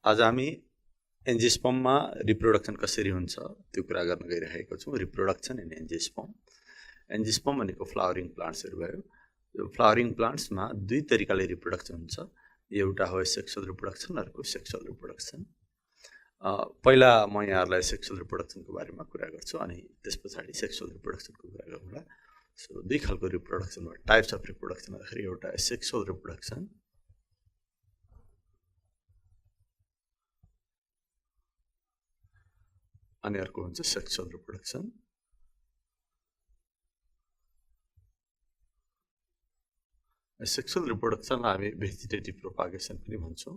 आज हामी एन्जियोस्पर्ममा रिप्रोडक्सन कसरी हुन्छ त्यो कुरा गर्न गइरहेको छौं। Reproduction in angiosperm. एन्जियोस्पर्म भनेको फ्लावरिङ प्लान्ट्सहरु भयो। यो फ्लावरिङ प्लान्ट्समा दुई तरिकाले रिप्रोडक्सन हुन्छ। एउटा हो सेक्सुअल रिप्रोडक्सन, अर्को सेक्सुअल रिप्रोडक्सन। पहिला म यहाँहरुलाई सेक्सुअल रिप्रोडक्सनको बारेमा कुरा गर्छु अनि त्यसपछि सेक्सुअल रिप्रोडक्सनको कुरा गरौँला। सो दुई खालको रिप्रोडक्सन भयो। टाइप्स अफ रिप्रोडक्सन भन्दाखेरि एउटा सेक्सुअल रिप्रोडक्सन अनि अर्को हुन्छ सेक्सुअल रिप्रोडक्सन। सेक्सुअल रिप्रोडक्सनलाई हामी भेजिटेटिभ प्रोपागेसन पनि भन्छौं।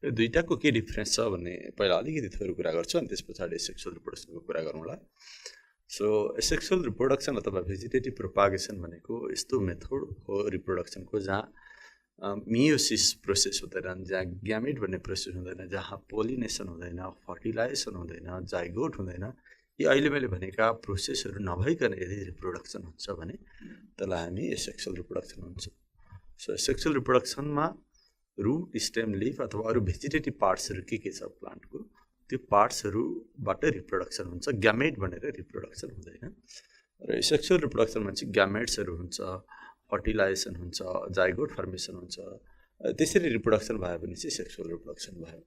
यो दुईटाको के डिफरेन्स छ भन्ने पहिला अलिकति थोरै कुरा गर्छु अनि त्यसपछि सेक्सुअल रिप्रोडक्सनको कुरा गरौँला। सो सेक्सुअल रिप्रोडक्सन अथवा भेजिटेटिभ प्रोपागेसन भनेको यस्तो मेथड हो रिप्रोडक्सनको जहाँ मियोसिस प्रोसेस हुँदैन, जहाँ ग्यामेट भन्ने प्रोसेस हुँदैन, जहाँ पोलिनेसन हुँदैन, फर्टिलाइजेसन हुँदैन, जाइगोट हुँदैन। यी अहिले मैले भनेका प्रोसेसहरु नभइकन यदि रिप्रोडक्सन हुन्छ भने त्यसलाई हामी सेक्सुअल रिप्रोडक्सन भन्छौं। सो सेक्सुअल रिप्रोडक्सनमा रूट, स्टेम, लिफ अथवा अरु भेजिटेटिभ पार्ट्सहरु के छ प्लान्टको त्यो पार्ट्सहरुबाट रिप्रोडक्सन हुन्छ। ग्यामेट भनेर रिप्रोडक्सन हुँदैन। र सेक्सुअल रिप्रोडक्सनमा चाहिँ ग्यामेट्सहरु हुन्छ, फर्टिलाइजेसन हुन्छ, जाइगोट फर्मेसन हुन्छ। त्यसरी रिप्रोडक्सन भयो भने चाहिँ सेक्सुअल रिप्रोडक्सन भयो।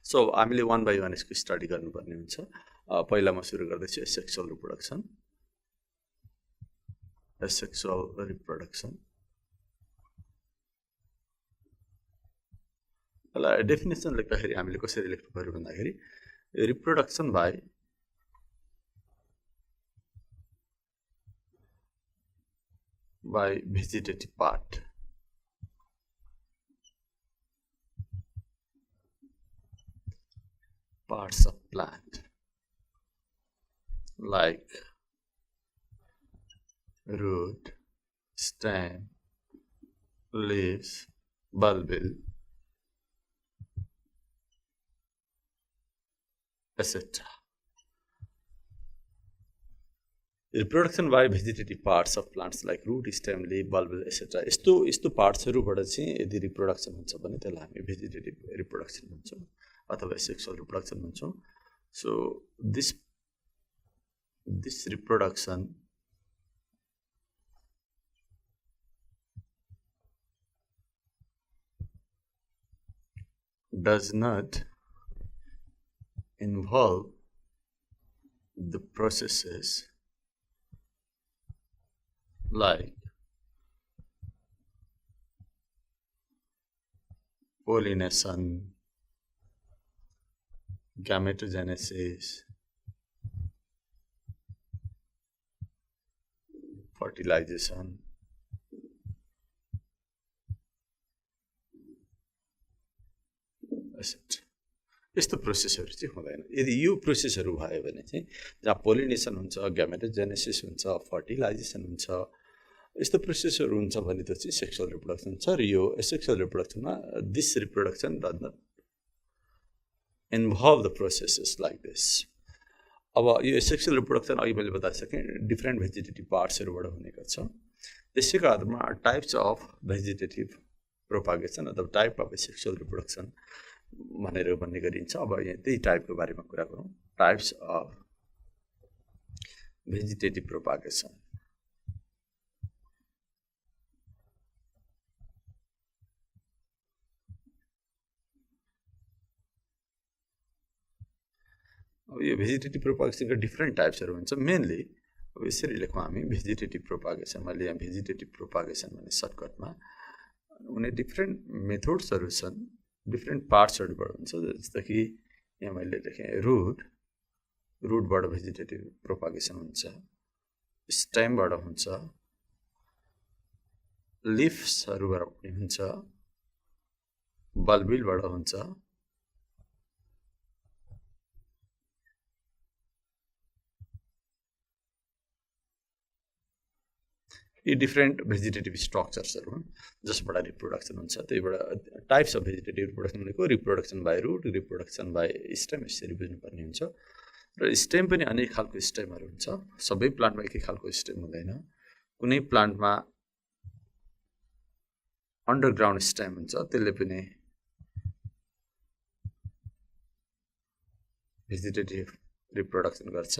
सो हामीले वन बाइ वन यसको स्टडी गर्नुपर्ने हुन्छ। पहिला म सुरु गर्दैछु सेक्सुअल रिप्रोडक्सन। सेक्सुअल रिप्रोडक्सन ल डेफिनेसन लेख्दाखेरि हामीले कसरी लेख्नु पर्यो भन्दाखेरि reproduction by vegetative parts of plant like root, stem, leaves, bulbil, etc. Reproduction by vegetative parts of plants like root, stem, leaf, bulb etcetera यस्तो पार्ट्सहरुबाट चाहिँ यदि रिप्रोडक्सन हुन्छ भने त्यसलाई हामी भेजिटेटिभ रिप्रोडक्सन भन्छौं अथवा सेक्सुअल रिप्रोडक्सन भन्छौं। So this reproduction does not involve the processes like pollination, gametogenesis, fertilization, etc. यस्तो प्रोसेसहरु चाहिँ हुँदैन। यदि यो प्रोसेसहरु भयो भने चाहिँ जहाँ पोलिनेसन हुन्छ, ग्यामेटोजेनेसिस हुन्छ, फर्टिलाइजेसन हुन्छ, यस्तो प्रोसेसहरु हुन्छ भने त चाहिँ सेक्सुअल रिप्रोडक्सन छ। र यो सेक्सुअल रिप्रोडक्सनमा this reproduction does not involve the processes like this. अब यो सेक्सुअल रिप्रोडक्सन अघि मैले बताइसके डिफरेन्ट भेजिटेटिभ पार्ट्सहरुबाट हुने गर्छ। त्यसैको आधारमा टाइप्स अफ भेजिटेटिभ प्रोपागेसन अथवा टाइप अफ सेक्सुअल रिप्रोडक्सन भनेर भन्ने गरिन्छ। अब यहाँ त्यही टाइपको बारेमा कुरा गरौँ। Types of vegetative propagation. अब यो भेजिटेटिभ प्रोपागेसनका डिफरेन्ट टाइप्सहरु हुन्छ। मेनली अब यसरी लेखौँ हामी भेजिटेटिभ प्रोपागेसन। मैले यहाँ भेजिटेटिभ प्रोपागेसन भने सर्टकटमा उनी डिफरेन्ट मेथड्सहरु छन्, डिफरेन्ट पार्ट्सहरुबाट हुन्छ। जस्तो कि यहाँ मैले लेखे रूटबाट भेजिटेटिभ प्रोपागेसन हुन्छ, स्टेमबाट हुन्छ, लिफ्सहरुबाट पनि हुन्छ, बल्बिलबाट हुन्छ, यी डिफरेन्ट भेजिटेटिभ स्ट्रक्चर्सहरु हुन् जसबाट रिप्रोडक्सन हुन्छ। त्यहीबाट टाइप्स अफ भेजिटेटिभ रिप्रोडक्सन भनेको reproduction by root, reproduction by stem यसरी बुझ्नुपर्ने हुन्छ। र स्टेम पनि अनेक खालको स्टेमहरु हुन्छ। सबै प्लान्टमा एकै खालको स्टेम हुँदैन। कुनै प्लान्टमा अन्डरग्राउन्ड स्टेम हुन्छ, त्यसले पनि भेजिटेटिभ रिप्रोडक्सन गर्छ।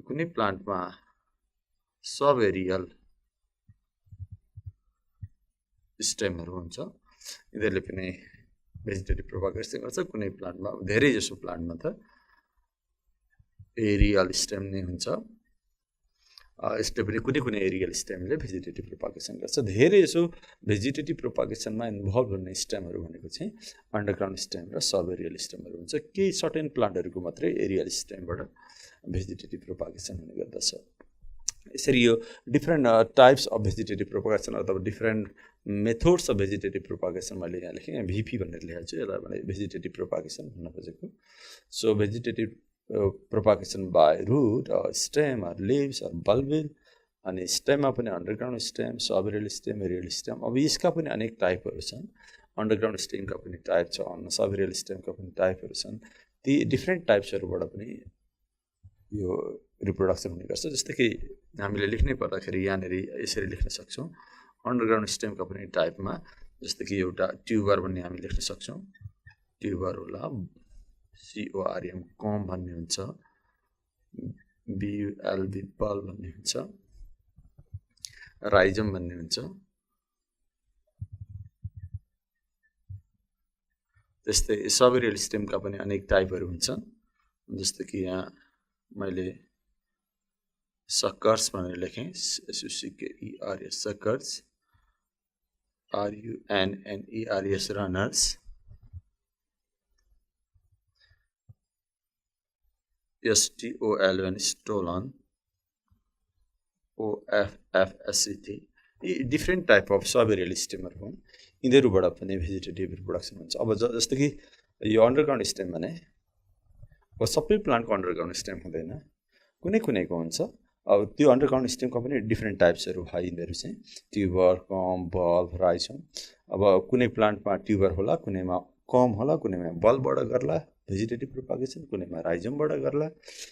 कुनै प्लान्टमा सब एरियल स्टेमहरू हुन्छ, यिनीहरूले पनि भेजिटेटिभ प्रोपागेसन गर्छ। कुनै प्लान्टमा, धेरै जसो प्लान्टमा त एरियल स्टेम नै हुन्छ, यसले पनि कुनै एरियल स्टेमले भेजिटेटिभ प्रोपागेसन गर्छ। धेरै जसो भेजिटेटिभ प्रोपागेसनमा इन्भल्भ हुने स्टेमहरू भनेको चाहिँ अन्डरग्राउन्ड स्टेम र सब एरियल स्टेमहरू हुन्छ। केही सर्टेन प्लान्टहरूको मात्रै एरियल स्टेमबाट भेजिटेटिभ प्रोपागेसन हुने गर्दछ। यसरी यो different types of vegetative propagation अथवा different methods of vegetative propagation मैले यहाँ लेखेँ, यहाँ VP भनेर लेखेको छु, यसलाई भने भेजिटेटिभ प्रोपागेसन भन्न खोजेको। So vegetative propagation by root or stem or leaves or bulbil, अनि स्टेममा पनि underground stem, sub aerial stem, aerial stem. अब यसका पनि अनेक टाइपहरू छन्। अन्डरग्राउन्ड स्टेमका पनि टाइप छ, सब एरियल स्टेमका पनि टाइपहरू छन्। ती डिफ्रेन्ट टाइप्सहरूबाट पनि यो रिप्रोडक्सन हुने गर्छ। जस्तै कि हामीले लेख्नै पर्दाखेरि यहाँनिर यसरी लेख्न सक्छौँ, अन्डरग्राउन्ड स्टेमका पनि टाइपमा, जस्तै कि एउटा ट्युबर भन्ने हामी लेख्न सक्छौँ। ट्युबर होला, CORM कम भन्ने हुन्छ, BULB बल भन्ने हुन्छ, राइजम भन्ने हुन्छ। त्यस्तै सब एरियल स्टेमका पनि अनेक टाइपहरू हुन्छन्। जस्तै कि यहाँ मैले सकर्स भनेर लेखेँ, SUCKERS suckers, RUNNERS runners, STOLN stolen, OFFSCT, यी different type of sub aerial स्टेमहरू हुन्। यिनीहरूबाट पनि भेजिटेटिभ रिप्रोडक्सन हुन्छ। अब जस्तो कि यो अन्डरग्राउन्ड स्टेम भने अब सबै प्लान्टको अन्डरग्राउन्ड स्टेम हुँदैन, कुनैको हुन्छ। अब त्यो अन्डरग्राउन्ड स्टेमका पनि डिफ्रेन्ट टाइप्सहरू भयो। यिनीहरू चाहिँ ट्युबर, कम, बल्ब, राइजम। अब कुनै प्लान्टमा ट्युबर होला, कुनैमा कम होला, कुनैमा बल्बबाट गर्ला भेजिटेटिभ प्रोपागेसन, कुनैमा राइजमबाट गर्ला।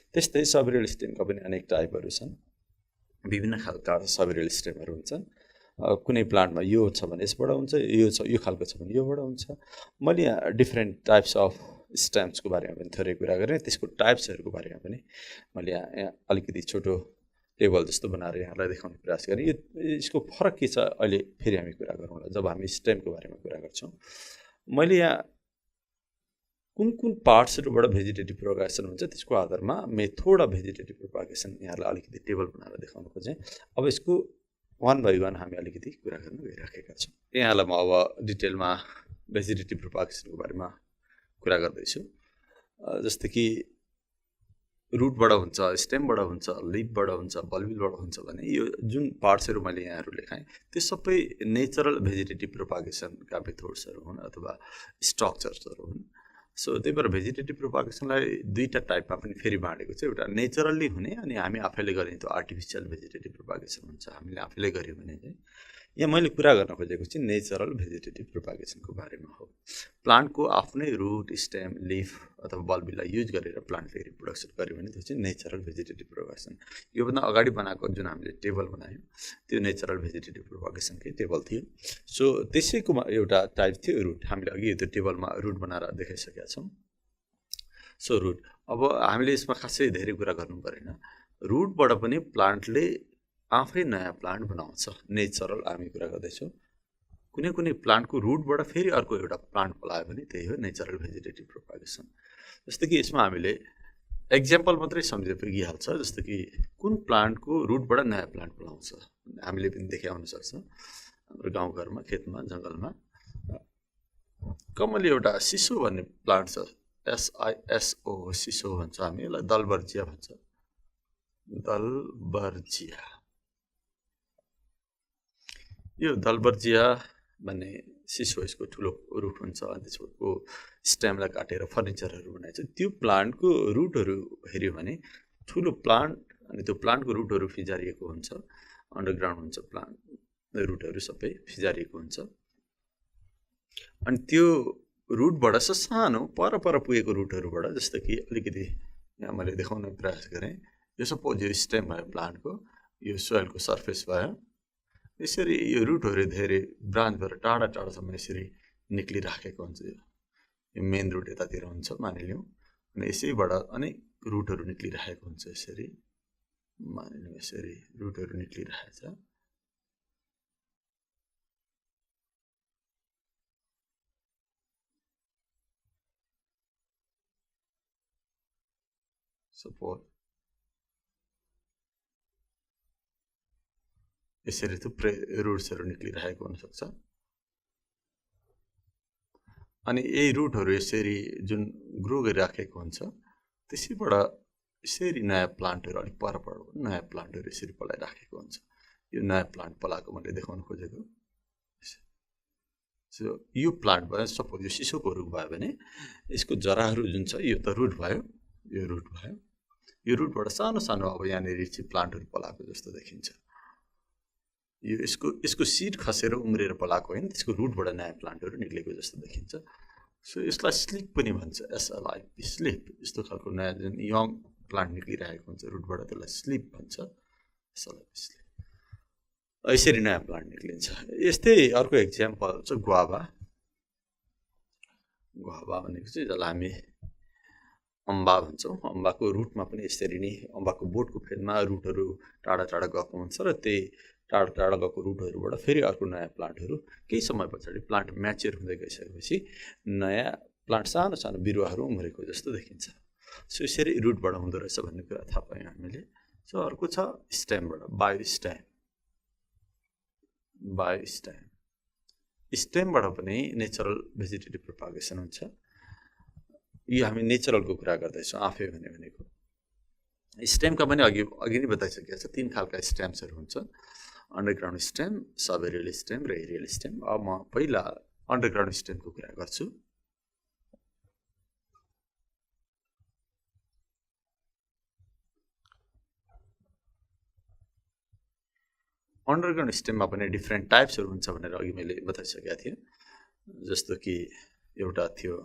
त्यस्तै सब एरियल स्टेमका पनि अनेक टाइपहरू छन्, विभिन्न खालका सब एरियल स्टेमहरू हुन्छन्। कुनै प्लान्टमा यो छ भने यसबाट हुन्छ, यो खालको छ भने योबाट हुन्छ। मैले यहाँ डिफ्रेन्ट टाइप्स अफ स्टेम्सको बारेमा पनि थोरै कुरा गरेँ, त्यसको टाइप्सहरूको बारेमा पनि मैले यहाँ अलिकति छोटो टेबल जस्तो बनाएर यहाँलाई देखाउने प्रयास गरेँ। यसको फरक के छ अहिले फेरि हामी कुरा गरौँला जब हामी स्टेमको बारेमा कुरा गर्छौँ। मैले यहाँ कुन पार्ट्सहरूबाट भेजिटेटिभ प्रोपागेसन हुन्छ त्यसको आधारमा मेथड अफ भेजिटेटिभ प्रोपागेसन यहाँलाई अलिकति टेबल बनाएर देखाउन खोजेँ। अब यसको 1 by 1 हामी अलिकति कुरा गर्न गइराखेका छौँ। यहाँलाई म अब डिटेलमा भेजिटेटिभ प्रोपागेसनको बारेमा कुरा गर्दैछु। जस्तै कि रुटबाट हुन्छ, स्टेमबाट हुन्छ, लिफबाट हुन्छ, बल्बिलबाट हुन्छ भने यो जुन पार्ट्सहरू मैले यहाँहरू लेखाएँ त्यो सबै नेचरल भेजिटेटिभ प्रोपागेसनका मेथड्सहरू हुन् अथवा स्ट्रक्चर्सहरू हुन्। सो त्यही भएर भेजिटेटिभ प्रोपागेसनलाई दुईवटा टाइपमा पनि फेरि बाँडेको छ। एउटा नेचरल्ली हुने अनि हामी आफैले गर्ने त्यो आर्टिफिसियल भेजिटेटिभ प्रोपागेसन हुन्छ, हामीले आफैले गऱ्यौँ भने चाहिँ। यहाँ मैले कुरा गर्न खोजेको चाहिँ नेचरल भेजिटेटिभ प्रोपागेसनको बारेमा हो। प्लान्टको आफ्नै रुट, स्टेम, लिफ अथवा बल्बिललाई युज गरेर प्लान्टले रिप्रोडक्सन गर्यो भने त्यो चाहिँ नेचरल भेजिटेटिभ प्रोपागेसन। योभन्दा अगाडि बनाएको जुन हामीले टेबल बनायौँ त्यो नेचरल भेजिटेटिभ प्रोपागेसनकै टेबल थियो। सो त्यसैको एउटा टाइप थियो रुट। हामीले अघि त्यो टेबलमा रुट बनाएर देखाइसकेका छौँ। सो रुट, अब हामीले यसमा खासै धेरै कुरा गर्नु परेन। रुटबाट पनि प्लान्टले आफै नयाँ प्लान्ट बनाउँछ, नेचरल हामी कुरा गर्दैछौँ। कुनै प्लान्टको रुटबाट फेरि अर्को एउटा प्लान्ट फलायो भने त्यही हो नेचरल भेजिटेटिभ प्रोपागेसन। जस्तै कि यसमा हामीले एक्जाम्पल मात्रै सम्झे पुगिहाल्छ। जस्तो कि कुन प्लान्टको रुटबाट नयाँ प्लान्ट फलाउँछ हामीले पनि देखे हुनसक्छ हाम्रो गाउँघरमा, खेतमा, जङ्गलमा। कमली एउटा सिसो भन्ने प्लान्ट छ, SISO सिसो भन्छ हामी यसलाई, दलबर्जिया भन्छ, दलबर्जिया। यो दलबर्जिया भन्ने सिसो यसको ठुलो रुट हुन्छ अनि त्यसको स्टेमलाई काटेर फर्निचरहरू बनाइन्छ। त्यो प्लान्टको रुटहरू हेऱ्यो भने ठुलो प्लान्ट अनि त्यो प्लान्टको रुटहरू फिजारिएको हुन्छ, अन्डरग्राउन्ड हुन्छ, प्लान्ट रुटहरू सबै फिजारिएको हुन्छ। अनि त्यो रुटबाट सानो पर पुगेको रुटहरूबाट, जस्तो कि अलिकति यहाँ मैले देखाउने प्रयास गरेँ, यो सपोज यो स्टेम भयो प्लान्टको, यो सोइलको सर्फेस भयो। यसरी यो रुटहरू धेरै ब्रान्च भएर टाढा टाढासम्म यसरी निक्लिराखेको हुन्छ। यो मेन रुट यतातिर हुन्छ मानिलिउँ, अनि यसैबाट अनेक रुटहरू निक्लिरहेको हुन्छ। यसरी मानिलिउँ यसरी रुटहरू निक्लिरहेछ। सपोज यसरी थुप्रै रुट्सहरू निक्लिरहेको हुनसक्छ। अनि यही रुटहरू यसरी जुन ग्रो गरिराखेको हुन्छ, त्यसैबाट यसरी नयाँ प्लान्टहरू अलिक पर नयाँ प्लान्टहरू यसरी पलाइराखेको हुन्छ। यो नयाँ प्लान्ट पलाएको मैले देखाउन खोजेको। सो यो प्लान्ट भयो, सपोज यो सिसोको रुख भयो भने यसको जराहरू जुन छ यो त रुट भयो, यो रुट भयो। यो रुटबाट सानो सानो अब यहाँनिर चाहिँ प्लान्टहरू पलाएको जस्तो देखिन्छ। यो यसको सिड खसेर उम्रेर पलाएको होइन, त्यसको रुटबाट नयाँ प्लान्टहरू निक्लेको जस्तो देखिन्छ। सो यसलाई स्लिप पनि भन्छ, SLIP स्लिप। यस्तो खालको नयाँ जुन यङ प्लान्ट निक्लिरहेको हुन्छ रुटबाट त्यसलाई स्लिप भन्छ, SLIP स्लिप। यसरी नयाँ प्लान्ट निक्लिन्छ। यस्तै अर्को एक्जाम्पल चाहिँ गुआभा। गुआभा भनेको चाहिँ जसलाई हामी अम्बा भन्छौँ। अम्बाको रुटमा पनि यसरी नै अम्बाको बोटको फेदमा रुटहरू टाढा टाढा गएको हुन्छ र त्यही टाढा टाढा गएको रुटहरूबाट फेरि अर्को नयाँ प्लान्टहरू केही समय पछाडि प्लान्ट म्याच्योर हुँदै गइसकेपछि नयाँ प्लान्ट सानो सानो बिरुवाहरू उम्रेको जस्तो देखिन्छ। सो यसरी रुटबाट हुँदो रहेछ भन्ने कुरा थाहा पायौँ हामीले। सो अर्को छ स्टेमबाट, बायो स्टेम। बायो स्टेम, स्टेमबाट पनि नेचरल भेजिटेटिभ प्रोपागेसन हुन्छ। यो हामी नेचरलको कुरा गर्दैछौँ आफै भनेको। स्टेमका पनि अघि नै बताइसकेको छ, 3 खालका स्टेम्सहरू हुन्छ। Underground stem, sub aerial stem र एरियल स्टेम। अब म पहिला अन्डरग्राउन्ड स्टेमको कुरा गर्छु। अन्डरग्राउन्ड स्टेममा पनि डिफ्रेन्ट टाइप्सहरू हुन्छ भनेर अघि मैले बताइसकेको थिएँ। जस्तो कि एउटा थियो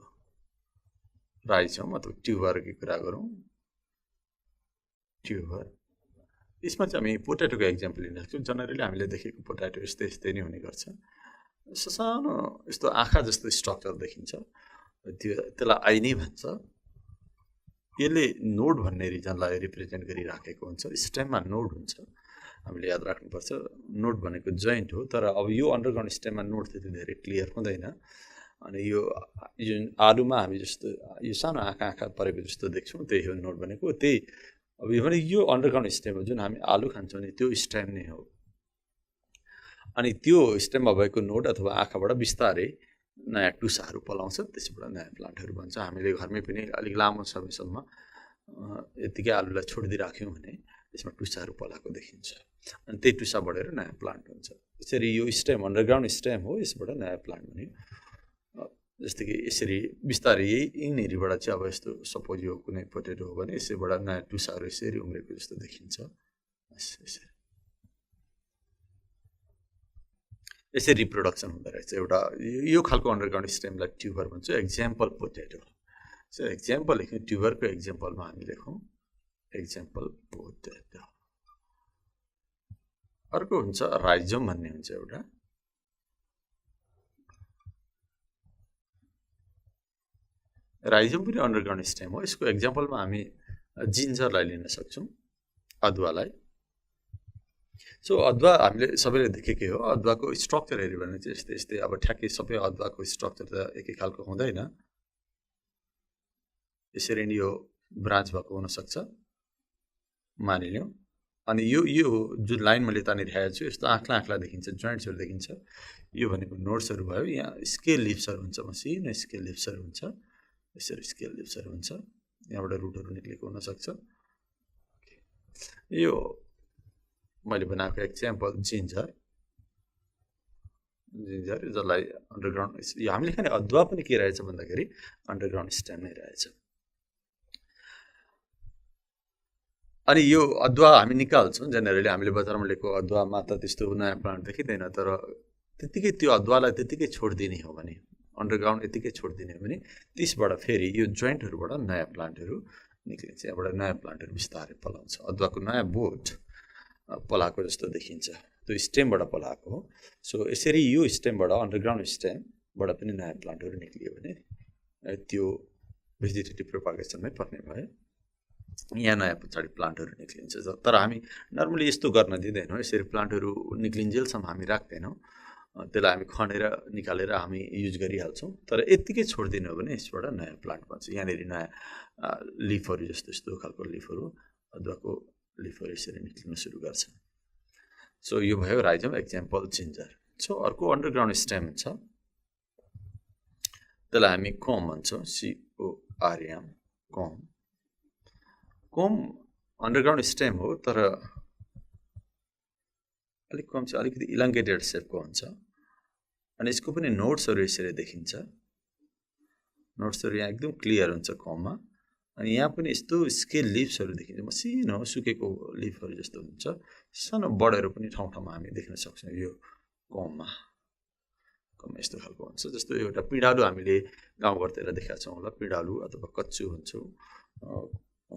राइजोम अथवा ट्युबरको कुरा गरौँ, ट्युबर। यसमा चाहिँ हामी पोट्याटोको एक्जाम्पल लिन सक्छौँ। जनरली हामीले देखेको पोट्याटो यस्तै नै हुने गर्छ। सानो यस्तो आँखा जस्तो स्ट्रक्चर देखिन्छ, त्यसलाई आई नै भन्छ। यसले नोड भन्ने रिजनलाई रिप्रेजेन्ट गरिराखेको हुन्छ। स्टेममा नोड हुन्छ, हामीले याद राख्नुपर्छ। नोड भनेको जोइन्ट हो, तर अब यो अन्डरग्राउन्ड स्टेममा नोड त्यति धेरै क्लियर हुँदैन। अनि यो जुन आलुमा हामी जस्तो यो सानो आँखा परेको जस्तो देख्छौँ, त्यही हो नोड भनेको। त्यही अब यो भने यो अन्डरग्राउन्ड स्टेम हो, जुन हामी आलु खान्छौँ नि त्यो स्टेम नै हो। अनि त्यो स्टेममा भएको नोड अथवा आँखाबाट बिस्तारै नयाँ टुसाहरू पलाउँछ, त्यसबाट नयाँ प्लान्टहरू बन्छ। हामीले घरमै पनि अलिक लामो समयसम्म यतिकै आलुलाई छोडिदिइराख्यौँ भने त्यसमा टुसाहरू पलाएको देखिन्छ, अनि त्यही टुसा बढेर नयाँ प्लान्ट हुन्छ। यसरी यो स्टेम अन्डरग्राउन्ड स्टेम हो, यसबाट नयाँ प्लान्ट भन्यो। जस्तै कि यसरी बिस्तारै यिनीहरूबाट चाहिँ अब यस्तो सपोज यो कुनै पोटेटो हो भने यसैबाट नयाँ टुसाहरू यसरी उम्रेको जस्तो देखिन्छ। यसरी रिप्रोडक्सन हुँदो रहेछ। एउटा यो खालको अन्डरग्राउन्ड स्टेमलाई ट्युबर भन्छ, एक्जाम्पल पोटेटो। सो एक्जाम्पल लेख्यौँ, ट्युबरको एक्जाम्पलमा हामी लेखौँ एक्जाम्पल पोटेटो। अर्को हुन्छ राइजोम भन्ने हुन्छ एउटा। राइजोम पनि अन्डरग्राउन्ड स्टेम हो। यसको एक्जाम्पलमा हामी जिन्जरलाई लिन सक्छौँ, अदुवालाई। सो अदुवा हामीले सबैले देखेकै हो। अदुवाको स्ट्रक्चर हेऱ्यो भने चाहिँ यस्तै अब ठ्याक्कै सबै अदुवाको स्ट्रक्चर त एकै खालको हुँदैन। यसरी नै यो ब्रान्च भएको हुनसक्छ मानिलिउँ। अनि यो जुन लाइन मैले तानेर राखेको छु यस्तो आँख्ला देखिन्छ, जोइन्ट्सहरू देखिन्छ। यो भनेको नोड्सहरू भयो। यहाँ स्केल लिप्सहरू हुन्छ, मसिनो स्केल लिप्सहरू हुन्छ। यसरी स्केल लिप्सहरू हुन्छ, यहाँबाट रुटहरू निक्लेको हुनसक्छ। यो मैले बनाएको एक्जाम्पल जिन्जर जसलाई अन्डरग्राउन्ड, हामीले खाने अदुवा पनि के रहेछ भन्दाखेरि अन्डरग्राउन्ड स्टेम नै रहेछ। अनि यो अदुवा हामी निकाल्छौँ। जेनरली हामीले बजारमा लिएको अदुवामा त त्यस्तो नयाँ प्लान्ट देखिँदैन, तर त्यतिकै त्यो अदुवालाई त्यतिकै छोडिदिने हो भने, अन्डरग्राउन्ड यतिकै छोडिदिने हो भने त्यसबाट फेरि यो जोइन्टहरूबाट नयाँ प्लान्टहरू निक्लिन्छ। यहाँबाट नयाँ प्लान्टहरू बिस्तारै पलाउँछ। अदुवाको नयाँ बोट पलाएको जस्तो देखिन्छ त्यो स्टेमबाट पलाएको हो सो यसरी यो स्टेमबाट अन्डरग्राउन्ड स्टेमबाट पनि नयाँ प्लान्टहरू निक्लियो भने त्यो भेजिटेटिभ प्रोपागेसनमै पर्ने भयो यहाँ नयाँ पछाडि प्लान्टहरू निक्लिन्छ तर हामी नर्मली यस्तो गर्न दिँदैनौँ यसरी प्लान्टहरू निक्लिन्जेलसम्म हामी राख्दैनौँ त्यसलाई हामी खनेर निकालेर हामी युज गरिहाल्छौँ तर यत्तिकै छोडिदिनु हो भने यसबाट नयाँ प्लान्ट बन्छ यहाँनिर नयाँ लिफहरू जस्तो यस्तो खालको लिफहरू अदुवाको लिफहरू यसरी निक्लिन सुरु गर्छ सो यो भयो राइजम एक्जाम्पल जिन्जर सो अर्को अन्डरग्राउन्ड स्टेम छ त्यसलाई हामी कोम भन्छौँ CORM कोम कोम अन्डरग्राउन्ड स्टेम हो तर अलिक कम चाहिँ अलिकति इलाङ्गेटेड सेपको हुन्छ अनि यसको पनि नोट्सहरू यसरी देखिन्छ नोट्सहरू यहाँ एकदम क्लियर हुन्छ कोममा अनि यहाँ पनि यस्तो स्केल लिप्सहरू देखिन्छ मसिनो सुकेको लिफहरू जस्तो हुन्छ सानो बढेर पनि ठाउँ ठाउँमा हामी देख्न सक्छौँ यो कोममा यस्तो खालको हुन्छ जस्तो एउटा पिँडालु हामीले गाउँघरतिर देखाएको छौँ होला पिँडालु अथवा कच्चु भन्छौँ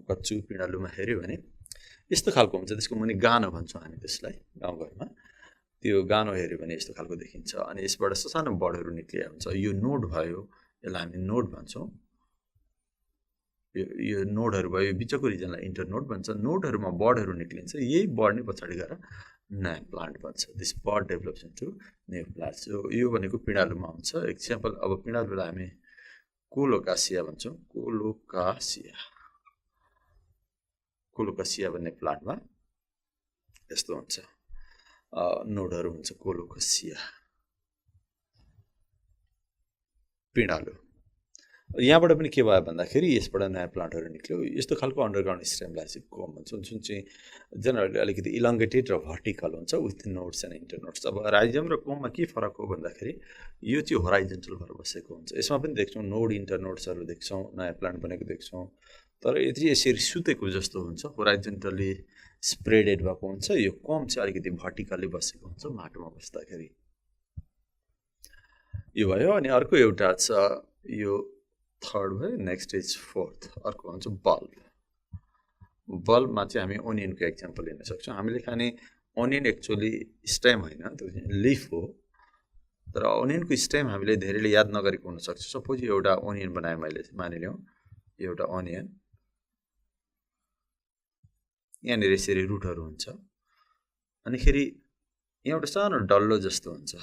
कच्चु पिँडालुमा हेऱ्यो भने यस्तो खालको हुन्छ त्यसको मुनि गानो भन्छौँ हामी त्यसलाई गाउँघरमा त्यो गानो हेऱ्यो भने यस्तो खालको देखिन्छ अनि यसबाट सानो बडहरू निक्लिएको हुन्छ यो नोड भयो यसलाई हामी नोड भन्छौँ यो नोडहरू भयो बिचको रिजनलाई इन्टरनोड भन्छ नोडहरूमा बडहरू निक्लिन्छ यही बड नै पछाडि गएर नयाँ प्लान्ट भन्छ this bud develops into new plant so यो भनेको पिँडालुमा हुन्छ एक्जाम्पल अब पिँडालुलाई हामी कोलोकासिया भन्छौँ कोलोकासिया भन्ने प्लान्टमा यस्तो हुन्छ नोडहरू हुन्छ कोलोकासिया पिँडालु यहाँबाट पनि के भयो भन्दाखेरि यसबाट नयाँ प्लान्टहरू निक्ल्यो यस्तो खालको अन्डरग्राउन्ड स्टेमलाई चाहिँ कोम भन्छौँ जुन चाहिँ जेनरली अलिकति इलाङ्गेटेड र भर्टिकल हुन्छ विथ नोड्स एन्ड इन्टरनोड्स अब राइजम र कोममा के फरक हो भन्दाखेरि यो चाहिँ होराइजेन्टल भएर बसेको हुन्छ यसमा पनि देख्छौँ नोड इन्टरनोड्सहरू देख्छौँ नयाँ प्लान्ट बनेको देख्छौँ तर यसरी सुतेको जस्तो हुन्छ होराइजेन्टली स्प्रेडेड भएको हुन्छ यो कोम चाहिँ अलिकति भर्टिकल्ली बसेको हुन्छ माटोमा बस्दाखेरि यो भयो अनि अर्को एउटा छ यो थर्ड भयो नेक्स्ट इज फोर्थ अर्को भन्छ बल्बमा चाहिँ हामी ओनियनको एक्जाम्पल लिन सक्छौँ हामीले खाने ओनियन एक्चुअली स्टेम होइन त्यो लिफ हो तर ओनियनको स्टेम हामीले धेरैले याद नगरेको हुनसक्छ सपोज एउटा ओनियन बनाएँ मैले मानिलिउँ एउटा ओनियन यहाँनिर यसरी रुटहरू हुन्छ अनिखेरि यहाँ एउटा सानो डल्लो जस्तो हुन्छ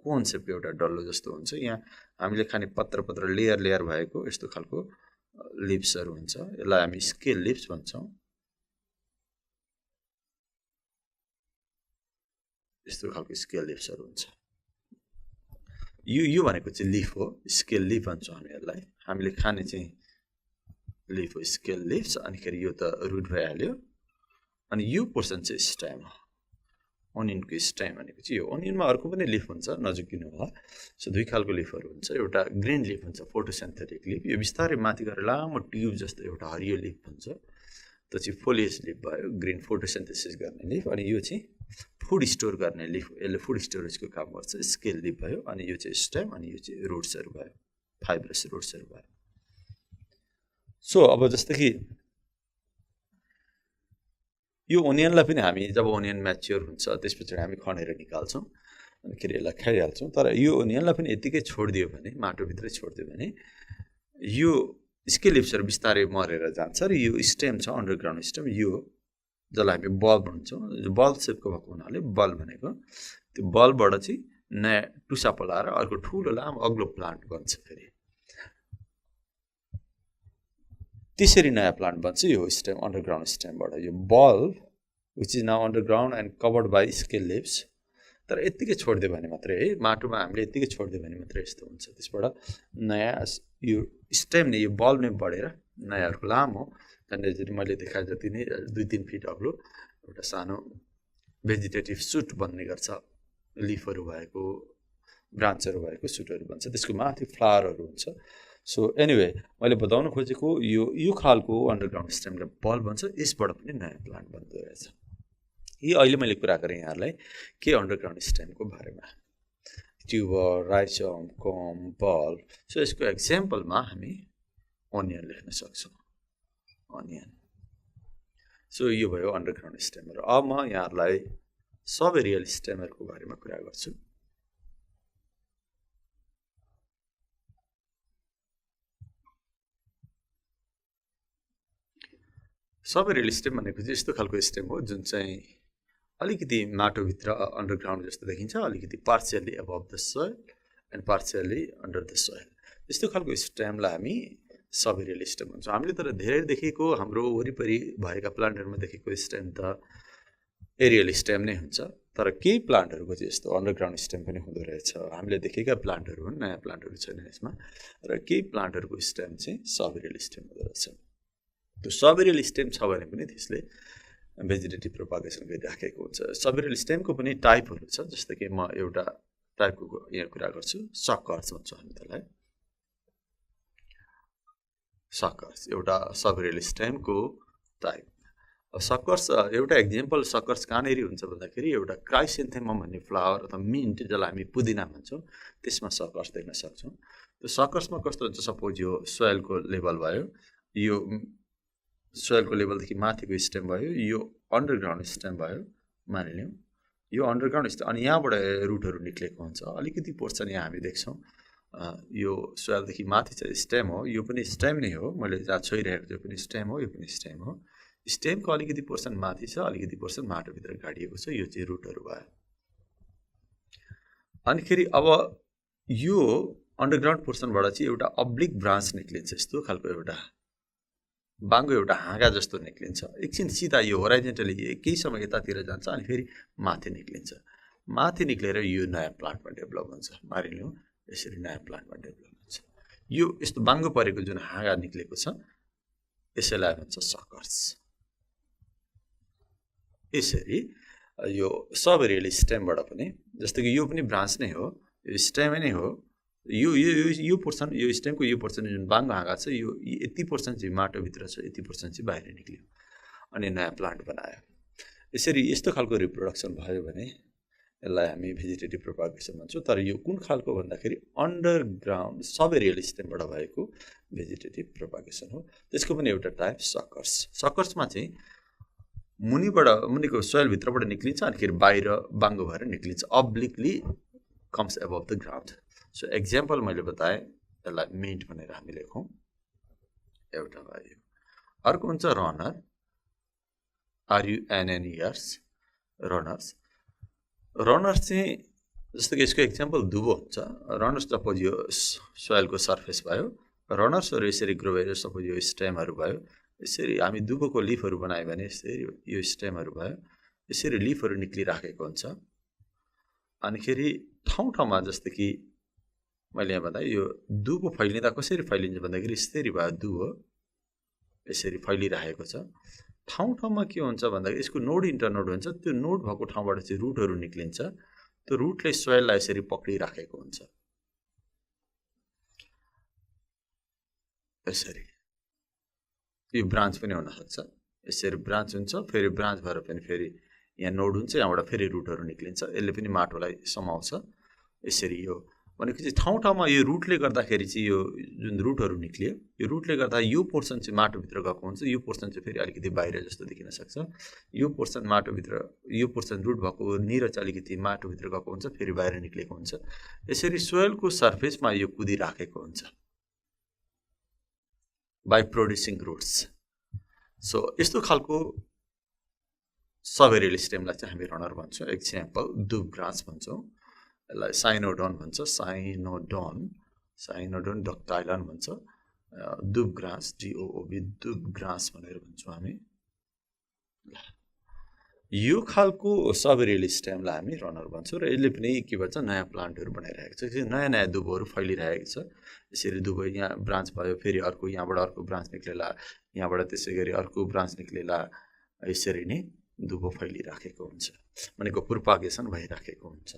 कोन्सेप्ट एउटा डल्लो जस्तो हुन्छ यहाँ हामीले खाने पत्र लेयर भएको यस्तो खालको लिप्सहरू हुन्छ यसलाई हामी स्केल लिप्स भन्छौँ यस्तो खालको स्केल लिप्सहरू हुन्छ यो भनेको चाहिँ लिफ हो स्केल लिफ भन्छौँ हामी यसलाई हामीले खाने चाहिँ लिफ हो स्केल लिप्स अनिखेरि यो त रुट भइहाल्यो अनि यो पोर्सन चाहिँ स्टेम हो ओनियनको स्टेम भनेको चाहिँ यो ओनियनमा अर्को पनि लिफ हुन्छ नजिकिनु होला सो दुई खालको लिफहरू हुन्छ एउटा ग्रिन लिफ हुन्छ फोटोसिन्थेटिक लिफ यो बिस्तारै माथि गएर लामो ट्युब जस्तो एउटा हरियो लिफ हुन्छ त्यो चाहिँ फोलियस लिफ भयो ग्रिन फोटोसिन्थेसिस गर्ने लिफ अनि यो चाहिँ फुड स्टोर गर्ने लिफ यसले फुड स्टोरेजको काम गर्छ स्केल लिफ भयो अनि यो चाहिँ स्टेम अनि यो चाहिँ रुट्सहरू भयो फाइब्रस रुट्सहरू भयो सो अब जस्तो कि यो ओनियनलाई पनि हामी जब ओनियन म्याच्योर हुन्छ त्यसपछि हामी खनेर निकाल्छौँ अनिखेरि यसलाई खाइहाल्छौँ तर यो ओनियनलाई पनि यतिकै छोडिदियो भने माटोभित्रै छोडिदियो भने यो स्केल लिप्सहरू बिस्तारै मरेर जान्छ र यो स्टेम छ अन्डरग्राउन्ड स्टेम यो जसलाई हामी बल्ब भन्छौँ बल्ब सेपको भएको हुनाले बल्ब भनेको त्यो बल्बबाट चाहिँ नयाँ टुसा पलाएर अर्को ठुलो लामो अग्लो प्लान्ट बन्छ फेरि त्यसरी नयाँ प्लान्ट बन्छ यो स्टेम अन्डरग्राउन्ड स्टेमबाट यो bulb which is now underground and covered by scale lips तर यत्तिकै छोडिदियो भने मात्रै है माटोमा हामीले यत्तिकै छोडिदियो भने मात्रै यस्तो हुन्छ त्यसबाट नयाँ यो स्टेम नै यो बल्ब नै बढेर नयाँ अर्को लामो त्यहाँनिर मैले देखाए जति नै 2-3 फिट अग्लो एउटा सानो भेजिटेटिभ सुट बन्ने गर्छ लिफहरू भएको ब्रान्चहरू भएको सुटहरू बन्छ त्यसको माथि फ्लावरहरू हुन्छ सो एनिवे मैले बताउन खोजेको यो खालको अन्डरग्राउन्ड स्टेमले बल्ब भन्छ यसबाट पनि नयाँ प्लान्ट बन्दो रहेछ यी अहिले मैले कुरा गरेँ यहाँहरूलाई के अन्डरग्राउन्ड स्टेमको बारेमा ट्युबर राइजम कोम बल्ब सो यसको एक्जाम्पलमा हामी ओनियन लेख्न सक्छौँ ओनियन सो यो भयो अन्डरग्राउन्ड स्टेमहरू। अब म यहाँहरूलाई सब एरियल स्टेमहरूको बारेमा कुरा गर्छु। सब एरियल स्टेम भनेको चाहिँ यस्तो खालको स्टेम हो जुन चाहिँ अलिकति माटोभित्र अन्डरग्राउन्ड जस्तो देखिन्छ, अलिकति partially अबभ the soil and partially under the soil. यस्तो खालको स्टेमलाई हामी सब एरियल स्टेम भन्छौँ। हामीले तर धेरै देखेको हाम्रो वरिपरि भएका प्लान्टहरूमा देखेको स्टेम त एरियल स्टेम नै हुन्छ, तर केही प्लान्टहरूको चाहिँ यस्तो अन्डरग्राउन्ड स्टेम पनि हुँदो रहेछ। हामीले देखेका प्लान्टहरू हुन्, नयाँ प्लान्टहरू छैन यसमा, र केही प्लान्टहरूको स्टेम चाहिँ सब एरियल स्टेम हुँदो रहेछ। त्यो सब एरियल स्टेम छ भने पनि त्यसले भेजिटेटिभ प्रोपागेसन गरिराखेको हुन्छ। सब एरियल स्टेमको पनि टाइपहरू छ, जस्तो कि म एउटा टाइपको यहाँ कुरा गर्छु, सकर्स भन्छौँ हामी त्यसलाई। सकर्स एउटा सब एरियल स्टेमको टाइप। सकर्स एउटा एक्जाम्पल सकर्स कहाँनिर हुन्छ भन्दाखेरि एउटा क्राइसेन्थेमम भन्ने फ्लावर अथवा मिन्ट जसलाई हामी पुदिना भन्छौँ त्यसमा सकर्स देख्न सक्छौँ। त्यो सकर्समा कस्तो हुन्छ, सपोज यो सोइलको लेभल भयो, यो सोइलको लेभलदेखि माथिको स्टेम भयो, यो अन्डरग्राउन्ड स्टेम भयो मानिलिउँ, यो अन्डरग्राउन्ड स्टेम, अनि यहाँबाट रुटहरू निक्लेको हुन्छ। अलिकति पोर्सन यहाँ हामी देख्छौँ, यो सोइलदेखि माथि चाहिँ स्टेम हो, यो पनि स्टेम नै हो, मैले जहाँ छोइरहेको त्यो पनि स्टेम हो, यो पनि स्टेम हो। स्टेमको अलिकति पोर्सन माथि छ, अलिकति पोर्सन माटोभित्र गाडिएको छ, यो चाहिँ रुटहरू भयो। अनिखेरि अब यो अन्डरग्राउन्ड पोर्सनबाट चाहिँ एउटा अब्लिक ब्रान्च निक्लिन्छ, यस्तो खालको एउटा बाङ्गो एउटा हाँगा जस्तो निक्लिन्छ। एकछिन सिधा यो होराइजेन्टली केही समय यतातिर जान्छ अनि फेरि माथि निक्लिन्छ। माथि निक्लेर यो नयाँ प्लान्टमा डेभलप हुन्छ। मानिलिउँ यसरी नयाँ प्लान्टमा डेभलप हुन्छ। यो यस्तो बाङ्गो परेको जुन हाँगा निक्लेको छ यसैलाई भन्छ सकर्स। यसरी यो सब एरियल स्टेमबाट पनि, जस्तो कि यो पनि ब्रान्च नै हो, यो स्टेम नै हो, यो पोर्सन, यो स्टेमको यो पोर्सन जुन बाङ्गो हाँगा छ, यो यति पोर्सन चाहिँ माटोभित्र छ, यति पोर्सन चाहिँ बाहिर निक्ल्यो अनि नयाँ प्लान्ट बनायो। यसरी यस्तो खालको रिप्रोडक्सन भयो भने यसलाई हामी भेजिटेटिभ प्रोपागेसन भन्छौँ। तर यो कुन खालको भन्दाखेरि अन्डरग्राउन्ड सब एरियल स्टेमबाट भएको भेजिटेटिभ प्रोपागेसन हो। त्यसको पनि एउटा टाइप सकर्स। सकर्समा चाहिँ मुनिको सोइलभित्रबाट निक्लिन्छ अनि फेरि बाहिर बाङ्गो भएर निक्लिन्छ, obliquely comes above the ground. So example मैले बताएँ, यसलाई मिन्ट भनेर हामी लेखौँ, एउटा भयो। अर्को हुन्छ रनर, RUNNERS, रनर्स। रनर्स चाहिँ जस्तो कि यसको एक्जाम्पल दुबो हुन्छ। रनर्स सपोज यो सोइलको सर्फेस भयो, रनर्सहरू यसरी ग्रो भएर सपोज यो स्टेमहरू भयो, यसरी हामी दुबोको लिफहरू बनायो भने यसरी यो स्टेमहरू भयो, यसरी लिफहरू निक्लिराखेको हुन्छ। अनिखेरि ठाउँ ठाउँमा जस्तो कि मैले यहाँ भन्दा यो दुबो फैलिँदा कसरी फैलिन्छ भन्दाखेरि यसरी भयो, दुबो यसरी फैलिरहेको छ। ठाउँ ठाउँमा के हुन्छ भन्दाखेरि यसको नोड इन्टरनोड हुन्छ, त्यो नोड भएको ठाउँबाट चाहिँ रुटहरू निक्लिन्छ, त्यो रुटले सोइललाई यसरी पक्रिराखेको हुन्छ। यसरी यो ब्रान्च पनि हुनसक्छ, यसरी ब्रान्च हुन्छ, फेरि ब्रान्च भएर पनि फेरि यहाँ नोड हुन्छ, यहाँबाट फेरि रुटहरू निक्लिन्छ, यसले पनि माटोलाई समाउँछ। यसरी यो भनेको चाहिँ ठाउँ ठाउँमा यो रुटले गर्दाखेरि चाहिँ यो जुन रुटहरू निक्लियो, यो रुटले गर्दा यो पोर्सन चाहिँ माटोभित्र गएको हुन्छ, यो पोर्सन चाहिँ फेरि अलिकति बाहिर जस्तो देखिन सक्छ। यो पोर्सन माटोभित्र, यो पोर्सन रुट भएको निर चाहिँ अलिकति माटोभित्र गएको हुन्छ, फेरि बाहिर निक्लेको हुन्छ। यसरी सोइलको सर्फेसमा यो कुदिराखेको हुन्छ बाई प्रोड्युसिङ रुट्स। सो यस्तो खालको सब एरियल स्टेमलाई चाहिँ हामी रनर भन्छौँ। एक्जाम्पल दुब ग्रास भन्छौँ, यसलाई साइनोडोन भन्छ, साइनोडोन डक्टाइलन भन्छ, दुब ग्रास, DOOB, दुब ग्रास भनेर भन्छौँ हामी। यो खालको सब एरियल स्टेमलाई हामी रनर भन्छौँ र यसले पनि के भन्छ नयाँ प्लान्टहरू बनाइरहेको छ, नयाँ नयाँ दुबोहरू फैलिरहेको छ। यसरी दुबो यहाँ ब्रान्च भयो, फेरि अर्को यहाँबाट अर्को ब्रान्च निक्लेला, यहाँबाट त्यसै गरी अर्को ब्रान्च निक्लेला, यसरी नै दुबो फैलिराखेको हुन्छ, भनेको प्रोपागेसन भइराखेको हुन्छ।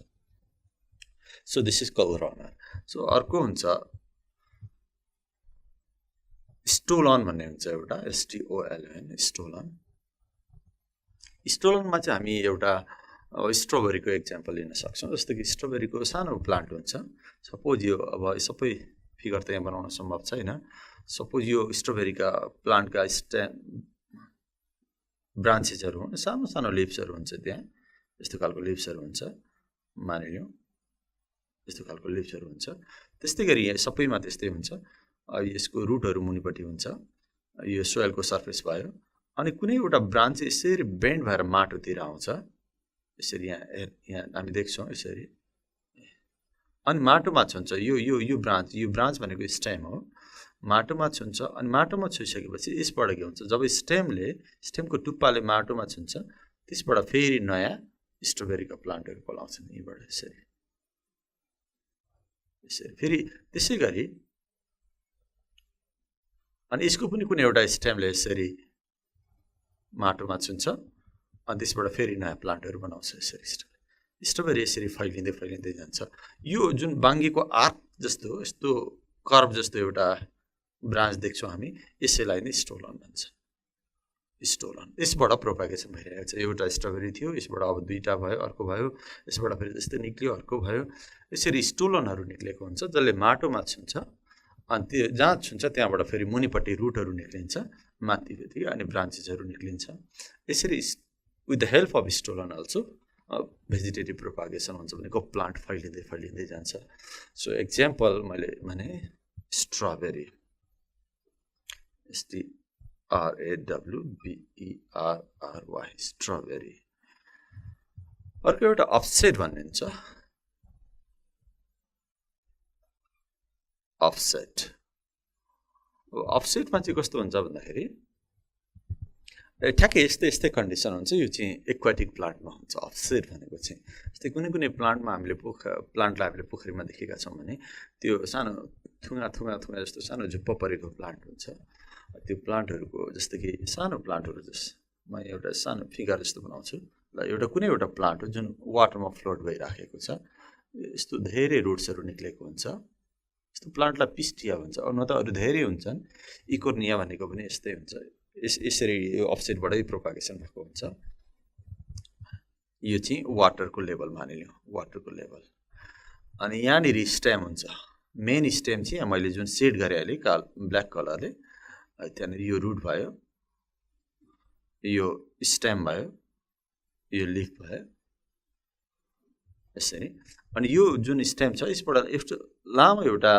So this is called runner. So अर्को हुन्छ स्टोलन भन्ने हुन्छ एउटा, STOLN, स्टोलन। स्टोलनमा चाहिँ हामी एउटा स्ट्रबेरीको एक्जाम्पल लिन सक्छौँ। जस्तो कि स्ट्रबेरीको सानो प्लान्ट हुन्छ, सपोज यो, अब सबै फिगर त यहाँ बनाउन सम्भव छैन, सपोज यो स्ट्रबेरीका प्लान्टका ब्रान्चेसहरु हुन् सानो सानो लिप्सहरु हुन्छ त्यहाँ यस्तो खालको लिप्सहरु हुन्छ मानिलियौं यस्तो खालको लिप्सहरु हुन्छ त्यस्तै गरी यहाँ सबैमा त्यस्तै हुन्छ यसको रुटहरु मुनिपटि हुन्छ यो सोइलको सरफेस भयो अनि कुनै एउटा ब्रान्च यसरी बेन्ड भएर माटोतिर आउँछ यसरी यहाँ हामी देख्छौं यसरी अनि माटोमा छुन्छ यो ब्रान्च भनेको स्टेम हो माटोमा छुन्छ अनि माटोमा छुइसकेपछि यसबाट के हुन्छ जब स्टेमको टुप्पाले माटोमा छुन्छ त्यसबाट फेरि नयाँ स्ट्रबेरीका प्लान्टहरु पलाउँछन् यहीबाट यसरी फेरि त्यसै गरी अनि यसको पनि कुनै एउटा स्टेमले यसरी माटोमा छुन्छ अनि त्यसबाट फेरि नयाँ प्लान्टहरु बनाउँछ यसरी स्ट्रबेरी यसरी फैलिँदै जान्छ यो जुन बाङ्गेको आर्क जस्तो यस्तो कर्भ जस्तो एउटा ब्रान्च देख्छौं हामी यसैलाई नै स्टोलन भन्छ स्टोलन यसबाट प्रोपागेसन भइरहेको छ एउटा स्ट्रबेरी थियो यसबाट अब दुईटा भयो अर्को भयो यसबाट फेरि त्यस्तै निक्लियो अर्को भयो यसरी स्टोलनहरु निक्लेको हुन्छ जसले माटोमा छुन्छ अनि त्यो जहाँ छुन्छ त्यहाँबाट फेरि मुनिपट्टि रुटहरु निक्लिन्छ माथिपट्टि अनि ब्रान्चेसहरु निक्लिन्छ यसरी with the help of stolon also vegetative propagation हुन्छ भनेको प्लान्ट फैलिँदै जान्छ सो एक्जाम्पल मैले भने स्ट्रबेरी STRAWBERRY स्ट्रबेरी अर्को एउटा अफसेट भन्ने हुन्छ अफसेटमा चाहिँ कस्तो हुन्छ भन्दाखेरि ठ्याक्कै यस्तै कन्डिसन हुन्छ यो चाहिँ एक्वाटिक प्लान्टमा हुन्छ अफसेट भनेको चाहिँ जस्तै कुनै प्लान्टमा प्लान्टलाई हामीले पोखरीमा देखेका छौं भने त्यो सानो थुङ्गा जस्तो सानो झुप्प परेको प्लान्ट हुन्छ त्यो प्लान्टहरुको जस्तो कि सानो प्लान्टहरु म एउटा सानो फिगर जस्तो बनाउँछु ल एउटा कुनै एउटा प्लान्ट हो जुन वाटरमा फ्लोट भइराखेको छ यस्तो धेरै रुट्सहरु निक्लेको हुन्छ यस्तो प्लान्टलाई पिस्टिया भन्छ न त अरु धेरै हुन्छन् इकोर्निया भनेको पनि यस्तै हुन्छ यसरी यो अफसेटबाटै प्रोपागेसन भएको हुन्छ यो चाहिँ वाटरको लेभल मानिलियौं वाटरको लेभल अनि यहाँनिर स्टेम हुन्छ मेन स्टेम चाहिँ मैले जुन सेड गरे अहिले ब्ल्याक कलरले त्यहाँनिर यो रुट भयो यो स्टेम भयो यो लिफ भयो यसरी अनि यो जुन स्टेम छ यसबाट एउटा लामो एउटा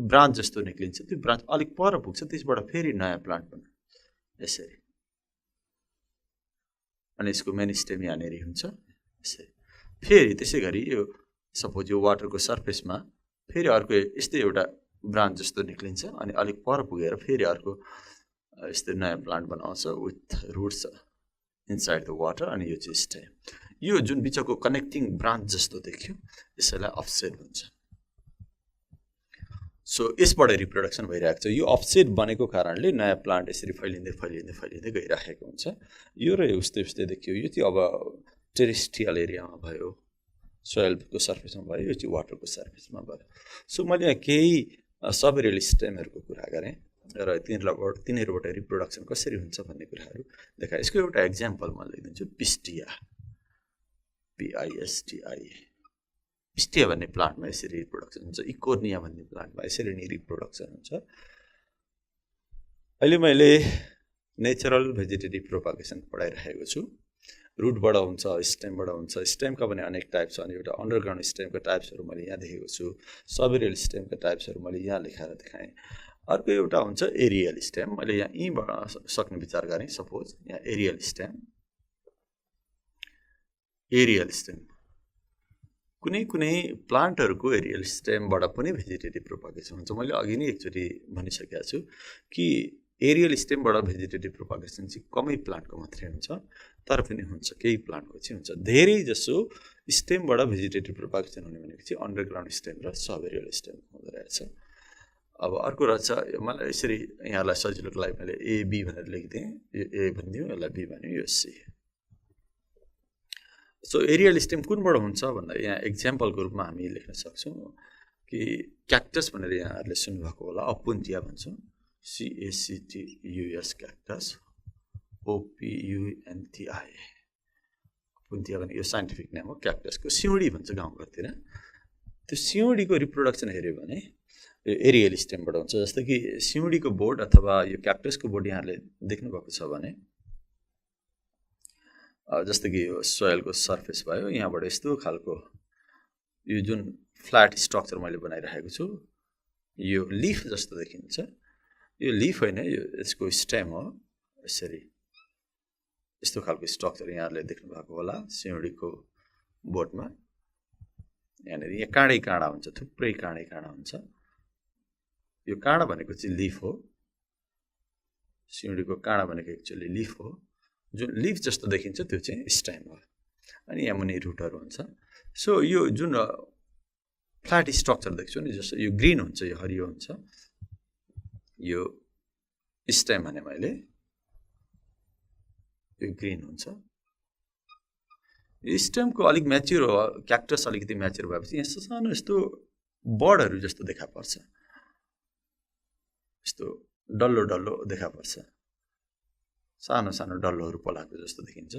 ब्रान्च जस्तो निक्लिन्छ त्यो ब्रान्च अलिक पर पुग्छ त्यसबाट फेरि नयाँ प्लान्ट बन्छ यसरी अनि यसको मेन स्टेम यहाँनिर हुन्छ यसरी फेरि त्यसै गरी यो सपोज यो वाटरको सरफेसमा फेरि अर्को यस्तै एउटा ब्रान्च जस्तो निक्लिन्छ अनि अलिक पर पुगेर फेरि अर्को यस्तै नयाँ प्लान्ट बनाउँछ with roots inside the water अनि यो चाहिँ स्टेम यो जुन बिचको कनेक्टिङ ब्रान्च जस्तो देखियो यसैलाई अफसेट भन्छ सो यसबाट रिप्रोडक्सन भइरहेको छ यो अफसेट बनेको कारणले नयाँ प्लान्ट यसरी फैलिँदै गइरहेको हुन्छ यो र उस्तै देखियो यो चाहिँ अब टेरेस्ट्रियल एरियामा भयो सोइलको सरफेसमा भयो यो चाहिँ वाटरको सरफेसमा भयो सो मैले यहाँ केही सबेरियल स्टेमहरुको कुरा गरे र तिनीहरुबाट रिप्रोडक्सन कसरी हुन्छ भन्ने कुराहरु देखाए यसको एउटा एक्जाम्पल म लेख्दिन्छु पिस्टिया पिस्टिया भन्ने प्लान्टमा यसरी रिप्रोडक्सन हुन्छ इकोर्निया भन्ने प्लान्टमा यसरी नै रिप्रोडक्सन हुन्छ अहिले मैले नेचुरल भेजिटेटिभ प्रोपागेसन पढाइरहेको छु रुटबाट हुन्छ स्टेमबाट हुन्छ स्टेमका पनि अनेक टाइप छ अनि एउटा अन्डरग्राउन्ड स्टेमका टाइप्सहरु मैले यहाँ देखेको छु सबेरियल स्टेमका टाइप्सहरु मैले यहाँ लेखेर देखाएँ अर्को एउटा हुन्छ एरियल स्टेम मैले यहाँ यहीबाट सक्ने विचार गरे सपोज यहाँ एरियल स्टेम कुनै प्लान्टहरुको एरियल स्टेमबाट पनि भेजिटेटिभ प्रोपागेसन हुन्छ मैले अघि नै एकचोटी भनिसकेको छु कि एरियल स्टेमबाट भेजिटेटिभ प्रोपागेसन चाहिँ कमै प्लान्टको मात्रै हुन्छ तर पनि हुन्छ केही प्लान्टको चाहिँ हुन्छ धेरै जसो स्टेमबाट भेजिटेटिभ प्रोपागेसन हुने भनेको चाहिँ अन्डरग्राउन्ड स्टेम र सबेरियल स्टेम हुँदो रहेछ अब अर्को रहेछ मलाई यसरी यहाँलाई सजिलोको लागि मैले एबी भनेर लेखिदिएँ यो ए भनिदिउँ यसलाई बी भन्यो यो सी सो एरियल स्टेम कुनबाट हुन्छ भन्दा यहाँ एक्जाम्पलको रूपमा हामी लेख्न सक्छौं कि क्याक्टस भनेर यहाँहरुले सुन्नुभएको होला अपुन्टिया भन्छौं CACTUS क्याक्टस OPUNTI अपुन्टिया भने यो साइन्टिफिक नेम हो क्याक्टसको सिउँडी भन्छ गाउँघरतिर त्यो सिउँडीको रिप्रोडक्सन हेर्यो भने यो एरियल स्टेमबाट हुन्छ जस्तो कि सिउँडीको बोर्ड अथवा यो क्याक्टसको बोर्ड यहाँहरुले देख्नु भएको छ भने जस्तो कि यो सोइलको सर्फेस भयो, यहाँबाट यस्तो खालको यो जुन फ्ल्याट स्ट्रक्चर मैले बनाइरहेको छु यो लिफ जस्तो देखिन्छ। यो लिफ होइन, यो यसको स्टेम हो। यसरी यस्तो खालको स्ट्रक्चर यहाँहरूले देख्नु भएको होला सिउँडीको बोटमा। यहाँनिर यहाँ काँडै काँडा हुन्छ, थुप्रै काँडै काँडा हुन्छ। यो काँडा भनेको चाहिँ लिफ हो, सिउँडीको काँडा भनेको एक्चुअली लिफ हो। जुन लिफ जस्तो देखिन्छ त्यो चाहिँ स्टेम हो। अनि यहाँ मुनि रुटहरू हुन्छ। सो यो जुन फ्ल्याट स्ट्रक्चर देख्छु नि, जस्तो यो ग्रिन हुन्छ, यो हरियो हुन्छ, यो स्टेम भने मैले यो ग्रिन हुन्छ। यो स्टेमको अलिक म्याच्योर हो, क्याक्टस अलिकति म्याच्योर भएपछि यहाँ सानो यस्तो बर्डहरू जस्तो देखा पर्छ, यस्तो डल्लो डल्लो देखा पर्छ, सानो सानो डल्लोहरू पलाएको जस्तो देखिन्छ।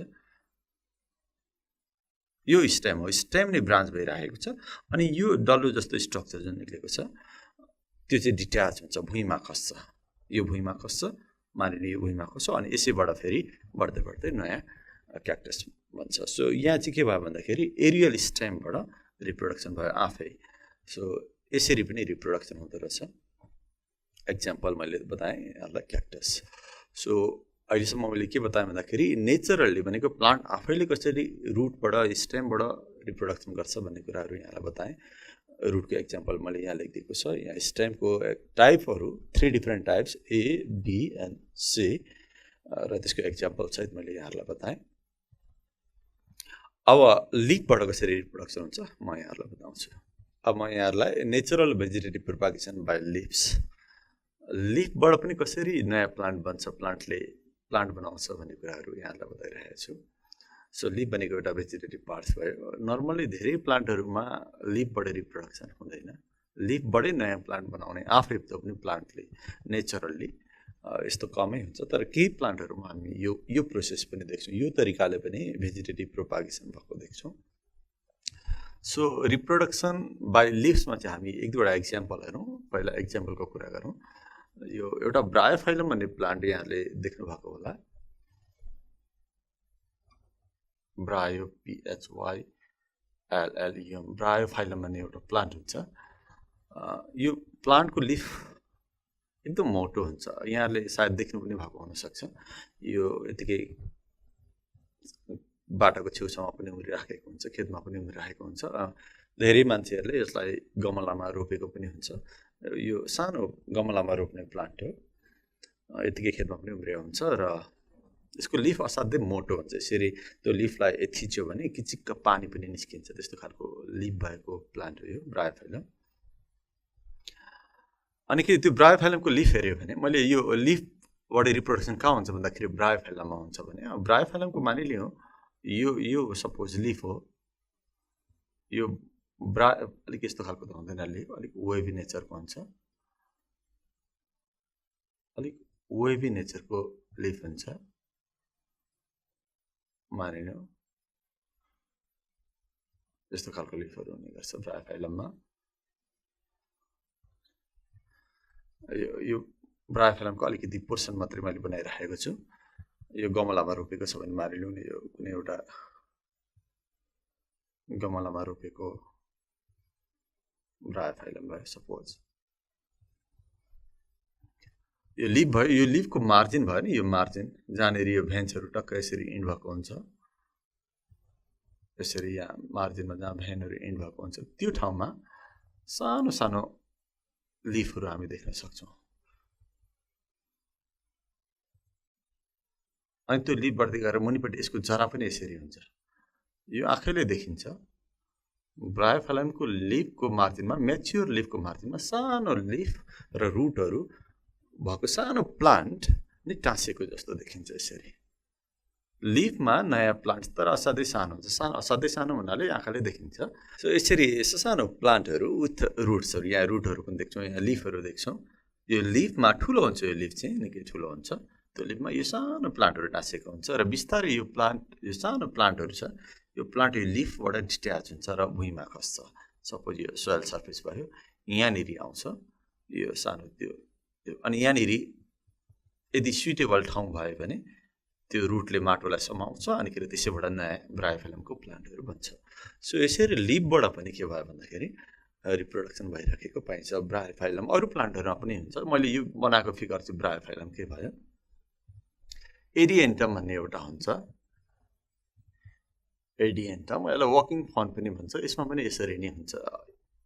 यो स्टेम हो, स्टेम नै ब्रान्च भइरहेको छ। अनि यो डल्लो जस्तो स्ट्रक्चर जुन निक्लेको छ त्यो चाहिँ डिट्याच हुन्छ, भुइँमा खस्छ। यो भुइँमा खस्छ, मानिलिनु यो भुइँमा खस्छ, अनि यसैबाट फेरि बढ्दै बढ्दै नयाँ क्याक्टस बन्छ। सो यहाँ चाहिँ के भयो भन्दाखेरि एरियल स्टेमबाट रिप्रोडक्सन भयो आफै। सो यसरी पनि रिप्रोडक्सन हुँदो रहेछ। एक्जाम्पल मैले बताएँ यहाँलाई क्याक्टस। सो अहिलेसम्म मैले के बताएँ भन्दाखेरि नेचरली भनेको प्लान्ट आफैले कसरी रुटबाट स्टेमबाट रिप्रोडक्सन गर्छ भन्ने कुराहरू यहाँलाई बताएँ। रुटको एक्जाम्पल मैले यहाँ लेखिदिएको छ। यहाँ स्टेमको टाइपहरू 3 different types A, B and C र त्यसको एक्जाम्पल सहित मैले यहाँहरूलाई बताएँ। अब लिफबाट कसरी रिप्रोडक्सन हुन्छ म यहाँहरूलाई बताउँछु। अब म यहाँहरूलाई natural vegetative propagation by lives, लिफबाट पनि कसरी नयाँ प्लान्ट बन्छ, प्लान्टले प्लान्ट बनाउँछ भन्ने कुराहरू यहाँहरूलाई बताइरहेको छु। सो लिफ भनेको एउटा भेजिटेटिभ पार्ट्स भयो। नर्मली धेरै प्लान्टहरूमा लिफबाट रिप्रोडक्सन हुँदैन, लिफबाटै नयाँ प्लान्ट बनाउने आफै पनि प्लान्टले नेचुरल्ली यस्तो कमै हुन्छ। तर केही प्लान्टहरूमा हामी यो प्रोसेस पनि देख्छौँ, यो तरिकाले पनि भेजिटेटिभ प्रोपागेसन भएको देख्छौँ। सो रिप्रोडक्सन बाई लिभ्समा चाहिँ हामी 1-2वटा एक्जाम्पल हेरौँ। पहिला एक्जाम्पलको कुरा गरौँ। यो एउटा ब्रायोफाइलम भन्ने प्लान्ट यहाँले देख्नु भएको होला, ब्रायो PHYLLEM ब्रायोफाइलम भन्ने एउटा प्लान्ट हुन्छ। यो प्लान्टको लिफ एकदम मोटो हुन्छ, यहाँले सायद देख्नु पनि भएको हुनसक्छ। यो यतिकै बाटाको छेउछाउमा पनि उम्रिराखेको हुन्छ, खेतमा पनि उम्रिराखेको हुन्छ। धेरै मान्छेहरूले यसलाई गमलामा रोपेको पनि हुन्छ। यो सानो गमलामा रोप्ने प्लान्ट हो, यतिकै खेतमा पनि उम्रिएको हुन्छ र यसको लिफ असाध्यै मोटो हुन्छ। यसरी त्यो लिफलाई थिच्यो भने किचिक्क पानी पनि निस्किन्छ, त्यस्तो खालको लिफ भएको प्लान्ट हो यो ब्रायोफाइलम। अनि के त्यो ब्रायोफाइलमको लिफ हेऱ्यो भने मैले यो लिफबाट रिप्रोडक्सन कहाँ हुन्छ भन्दाखेरि ब्रायोफाइलममा हुन्छ भने, ब्रायोफाइलमको मानिलिउँ यो सपोज लिफ हो, यो अलिक यस्तो खालको त हुँदैन, लिफ अलिक वेभी नेचरको हुन्छ, अलिक वेभी नेचरको लिफ हुन्छ मानिलिउँ। यस्तो खालको लिफहरू हुने गर्छ ब्रायोफाइलममा। यो ब्रायोफाइलमको अलिकति पोर्सन मात्रै मैले बनाइराखेको छु। यो गमलामा रोपेको छ भने मानिलिउँ नि, यो कुनै एउटा गमलामा रोपेको ब्रायोफाइलम भयो सपोज। यो लिफ भयो, यो लिफको मार्जिन भयो नि, यो मार्जिन जहाँनिर यो भेन्सहरू टक्क यसरी इन्ड भएको हुन्छ, यसरी यहाँ मार्जिनमा जहाँ भेनहरू इन्ड भएको हुन्छ त्यो ठाउँमा सानो सानो लिफहरू हामी देख्न सक्छौँ। अनि त्यो लिफ बढ्दै गएर मुनिपट्टि यसको जरा पनि यसरी हुन्छ, यो आँखैले देखिन्छ। ब्रायोफाइलमको लिफको मार्जिनमा, म्याच्योर लिफको मार्जिनमा सानो लिफ र रुटहरू भएको सानो प्लान्ट नै टाँसेको जस्तो देखिन्छ। यसरी लिफमा नयाँ प्लान्ट तर असाध्यै सानो हुन्छ, असाध्यै सानो हुनाले आँखाले देखिन्छ। सो यसरी यस्तो सानो प्लान्टहरू विथ रुट्सहरू, यहाँ रुटहरू पनि देख्छौँ, यहाँ लिफहरू देख्छौँ। यो लिफमा ठुलो हुन्छ, यो लिफ चाहिँ निकै ठुलो हुन्छ, त्यो लिफमा यो सानो प्लान्टहरू टाँसेको हुन्छ र बिस्तारै यो प्लान्ट, यो सानो प्लान्टहरू छ, यो प्लान्ट यो लिफबाट डिट्याच हुन्छ र भुइँमा खस्छ। सपोज यो सोइल सर्फेस भयो, यहाँनिर आउँछ यो सानो त्यो, अनि यहाँनिर यदि सुइटेबल ठाउँ भयो भने त्यो रुटले माटोलाई समाउँछ अनि त्यसैबाट नयाँ ब्रायोफाइलमको प्लान्टहरू बन्छ। सो यसरी लिफबाट पनि के भयो भन्दाखेरि रिप्रोडक्सन भइराखेको पाइन्छ। ब्रायोफाइलम अरू प्लान्टहरूमा पनि हुन्छ। मैले यो बनाएको फिगर चाहिँ ब्रायोफाइलम के भयो, एरिएन्टम भन्ने एउटा हुन्छ, एडिएन्टम, यसलाई वकिङ फन पनि भन्छ। यसमा पनि यसरी नै हुन्छ,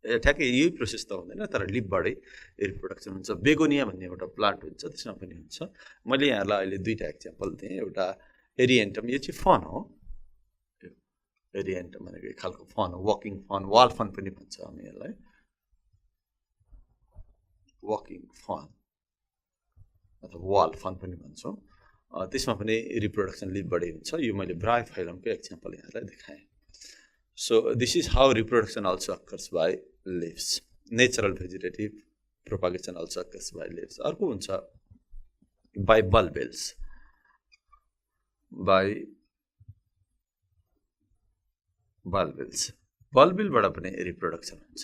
ठ्याक्कै यही प्रोसेस त हुँदैन तर लिफबाटै रिप्रोडक्सन हुन्छ। बेगोनिया भन्ने एउटा प्लान्ट हुन्छ, त्यसमा पनि हुन्छ। मैले यहाँलाई अहिले दुईवटा एक्जाम्पल दिएँ। एउटा एरिएन्टम, यो चाहिँ फन हो, एरिएन्टम भनेको एक खालको फन हो, वकिङ फन, वाल फन पनि भन्छ हामी यसलाई, वकिङ फन अथवा वाल फन पनि भन्छौँ। त्यसमा पनि रिप्रोडक्सन लिफबाटै हुन्छ। यो मैले ब्रायोफाइलमको एक्जाम्पल यहाँलाई देखाएँ। So this is how reproduction also occurs by leaves. Natural vegetative propagation also occurs by leaves. अर्को हुन्छ by bulbils. by bulbils. bulbilबाट पनि रिप्रोडक्सन हुन्छ।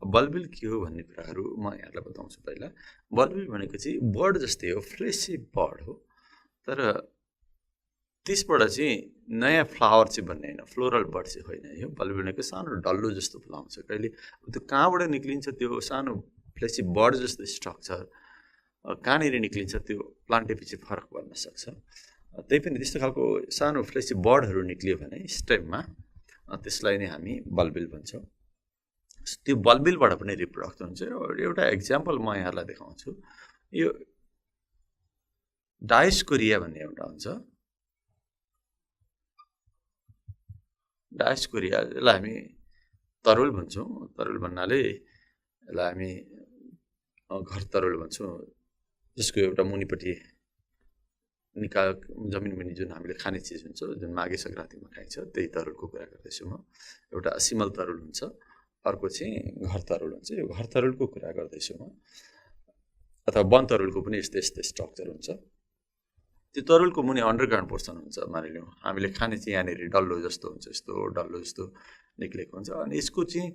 बल्बिल के हो भन्ने कुराहरू म यहाँलाई बताउँछु। पहिला बल्बिल भनेको चाहिँ बर्ड जस्तै हो, फ्लेसी बर्ड हो, तर त्यसबाट चाहिँ नयाँ फ्लावर चाहिँ भन्ने होइन, फ्लोरल बर्ड चाहिँ होइन। यो बल्बिल भनेको सानो डल्लो जस्तो फुलाउँछ। कहिले त्यो कहाँबाट निक्लिन्छ त्यो सानो फ्लेसी बर्ड जस्तो स्ट्रक्चर, कहाँनिर निक्लिन्छ त्यो प्लान्टेपछि फरक पर्न सक्छ। त्यही पनि त्यस्तो खालको सानो फ्लेसी बर्डहरू निक्लियो भने स्टेममा, त्यसलाई नै हामी बल्बिल भन्छौँ। त्यो बल्बिलबाट पनि रिप्रोडक्सन हुन्छ। एउटा एक्जाम्पल म यहाँलाई देखाउँछु। यो डायस्कोरिया भन्ने एउटा हुन्छ, डायस्कोरिया, यसलाई हामी तरुल भन्छौँ। तरुल भन्नाले यसलाई हामी घर तरुल भन्छौँ, जसको एउटा मुनिपट्टि जमिन मुनि जुन हामीले खाने चिज हुन्छ, जुन माघे सङ्क्रान्तिमा खाइन्छ, त्यही तरुलको कुरा गर्दैछु म। एउटा सिमल तरुल हुन्छ, अर्को चाहिँ घर तरुल हुन्छ। यो घर तरुलको कुरा गर्दैछु म, अथवा वन तरुलको पनि यस्तै यस्तै स्ट्रक्चर हुन्छ। त्यो तरुलको मुनि अन्डरग्राउन्ड पोर्सन हुन्छ, मानिलिउँ हामीले खाने चाहिँ यहाँनिर डल्लो जस्तो हुन्छ, यस्तो डल्लो जस्तो निक्लेको हुन्छ। अनि यसको चाहिँ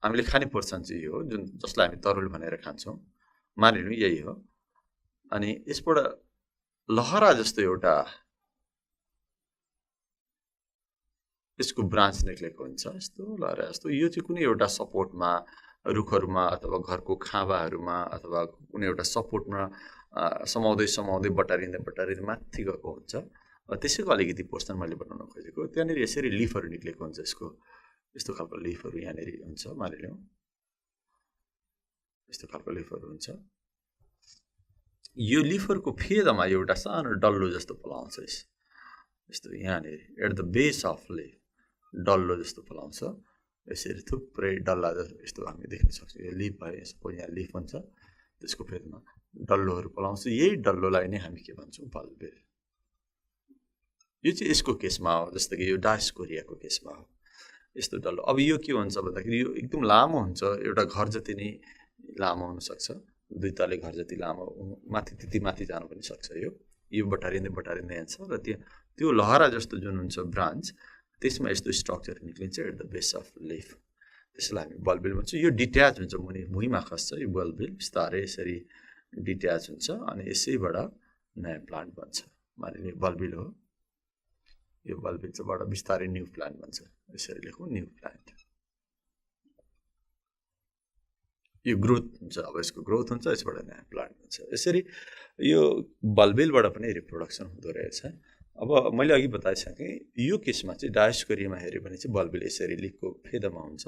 हामीले खाने पोर्सन चाहिँ यो हो, जुन जसलाई हामी तरुल भनेर खान्छौँ, मानिलिउँ यही हो। अनि यसबाट लहरा जस्तो एउटा यसको ब्रान्च निक्लेको हुन्छ, यस्तो लहरा जस्तो। यो चाहिँ कुनै एउटा सपोर्टमा, रुखहरूमा अथवा घरको खाँबाहरूमा अथवा कुनै एउटा सपोर्टमा समाउँदै समाउँदै बटारिँदै बटारिँदै माथि गएको हुन्छ। त्यसैको अलिकति पोर्सन मैले बनाउन खोजेको। त्यहाँनिर यसरी लिफहरू निक्लेको हुन्छ, यसको यस्तो खालको लिफहरू यहाँनिर हुन्छ, मानिलिउँ यस्तो खालको लिफहरू हुन्छ। यो लिफहरूको फेदमा एउटा सानो डल्लो जस्तो फलाउँछ, यस्तो यहाँनिर at the base of leaf डल्लो जस्तो फलाउँछ। यसरी थुप्रै डल्ला यस्तो हामी देख्न सक्छौँ। यो लिफ भयो, यसको यहाँ लिफ हुन्छ, त्यसको फेदमा डल्लोहरू फलाउँछ। यही डल्लोलाई नै हामी के भन्छौँ, बल्बिल। यो चाहिँ यसको केसमा हो, जस्तो कि यो डायस्कोरियाको केसमा हो, यस्तो डल्लो। अब यो के हुन्छ भन्दाखेरि यो एकदम लामो हुन्छ, एउटा घर जति नै लामो हुनसक्छ, दुई तले घर जति लामो, माथि त्यति माथि जानु पनि सक्छ। यो बटारिँदै बटारिँदै जान्छ र त्यो लहरा जस्तो जुन हुन्छ ब्रान्च, त्यसमा यस्तो स्ट्रक्चर निक्लिन्छ at the base of leaf, त्यसलाई हामी बल्बिल भन्छौँ। यो डिट्याच हुन्छ, भुइँमा खस्छ यो बल्बिल, बिस्तारै यसरी डिट्याच हुन्छ अनि यसैबाट नयाँ प्लान्ट बन्छ। मानिलिए बल्बिल हो, यो बल्बिल चाहिँबाट बिस्तारै न्यू प्लान्ट बन्छ। यसरी लेखौँ, न्यू प्लान्ट। यो ग्रोथ हुन्छ, अब यसको ग्रोथ हुन्छ, यसबाट नयाँ प्लान्ट हुन्छ। यसरी यो बल्बिलबाट पनि रिप्रोडक्सन हुँदो रहेछ। अब मैले अघि बताइसकेँ, यो केसमा चाहिँ डायस्कोरियामा हेऱ्यो भने चाहिँ बल्बिल यसरी लिफको फेदमा हुन्छ।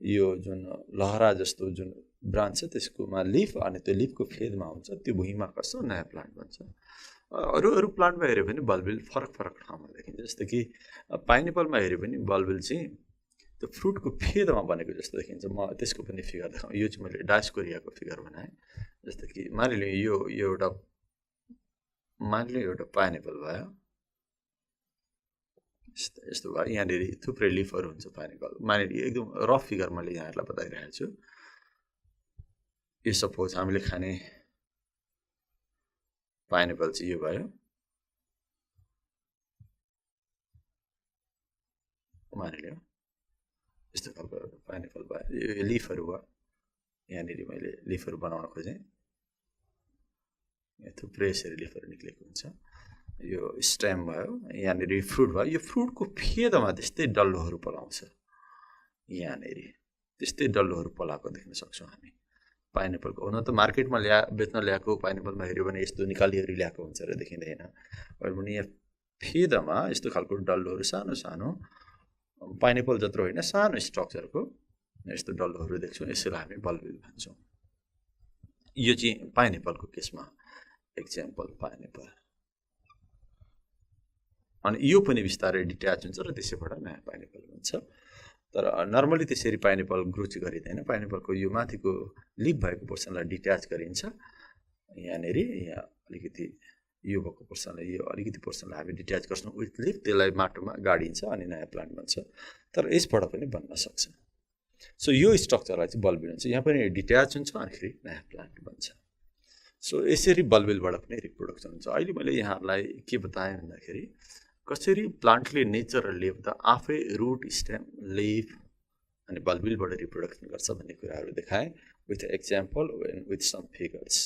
यो जुन लहरा जस्तो जुन ब्रान्च छ त्यसकोमा लिफ, अनि त्यो लिफको फेदमा हुन्छ, त्यो भुइँमा खस्छ, नयाँ प्लान्ट बन्छ। अरू प्लान्टमा हेऱ्यो भने बल्बिल फरक फरक ठाउँमा देखिन्छ। जस्तो कि पाइनएप्पलमा हेऱ्यो भने बल्बिल चाहिँ त्यो फ्रुटको फेदमा बनेको जस्तो देखिन्छ। म त्यसको पनि फिगर देखाउँ। यो चाहिँ मैले डायस्कोरियाको फिगर बनाएँ। जस्तो कि मानिलिउँ यो एउटा पाइनएप्पल भयो, यस्तो भयो। यहाँनिर थुप्रै लिफहरू हुन्छ पाइनएप्पल। मानिलिउँ एकदम रफ फिगर मैले यहाँहरूलाई बताइरहेको छु। यो सपोज हामीले खाने पाइनएप्पल चाहिँ यो भयो, मानिलिउँ यस्तो खालको पाइनएप्पल भयो। यो लिफहरू भयो, यहाँनिर मैले लिफहरू बनाउन खोजेँ। यहाँ थुप्रै यसरी लिफहरू निक्लेको हुन्छ यो स्टेम भयो यहाँनिर फ्रुट भयो यो फ्रुटको फेदमा त्यस्तै डल्लोहरू पलाउँछ यहाँनिर त्यस्तै डल्लोहरू पलाएको देख्न सक्छौँ हामी पाइनएप्पलको हुन त मार्केटमा बेच्न ल्याएको पाइनएप्पलमा हेऱ्यो भने यस्तो निकाली ल्याएको हुन्छ र देखिँदैन भने यहाँ फेदमा यस्तो खालको डल्लोहरू सानो सानो पाइनएप्पल जत्रो होइन सानो स्ट्रक्चरको यस्तो डल्लोहरू देख्छौँ यसैलाई हामी बल्बिल भन्छौँ यो चाहिँ पाइनएप्पलको केसमा एक्जाम्पल पाइनएप्पल अनि यो पनि बिस्तारै डिट्याच हुन्छ र त्यसैबाट नयाँ पाइनएप्पल हुन्छ तर नर्मली त्यसरी पाइनएप्पल ग्रो चाहिँ गरिँदैन पाइनएप्पलको यो माथिको लिफ भएको पोर्सनलाई डिट्याच गरिन्छ यहाँनिर यहाँ अलिकति यो भएको पोर्सनलाई यो अलिकति पोर्सनलाई हामी डिट्याच गर्छौँ विथ लिफ त्यसलाई माटोमा गाडिन्छ अनि नयाँ प्लान्ट बन्छ तर यसबाट पनि बन्न सक्छ सो यो स्ट्रक्चरलाई चाहिँ बल्बिल हुन्छ यहाँ पनि डिट्याच हुन्छ अनि फेरि नयाँ प्लान्ट बन्छ सो यसरी बल्बिलबाट पनि रिप्रोडक्सन हुन्छ अहिले मैले यहाँहरूलाई के बताएँ भन्दाखेरि कसरी प्लान्टले नेचरली त आफै रुट स्टेम लिफ अनि बल्बिलबाट रिप्रोडक्सन गर्छ भन्ने कुराहरू देखाएँ with example with some figures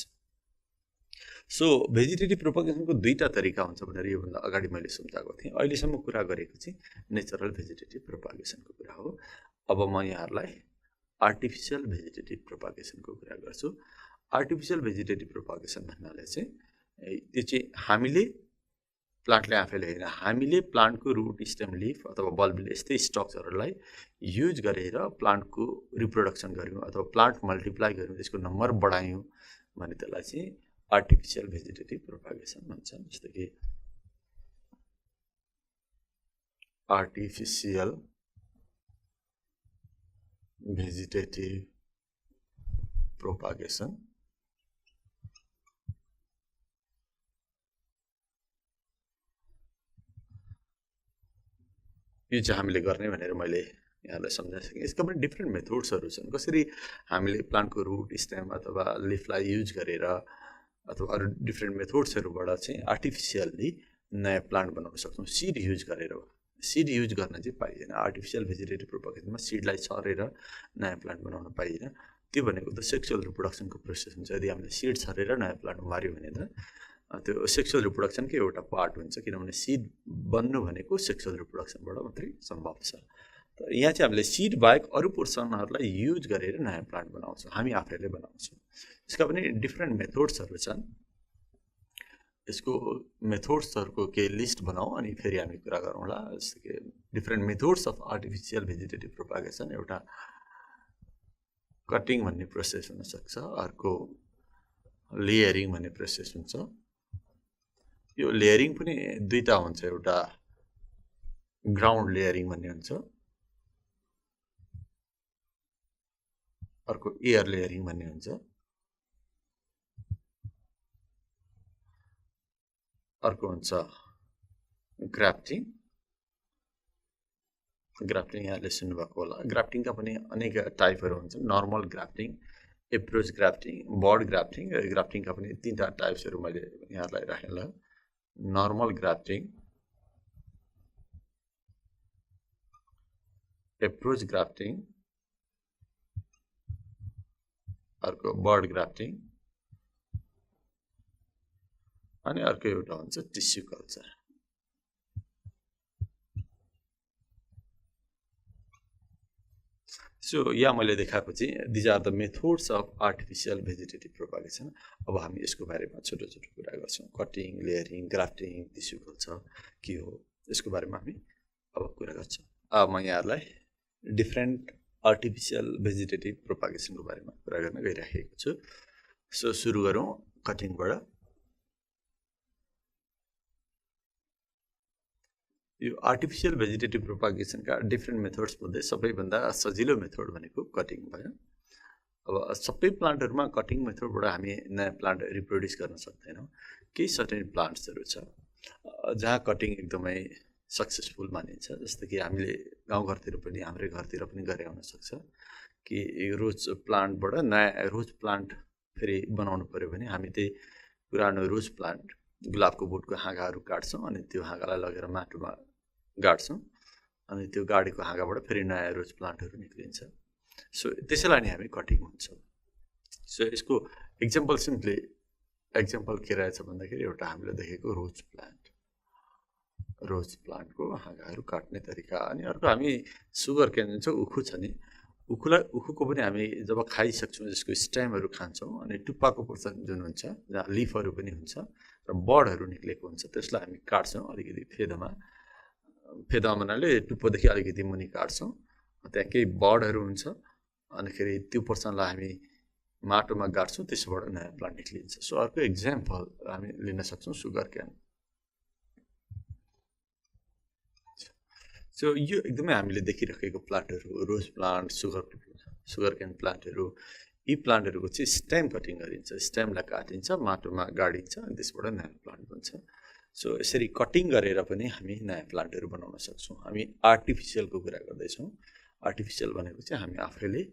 so vegetative प्रोपगेसनको दुईवटा तरिका हुन्छ भनेर योभन्दा अगाडि मैले सम्झाएको थिएँ अहिलेसम्म कुरा गरेको चाहिँ नेचरल भेजिटेटिभ प्रोपगेसनको कुरा हो अब म यहाँहरूलाई आर्टिफिसियल भेजिटेटिभ प्रोपगेसनको कुरा गर्छु आर्टिफिसियल भेजिटेटिभ प्रोपगेसन भन्नाले चाहिँ त्यो चाहिँ हामीले प्लान्टले आफैले होइन हामीले प्लान्टको रुट स्टेम लिफ अथवा बल्बिल यस्तै स्ट्रक्चरहरूलाई युज गरेर प्लान्टको रिप्रोडक्सन गऱ्यौँ अथवा प्लान्ट मल्टिप्लाई गऱ्यौँ त्यसको नम्बर बढायौँ भने त्यसलाई चाहिँ आर्टिफिसियल भेजिटेटिभ प्रोपगेसन भन्छ जस्तो कि आर्टिफिसियल भेजिटेटिभ प्रोपगेसन यो चाहिँ हामीले गर्ने भनेर मैले यहाँलाई सम्झाइसकेँ यसका पनि डिफ्रेन्ट मेथड्सहरू छन् कसरी हामीले प्लान्टको रुट स्टेम अथवा लिफलाई युज गरेर अथवा अरू डिफ्रेन्ट मेथड्सहरूबाट चाहिँ आर्टिफिसियल्ली नयाँ प्लान्ट बनाउन सक्छौँ सिड युज गरेर सिड युज गर्न चाहिँ पाइँदैन आर्टिफिसियल भेजिटेटिभ प्रोपगेसनमा सिडलाई छरेर नयाँ प्लान्ट बनाउन पाइँदैन त्यो भनेको त सेक्सुअल रिप्रोडक्सनको प्रोसेस हुन्छ यदि हामीले सिड छरेर नयाँ प्लान्ट मार्यो भने त त्यो सेक्सुअल रिप्रोडक्सनकै एउटा पार्ट हुन्छ किनभने सिड बन्नु भनेको सेक्सुअल रिप्रोडक्सनबाट मात्रै सम्भव छ तर यहाँ चाहिँ हामीले सिड बाहेक अरू पोर्सनहरूलाई युज गरेर नयाँ प्लान्ट बनाउँछौँ हामी आफैले बनाउँछौँ यसका पनि डिफ्रेन्ट मेथड्सहरू छन् यसको मेथड्सहरूको केही लिस्ट बनाऊ अनि फेरि हामी कुरा गरौँला जस्तो कि different methods of artificial vegetative propagation एउटा कटिङ भन्ने प्रोसेस हुनसक्छ अर्को लेयरिङ भन्ने प्रोसेस हुन्छ यो लेयरिङ पनि दुईवटा हुन्छ एउटा ग्राउन्ड लेयरिङ भन्ने हुन्छ अर्को एयर लेयरिङ भन्ने हुन्छ अर्को हुन्छ ग्राफ्टिङ ग्राफ्टिङ यहाँले सुन्नुभएको होला ग्राफ्टिङका पनि अनेक टाइपहरू हुन्छन् normal grafting approach grafting bud grafting ग्राफ्टिङका पनि तीनवटा टाइप्सहरू मैले यहाँलाई राखेँ ल नर्मल ग्राफ्टिङ एप्रोच ग्राफ्टिङ अर्को बर्ड ग्राफ्टिङ अनि अर्को एउटा हुन्छ टिस्यु कल्चर सो यहाँ मैले देखाएको चाहिँ these are the methods of artificial vegetative propagation अब हामी यसको बारेमा छोटो छोटो कुरा गर्छौँ cutting layering grafting tissue culture के हो यसको बारेमा हामी अब कुरा गर्छौँ अब म यहाँहरूलाई डिफ्रेन्ट आर्टिफिसियल भेजिटेटिभ प्रोपगेसनको बारेमा कुरा गर्न गइराखेको छु सो सुरु गरौँ कटिङबाट यो आर्टिफिसियल भेजिटेटिभ प्रोपगेसनका डिफ्रेन्ट मेथड्स मध्ये सबैभन्दा सजिलो मेथड भनेको कटिङ भयो अब सबै प्लान्टहरूमा कटिङ मेथडबाट हामी नयाँ प्लान्ट रिप्रोड्युस गर्न सक्दैनौँ केही सर्टेन प्लान्ट्सहरू छ जहाँ कटिङ एकदमै सक्सेसफुल मानिन्छ जस्तो कि हामीले गाउँघरतिर पनि हाम्रै घरतिर पनि गरे हुनसक्छ कि रोज प्लान्टबाट नयाँ रोज प्लान्ट फेरि बनाउनु पऱ्यो भने हामी त्यही पुरानो रोज प्लान्ट गुलाबको बोटको हाँगाहरू काट्छौँ अनि त्यो हाँगालाई लगेर माटोमा गाड्छौँ अनि त्यो गाडेको हाँगाबाट फेरि नयाँ रोज प्लान्टहरू निक्लिन्छ सो त्यसैलाई नै हामी कटिङ भन्छौँ सो यसको एक्जाम्पल सिम्पली एक्जाम्पल के रहेछ भन्दाखेरि एउटा हामीले देखेको रोज प्लान्टको हाँगाहरू काट्ने तरिका अनि अर्को हामी सुगर केन जुन छ उखु छ नि उखुको पनि हामी जब खाइसक्छौँ जसको स्टेमहरू खान्छौँ अनि टुप्पाको पोर्सन जुन हुन्छ जहाँ लिफहरू पनि हुन्छ र बडहरू निक्लेको हुन्छ त्यसलाई हामी काट्छौँ अलिकति फेदमा भन्नाले टुप्पोदेखि अलिकति मुनि काट्छौँ त्यहाँ केही बडहरू हुन्छ अनिखेरि त्यो पोर्सनलाई हामी माटोमा गाड्छौँ त्यसबाट नयाँ प्लान्ट निक्लिन्छ सो अर्को एक्जाम्पल हामी लिन सक्छौँ सुगर क्यान सो यो एकदमै हामीले देखिरहेको प्लान्टहरू रोज प्लान्ट सुगर क्यान प्लान्टहरू यी प्लान्टहरूको चाहिँ स्टेम कटिङ गरिन्छ स्टेमलाई काटिन्छ माटोमा गाडिन्छ अनि त्यसबाट नयाँ प्लान्ट बन्छ सो यसरी कटिङ गरेर पनि हामी नयाँ प्लान्टहरू बनाउन सक्छौँ हामी आर्टिफिसियलको कुरा गर्दैछौँ आर्टिफिसियल भनेको चाहिँ हामी आफैले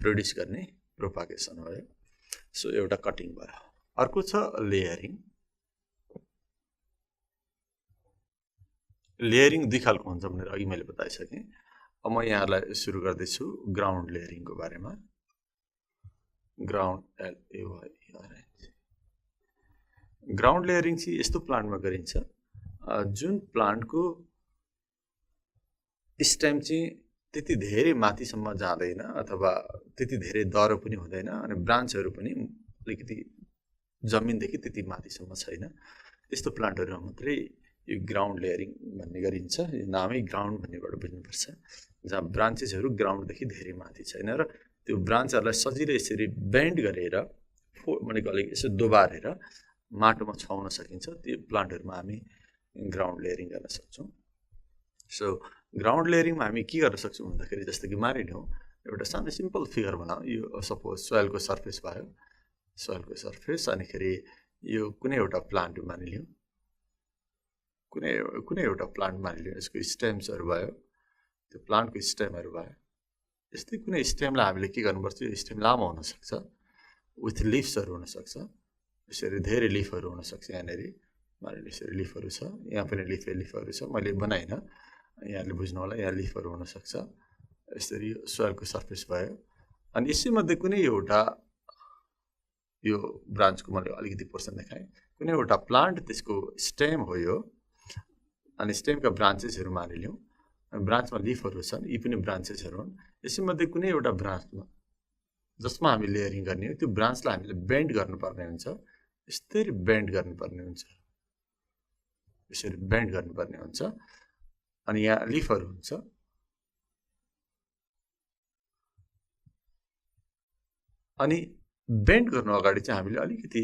प्रोड्युस गर्ने प्रोपागेसन भयो सो एउटा कटिङ भयो अर्को छ लेयरिङ दुई खालको हुन्छ भनेर अघि मैले बताइसकेँ अब म यहाँलाई सुरु गर्दैछु ग्राउन्ड लेयरिङको बारेमा ग्राउन्ड लेयरिङ चाहिँ यस्तो प्लान्टमा गरिन्छ जुन प्लान्टको स्टेम चाहिँ त्यति धेरै माथिसम्म जाँदैन अथवा त्यति धेरै दह्रो पनि हुँदैन अनि ब्रान्चहरू पनि अलिकति जमिनदेखि त्यति माथिसम्म छैन त्यस्तो प्लान्टहरूमा मात्रै यो ग्राउन्ड लेयरिङ भन्ने गरिन्छ यो नामै ग्राउन्ड भन्नेबाट बुझ्नुपर्छ जहाँ ब्रान्चेसहरू ग्राउन्डदेखि धेरै माथि छैन र त्यो ब्रान्चहरूलाई सजिलै यसरी बेन्ड गरेर भनेको अलिक यसो दोबारेर माटोमा छाउन सकिन्छ त्यो प्लान्टहरूमा हामी ग्राउन्ड लेयरिङ गर्न सक्छौँ सो ग्राउन्ड लेयरिङमा हामी के गर्न सक्छौँ भन्दाखेरि जस्तो कि मानिलिउँ एउटा सानो सिम्पल फिगर बनाऊ यो सपोज सोइलको सर्फेस भयो सोइलको सर्फेस अनिखेरि यो कुनै एउटा प्लान्ट मानिलिउँ कुनै एउटा प्लान्ट मानिलिउँ यसको स्टेम्सहरू भयो त्यो प्लान्टको स्टेमहरू भयो यस्तै कुनै स्टेमलाई हामीले के गर्नुपर्छ यो स्टेम लामो हुनसक्छ विथ लिफ्सहरू हुनसक्छ यसरी धेरै लिफहरू हुनसक्छ यहाँनिर मानिलिउँ यसरी लिफहरू छ यहाँ पनि लिफहरू छ मैले बनाइनँ यहाँले बुझ्नु होला यहाँ लिफहरू हुनसक्छ यसरी सोइलको सर्फेस भयो अनि यसैमध्ये कुनै एउटा यो ब्रान्चको मैले अलिकति पोर्सन देखाएँ कुनै एउटा प्लान्ट त्यसको स्टेम हो यो अनि स्टेमका ब्रान्चेसहरू मानिलिउँ ब्रान्चमा लिफहरू छन् यी पनि ब्रान्चेसहरू हुन् यसैमध्ये कुनै एउटा ब्रान्चमा जसमा हामी लेयरिङ गर्ने हो त्यो ब्रान्चलाई हामीले बेन्ड गर्नुपर्ने हुन्छ यसरी बेन्ड गर्नुपर्ने हुन्छ यसरी बेन्ड गर्नुपर्ने हुन्छ अनि यहाँ लिफहरू हुन्छ अनि बेन्ड गर्नु अगाडि चाहिँ हामीले अलिकति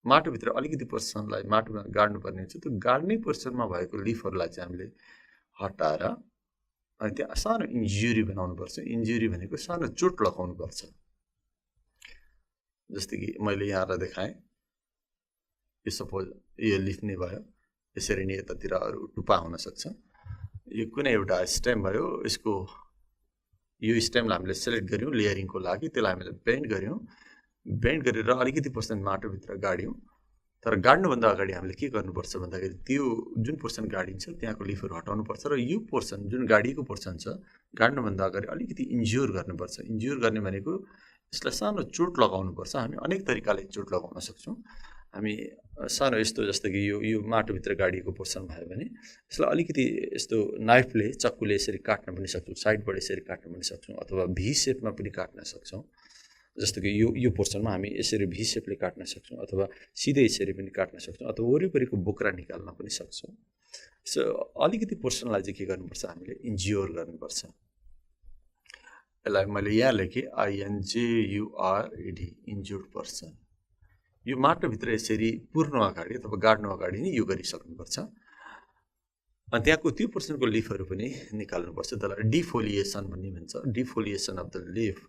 माटोभित्र अलिकति पोर्सनलाई माटोमा गाड्नुपर्ने हुन्छ त्यो गाड्ने पोर्सनमा भएको लिफहरूलाई चाहिँ हामीले हटाएर अनि त्यहाँ सानो इन्जुरी बनाउनुपर्छ इन्जुरी भनेको सानो चोट लगाउनुपर्छ जस्तै कि मैले यहाँलाई देखाएँ यो सपोज यो लिफ नै भयो यसरी नै यतातिर अरू टुप्पा हुनसक्छ यो कुनै एउटा स्टेम भयो यसको यो स्टेमलाई हामीले सेलेक्ट गऱ्यौँ लेयरिङको लागि त्यसलाई हामीले बेन्ड गरेर अलिकति पोर्सन माटोभित्र गाड्यौँ तर गाड्नुभन्दा अगाडि हामीले के गर्नुपर्छ भन्दाखेरि त्यो जुन पोर्सन गाडिन्छ त्यहाँको लिफहरू हटाउनुपर्छ र यो पोर्सन जुन गाडिएको पोर्सन छ गाड्नुभन्दा अगाडि अलिकति इन्ज्योर गर्नुपर्छ इन्ज्योर गर्ने भनेको यसलाई सानो चोट लगाउनुपर्छ हामी अनेक तरिकाले चोट लगाउन सक्छौँ हामी सानो यस्तो जस्तो कि यो माटोभित्र गाडिएको पोर्सन भयो भने यसलाई अलिकति यस्तो नाइफले चक्कुले यसरी काट्न पनि सक्छौँ साइडबाट यसरी काट्न पनि सक्छौँ अथवा भी सेपमा पनि काट्न सक्छौँ जस्तो कि यो पोर्सनमा हामी यसरी भी सेपले काट्न सक्छौँ अथवा सिधै यसरी पनि काट्न सक्छौँ अथवा वरिपरिको बोक्रा निकाल्न पनि सक्छौँ सो अलिकति पोर्सनलाई चाहिँ के गर्नुपर्छ हामीले इन्ज्योर गर्नुपर्छ यसलाई मैले यहाँ लेखेँ INJURED इन्ज्योर्ड पर्सन यो माटोभित्र यसरी पुर्नु अगाडि अथवा गाड्नु अगाडि नै यो गरिसक्नुपर्छ अनि त्यहाँको त्यो पोर्सनको लिफहरू पनि निकाल्नुपर्छ त्यसलाई डिफोलिएसन भन्ने भन्छ defoliation of the leaf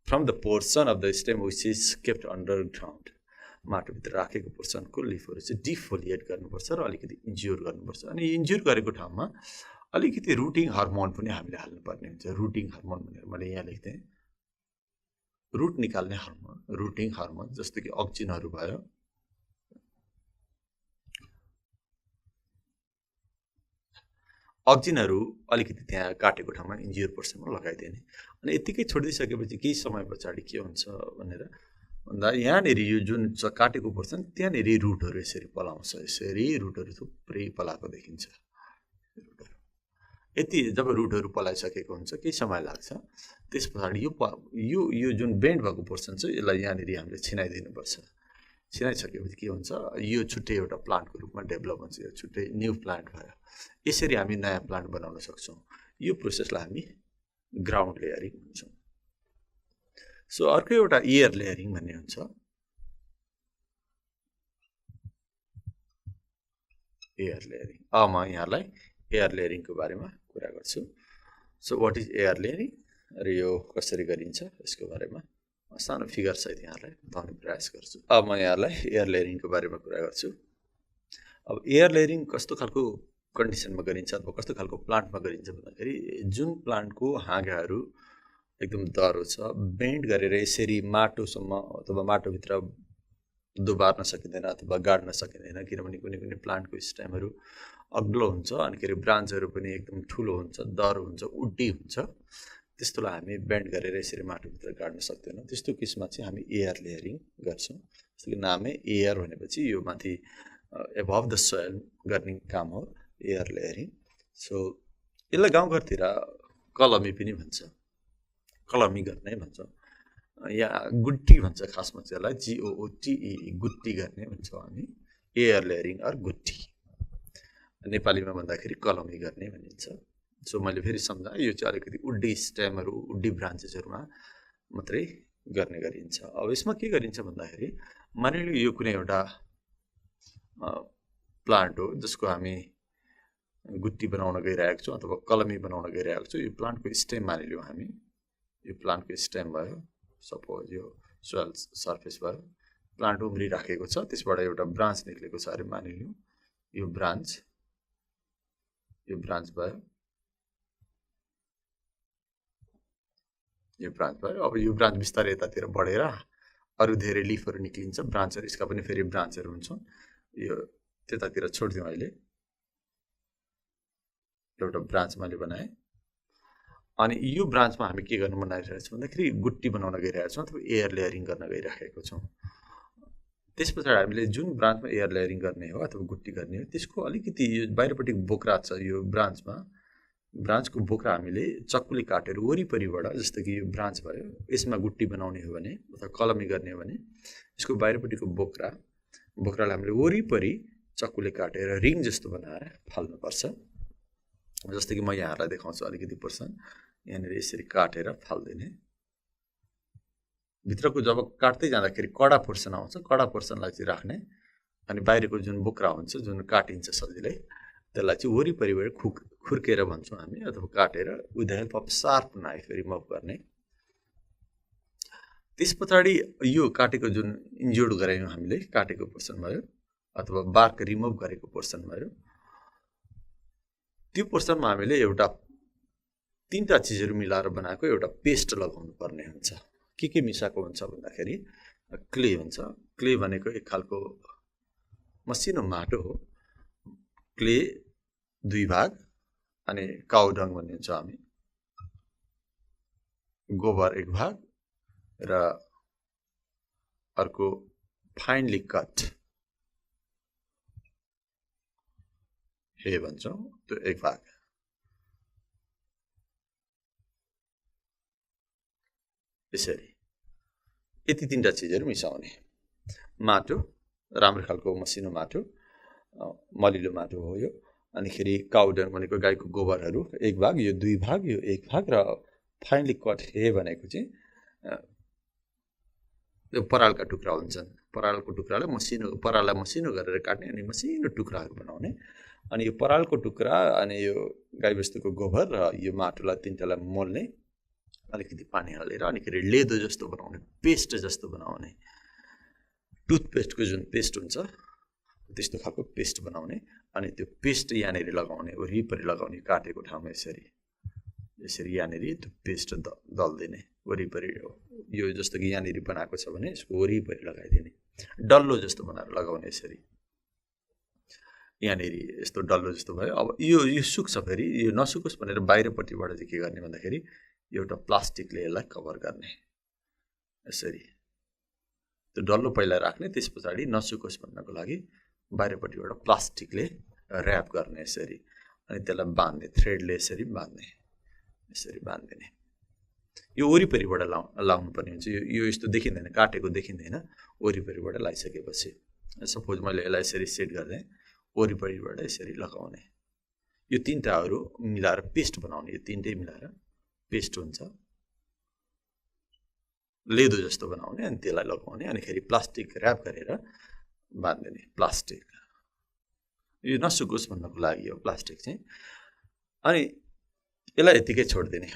from the portion of the stem which is kept underground माटोभित्र राखेको पोर्सनको लिफहरू चाहिँ डिफोलिएट गर्नुपर्छ र अलिकति इन्ज्योर गर्नुपर्छ अनि इन्ज्योर गरेको ठाउँमा अलिकति रुटिङ हार्मोन पनि हामीले हाल्नुपर्ने हुन्छ रुटिङ हार्मोन भनेर मैले यहाँ लेख्थेँ रुट निकाल्ने हार्मोन रुटिङ हार्मोन जस्तो कि अक्सिनहरू भयो अक्सिनहरू अलिकति त्यहाँ काटेको ठाउँमा इन्ज्योर पोर्सनमा लगाइदिने अनि यत्तिकै छोडिदिइसकेपछि केही समय पछाडि के हुन्छ भनेर भन्दा यहाँनिर यो जुन काटेको पोर्सन त्यहाँनिर रुटहरू यसरी पलाउँछ, यसरी रुटहरू थुप्रै पलाएको देखिन्छ। यति जब रुटहरू पलाइसकेको हुन्छ केही समय लाग्छ, त्यस पछाडि यो जुन बेन्ड भएको पोर्सन छ यसलाई यहाँनिर हामीले छिनाइदिनुपर्छ। छिनाइसकेपछि के हुन्छ, यो छुट्टै एउटा प्लान्टको रूपमा डेभलप हुन्छ, यो छुट्टै न्यू प्लान्ट भयो। यसरी हामी नयाँ प्लान्ट बनाउन सक्छौँ। यो प्रोसेसलाई हामी ग्राउन्ड लेयरिङ भन्छौँ। सो अर्को एउटा एयर लेयरिङ भन्ने हुन्छ। एयर लेयरिङ, अब म यहाँलाई एयर लेयरिङको बारेमा कुरा गर्छु। So what is air layering र यो कसरी गरिन्छ यसको बारेमा सानो फिगर सहित यहाँलाई बताउने प्रयास गर्छु। अब म यहाँलाई एयर लेयरिङको बारेमा कुरा गर्छु। अब एयर लेयरिङ कस्तो खालको कन्डिसनमा गरिन्छ अथवा कस्तो खालको प्लान्टमा गरिन्छ भन्दाखेरि जुन प्लान्टको हाँगाहरू एकदम दह्रो छ, बेन्ड गरेर यसरी माटोसम्म अथवा माटोभित्र दुबार्न सकिँदैन अथवा गाड्न सकिँदैन, किनभने कुनै कुनै प्लान्टको स्टेमहरू अग्लो हुन्छ, अनि के अरे ब्रान्चहरू पनि एकदम ठुलो हुन्छ, दह्रो हुन्छ, उड्डी हुन्छ। त्यस्तोलाई हामी बेन्ड गरेर यसरी माटोभित्र गाड्न सक्दैनौँ। त्यस्तो केसमा चाहिँ हामी एयर लेयरिङ गर्छौँ। जस्तो कि नामै एयर भनेपछि यो माथि एबभ द सोइल गर्ने काम हो एयर लेयरिङ। सो यसलाई गाउँघरतिर कलमी पनि भन्छ, कलमी गर्ने भन्छ, या गुट्टी भन्छ खासमा चाहिँ यसलाई, GOOTE, गुट्टी गर्ने भन्छौँ हामी, एयर लेयरिङ अर गुट्टी। नेपालीमा भन्दाखेरि कलमी गर्ने भनिन्छ। सो मैले फेरि सम्झाएँ, यो चाहिँ अलिकति उड्डी स्टेमहरू, उड्डी ब्रान्चेसहरूमा मात्रै गर्ने गरिन्छ। अब यसमा के गरिन्छ भन्दाखेरि मानिलियो यो कुनै एउटा प्लान्ट हो जसको हामी गुट्टी बनाउन गइरहेको छौँ अथवा कलमी बनाउन गइरहेको छौँ। यो प्लान्टको स्टेम मानिलियो हामी, यो प्लान्टको स्टेम भयो, सपोज यो सोइल सर्फेस भयो, प्लान्ट उम्रिराखेको छ, त्यसबाट एउटा ब्रान्च निक्लेको छ अरे मानिलियो, यो ब्रान्च भयो, यो ब्रान्च भयो। अब यो ब्रान्च बिस्तारै यतातिर बढेर अरू धेरै लिफहरू निक्लिन्छ, ब्रान्चहरू, यसका पनि फेरि ब्रान्चहरू हुन्छ। यो त्यतातिर छोडिदिउँ, अहिले एउटा ब्रान्च मैले बनाएँ। अनि यो ब्रान्चमा हामी के गर्नु बनाइरहेको छौँ भन्दाखेरि गुट्टी बनाउन गइरहेको छौँ अथवा एयर लेयरिङ गर्न गइराखेको छौँ। त्यस पछाडि हामीले जुन ब्रान्चमा एयर लेयरिङ गर्ने हो अथवा गुट्टी गर्ने हो त्यसको अलिकति यो बाहिरपट्टि बोक्रा छ, यो ब्रान्चमा, ब्रान्चको बोक्रा हामीले चक्कुले काटेर वरिपरिबाट, जस्तो कि यो ब्रान्च भयो, यसमा गुट्टी बनाउने हो भने अथवा कलमी गर्ने हो भने यसको बाहिरपट्टिको बोक्रालाई हामीले वरिपरि चक्कुले काटेर रिङ जस्तो बनाएर फाल्नुपर्छ। जस्तो कि म यहाँहरूलाई देखाउँछु अलिकति पर्सन, यहाँनिर यसरी काटेर फाल्दिने। भित्रको जब काट्दै जाँदाखेरि कडा पोर्सन आउँछ, कडा पोर्सनलाई चाहिँ राख्ने, अनि बाहिरको जुन बोक्रा हुन्छ जुन काटिन्छ सजिलै, त्यसलाई चाहिँ वरिपरिबाट खुर्केर भन्छौँ हामी, अथवा काटेर with the help of sharp knife remove गर्ने। त्यस पछाडि यो काटेको जुन इन्जोर्ड गरायौँ हामीले, काटेको पोर्सन भयो अथवा बार्क रिमुभ गरेको पोर्सन भयो, त्यो पोर्सनमा हामीले एउटा 3टा चिजहरू मिलाएर बनाएको एउटा पेस्ट लगाउनु पर्ने हुन्छ। के मिसाएको हुन्छ भन्दाखेरि क्ले हुन्छ। क्ले भनेको एक खालको मसिनो माटो हो। क्ले 2 भाग, अनि काउ डङ भनिन्छ हामी, गोबर 1 भाग र अर्को फाइनली कट हे भन्छौँ, त्यो 1 भाग। यसरी यति 3टा चिजहरू मिसाउने। माटो, राम्रो खालको मसिनो माटो, मलिलो माटो हो यो। अनिखेरि काउ डङ भनेको गाईको गोबरहरू 1 भाग, यो 2 भाग, यो 1 भाग, र फाइनली कट हे भनेको चाहिँ त्यो परालका टुक्रा हुन्छन्। परालको टुक्रालाई मसिनो गरेर काट्ने अनि मसिनो टुक्राहरू बनाउने। अनि यो परालको टुक्रा अनि यो गाईबस्तुको गोबर र यो माटोलाई 3टालाई मोल्ने, अलिकति पानी हालेर, अनिखेरि लेदो जस्तो बनाउने, पेस्ट जस्तो बनाउने, टुथपेस्टको जुन पेस्ट हुन्छ त्यस्तो खालको पेस्ट बनाउने। अनि त्यो पेस्ट यहाँनिर लगाउने, वरिपरि लगाउने, काटेको ठाउँमा यसरी यहाँनिर त्यो पेस्ट दल्दिने वरिपरि। यो जस्तो कि यहाँनिर बनाएको छ भने यसको वरिपरि लगाइदिने, डल्लो जस्तो बनाएर लगाउने। यसरी यहाँनिर यस्तो डल्लो जस्तो भयो। अब यो सुक्छ, फेरि यो नसुकोस् भनेर बाहिरपट्टिबाट चाहिँ के गर्ने भन्दाखेरि एउटा प्लास्टिकले यसलाई कभर गर्ने, यसरी त्यो डल्लो पहिला राख्ने, त्यस पछाडि नसुकोस् भन्नको लागि बाहिरपट्टिबाट प्लास्टिकले र्याप गर्ने यसरी, अनि त्यसलाई बाँध्ने, थ्रेडले यसरी बाँध्ने, यसरी बाँधिदिने। यो वरिपरिबाट लाउनु पर्ने हुन्छ। यो यस्तो देखिँदैन, काटेको देखिँदैन। वरिपरिबाट लगाइसकेपछि सपोज मैले यसलाई यसरी सेट गर्दै वरिपरिबाट यसरी लगाउने। यो तीनटाहरू मिलाएर पेस्ट बनाउने, यो तीनटै मिलाएर पेस्ट हुन्छ, लेदो जस्तो बनाउने, अनि त्यसलाई लगाउने, अनि फेरि प्लास्टिक र्याप गरेर बाँधिदिने। प्लास्टिक यो नसुकोस् भन्नको लागि हो प्लास्टिक चाहिँ। अनि यसलाई यतिकै छोडिदिने।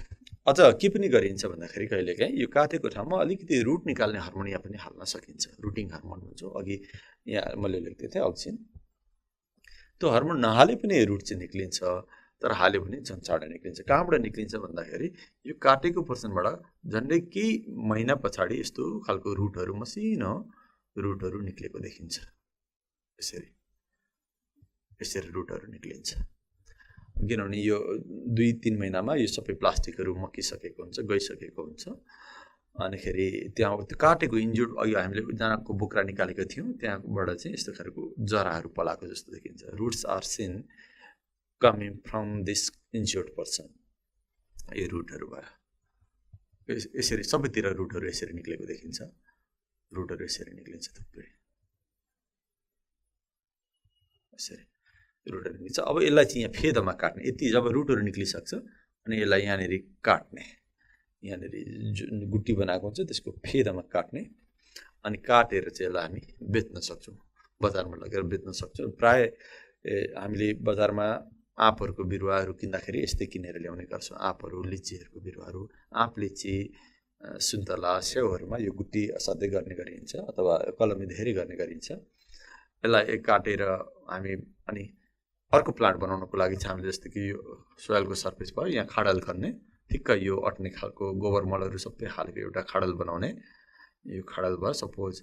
अझ के पनि गरिन्छ भन्दाखेरि कहिलेकाहीँ यो काटेको ठाउँमा अलिकति रुट निकाल्ने हार्मोन यहाँ पनि हाल्न सकिन्छ। रुटिङ हार्मोन भन्छ, अघि यहाँ मैले लेख्दै थिएँ अक्सिन। त्यो हार्मोन नहाले पनि रुट चाहिँ निक्लिन्छ, तर हाल्यो भने झन् चाँडो निक्लिन्छ। कहाँबाट निक्लिन्छ भन्दाखेरि यो काटेको पोर्सनबाट झन्डै केही महिना पछाडि यस्तो खालको रुटहरू, मसिनो रुटहरू निक्लेको देखिन्छ। यसरी यसरी रुटहरू निक्लिन्छ, किनभने यो 2-3 महिनामा यो सबै प्लास्टिकहरू मकिसकेको हुन्छ, गइसकेको हुन्छ। अनिखेरि त्यहाँ त्यो काटेको इन्जुर्ड, अघि हामीले जनाको बोक्रा निकालेको थियौँ, त्यहाँबाट चाहिँ यस्तो खालको जराहरू पलाएको जस्तो देखिन्छ। Roots are seen coming from this injured portion. यो रुटहरू भयो, यसरी सबैतिर रुटहरू यसरी निक्लेको देखिन्छ। रुटहरू यसरी निक्लिन्छ थुप्रै, यसरी रुटहरू निक्लिन्छ। अब यसलाई चाहिँ यहाँ फेदमा काट्ने। यति जब रुटहरू निक्लिसक्छ अनि यसलाई यहाँनिर काट्ने, यहाँनिर जुन गुट्टी बनाएको हुन्छ त्यसको फेदमा काट्ने, अनि काटेर चाहिँ यसलाई हामी बेच्न सक्छौँ, बजारमा लगेर बेच्न सक्छौँ। प्राय हामीले बजारमा आँपहरूको बिरुवाहरू किन्दाखेरि यस्तै किनेर ल्याउने गर्छौँ। आँपहरू, लिचीहरूको बिरुवाहरू, आँप, लिची, सुन्तला, स्याउहरूमा यो गुट्टी असाध्यै गर्ने गरिन्छ, अथवा कलमी धेरै गर्ने गरिन्छ। यसलाई काटेर हामी अनि अर्को प्लान्ट बनाउनको लागि चाहिँ हामीले जस्तो कि यो सोइलको सर्फेस भयो, यहाँ खाडल खन्ने, ठिक्क यो अट्ने खालको गोबर मलहरू सबै हालेको एउटा खाडल बनाउने। यो खाडल भयो, सपोज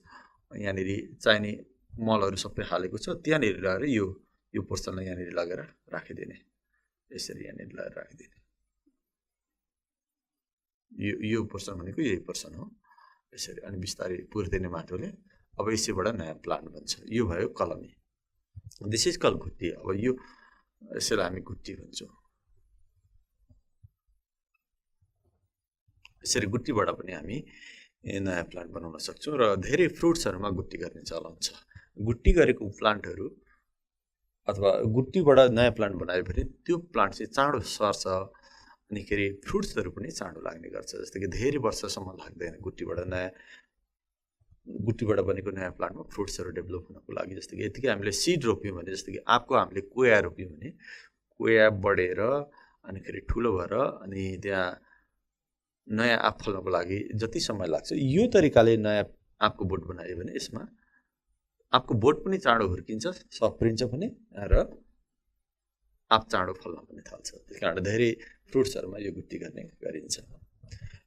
यहाँनिर चाहिने मलहरू सबै हालेको छ, त्यहाँनिर लगेर यो पोर्सनलाई यहाँनिर लगेर राखिदिने, यसरी यहाँनिर लगेर राखिदिने। यो पोर्सन भनेको यही पोर्सन हो, यसरी। अनि बिस्तारै पुर्दिने माटोले। अब यसैबाट नयाँ प्लान्ट बन्छ। यो भयो कलमी, दिस इज कल गुट्टी। अब यो यसैलाई हामी गुट्टी भन्छौँ। यसरी गुट्टीबाट पनि हामी नयाँ प्लान्ट बनाउन सक्छौँ। र धेरै फ्रुट्सहरूमा गुट्टी गर्ने चलन छ। गुट्टी गरेको प्लान्टहरू अथवा गुट्टीबाट नयाँ प्लान्ट बनायो भने त्यो प्लान्ट चाहिँ चाँडो सर्छ, अनिखेरि फ्रुट्सहरू पनि चाँडो लाग्ने गर्छ। जस्तो कि धेरै वर्षसम्म लाग्दैन गुट्टीबाट बनेको नयाँ प्लान्टमा फ्रुट्सहरू डेभलप हुनको लागि। जस्तो कि यतिकै हामीले सिड रोप्यौँ भने, जस्तो कि आँपको हामीले कोया रोप्यौँ भने कोया बढेर अनिखेरि ठुलो भएर अनि त्यहाँ नयाँ आँप फल्नको लागि जति समय लाग्छ, यो तरिकाले नयाँ आँपको बोट बनायो भने यसमा आँपको बोट पनि चाँडो हुर्किन्छ, सप्रिन्छ पनि, र आँप चाँडो फल्न पनि थाल्छ। त्यस कारण धेरै फ्रुट्सहरूमा यो गुट्टी गर्ने गरिन्छ।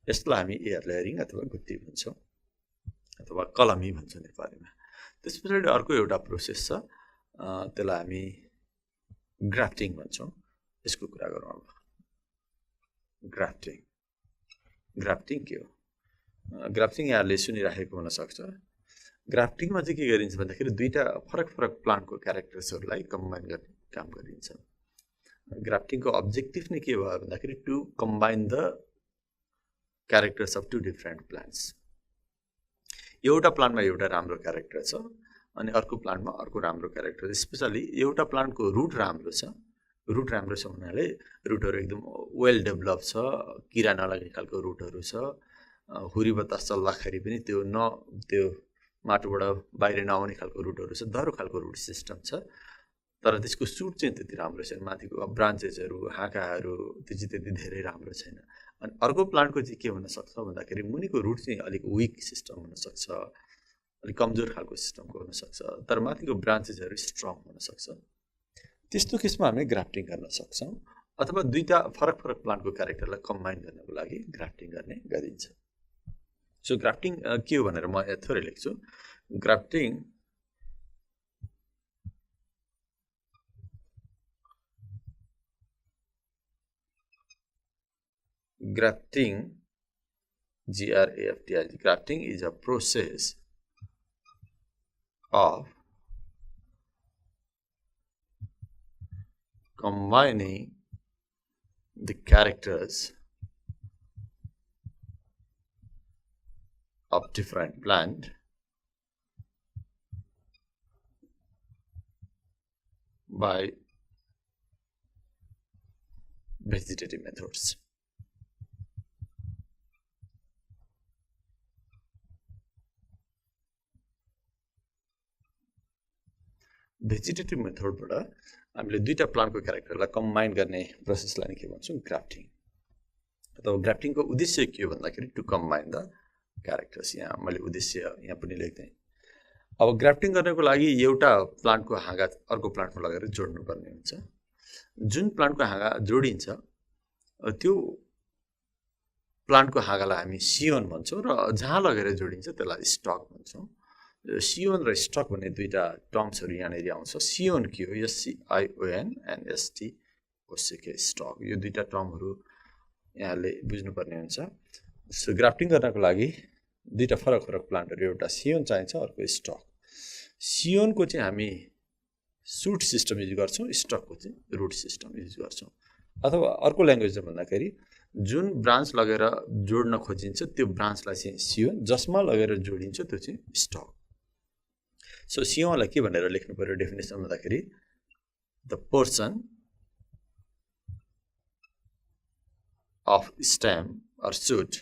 यसलाई हामी एयर लेयरिङ अथवा गुट्टी भन्छौँ, अथवा कलमी भन्छौँ नेपालीमा। त्यस पछाडि अर्को एउटा प्रोसेस छ, त्यसलाई हामी ग्राफ्टिङ भन्छौँ। यसको कुरा गरौँ अब। ग्राफ्टिङ के हो? ग्राफ्टिङ यहाँहरूले सुनिराखेको हुनसक्छ। ग्राफ्टिङमा चाहिँ के गरिन्छ भन्दाखेरि दुईवटा फरक फरक प्लान्टको क्यारेक्टर्सहरूलाई कम्बाइन गर्ने काम गरिन्छ। ग्राफ्टिङको अब्जेक्टिभ नै के भयो भन्दाखेरि to combine the characters of 2 different plants. एउटा प्लान्टमा एउटा राम्रो क्यारेक्टर छ अनि अर्को प्लान्टमा अर्को राम्रो क्यारेक्टर। स्पेसली एउटा प्लान्टको रुट राम्रो छ, रुट राम्रो छ हुनाले रुटहरू एकदम वेल डेभलप छ, किरा नलाग्ने खालको रुटहरू छ। हुरी बतास चल्दाखेरि पनि त्यो माटोबाट बाहिर नआउने खालको रुटहरू छ, दह्रो खालको रुट सिस्टम छ। तर त्यसको सुट चाहिँ त्यति राम्रो छैन, माथिको ब्रान्चेसहरू, हाँकाहरू त्यो चाहिँ त्यति धेरै राम्रो छैन। अनि अर्को प्लान्टको चाहिँ के हुनसक्छ भन्दाखेरि मुनिको रुट चाहिँ अलिक विक सिस्टम हुनसक्छ, अलिक कमजोर खालको सिस्टमको हुनसक्छ, तर माथिको ब्रान्चेसहरू स्ट्रङ हुनसक्छ। त्यस्तो केसमा हामी ग्राफ्टिङ गर्न सक्छौँ, अथवा दुईवटा फरक फरक प्लान्टको क्यारेक्टरलाई कम्बाइन गर्नको लागि ग्राफ्टिङ गर्ने गरिन्छ। सो ग्राफ्टिङ के हो भनेर म थोरै लेख्छु। Grafting grafting, grafting is a process of combining the characters of different plant by vegetative methods. Vegetative मेथडबाट हामीले दुईटा प्लान्टको क्यारेक्टरलाई कम्बाइन गर्ने प्रोसेसलाई नै के भन्छौँ ग्राफ्टिङ अथवा ग्राफ्टिङको उद्देश्य के हो भन्दाखेरि टु कम्बाइन द क्यारेक्टर्स यहाँ मैले उद्देश्य यहाँ पनि लेख्दै अब ग्राफ्टिङ गर्नको लागि एउटा प्लान्टको हाँगा अर्को प्लान्टमा लगेर जोड्नुपर्ने हुन्छ जुन प्लान्टको हाँगा जोडिन्छ त्यो प्लान्टको हाँगालाई हामी सियोन भन्छौँ र जहाँ लगेर जोडिन्छ त्यसलाई स्टक भन्छौँ सियोन र स्टक भन्ने दुईटा टर्म्सहरू यहाँनिर आउँछ सियोन के हो SCION एन्ड STOCK स्टक यो दुईटा टर्महरू यहाँले बुझ्नुपर्ने हुन्छ सो ग्राफ्टिङ गर्नको लागि दुईटा फरक फरक प्लान्टहरू एउटा सियोन चाहिन्छ अर्को स्टक सियोनको चाहिँ हामी सुट सिस्टम युज गर्छौँ स्टकको चाहिँ रुट सिस्टम युज गर्छौँ अथवा अर्को ल्याङ्ग्वेजमा भन्दाखेरि जुन ब्रान्च लगेर जोड्न खोजिन्छ त्यो ब्रान्चलाई चाहिँ सियोन जसमा लगेर जोडिन्छ त्यो चाहिँ स्टक सो सियोनलाई के भनेर लेख्नु पर्यो डेफिनेसन भन्दाखेरि the portion of stem or shoot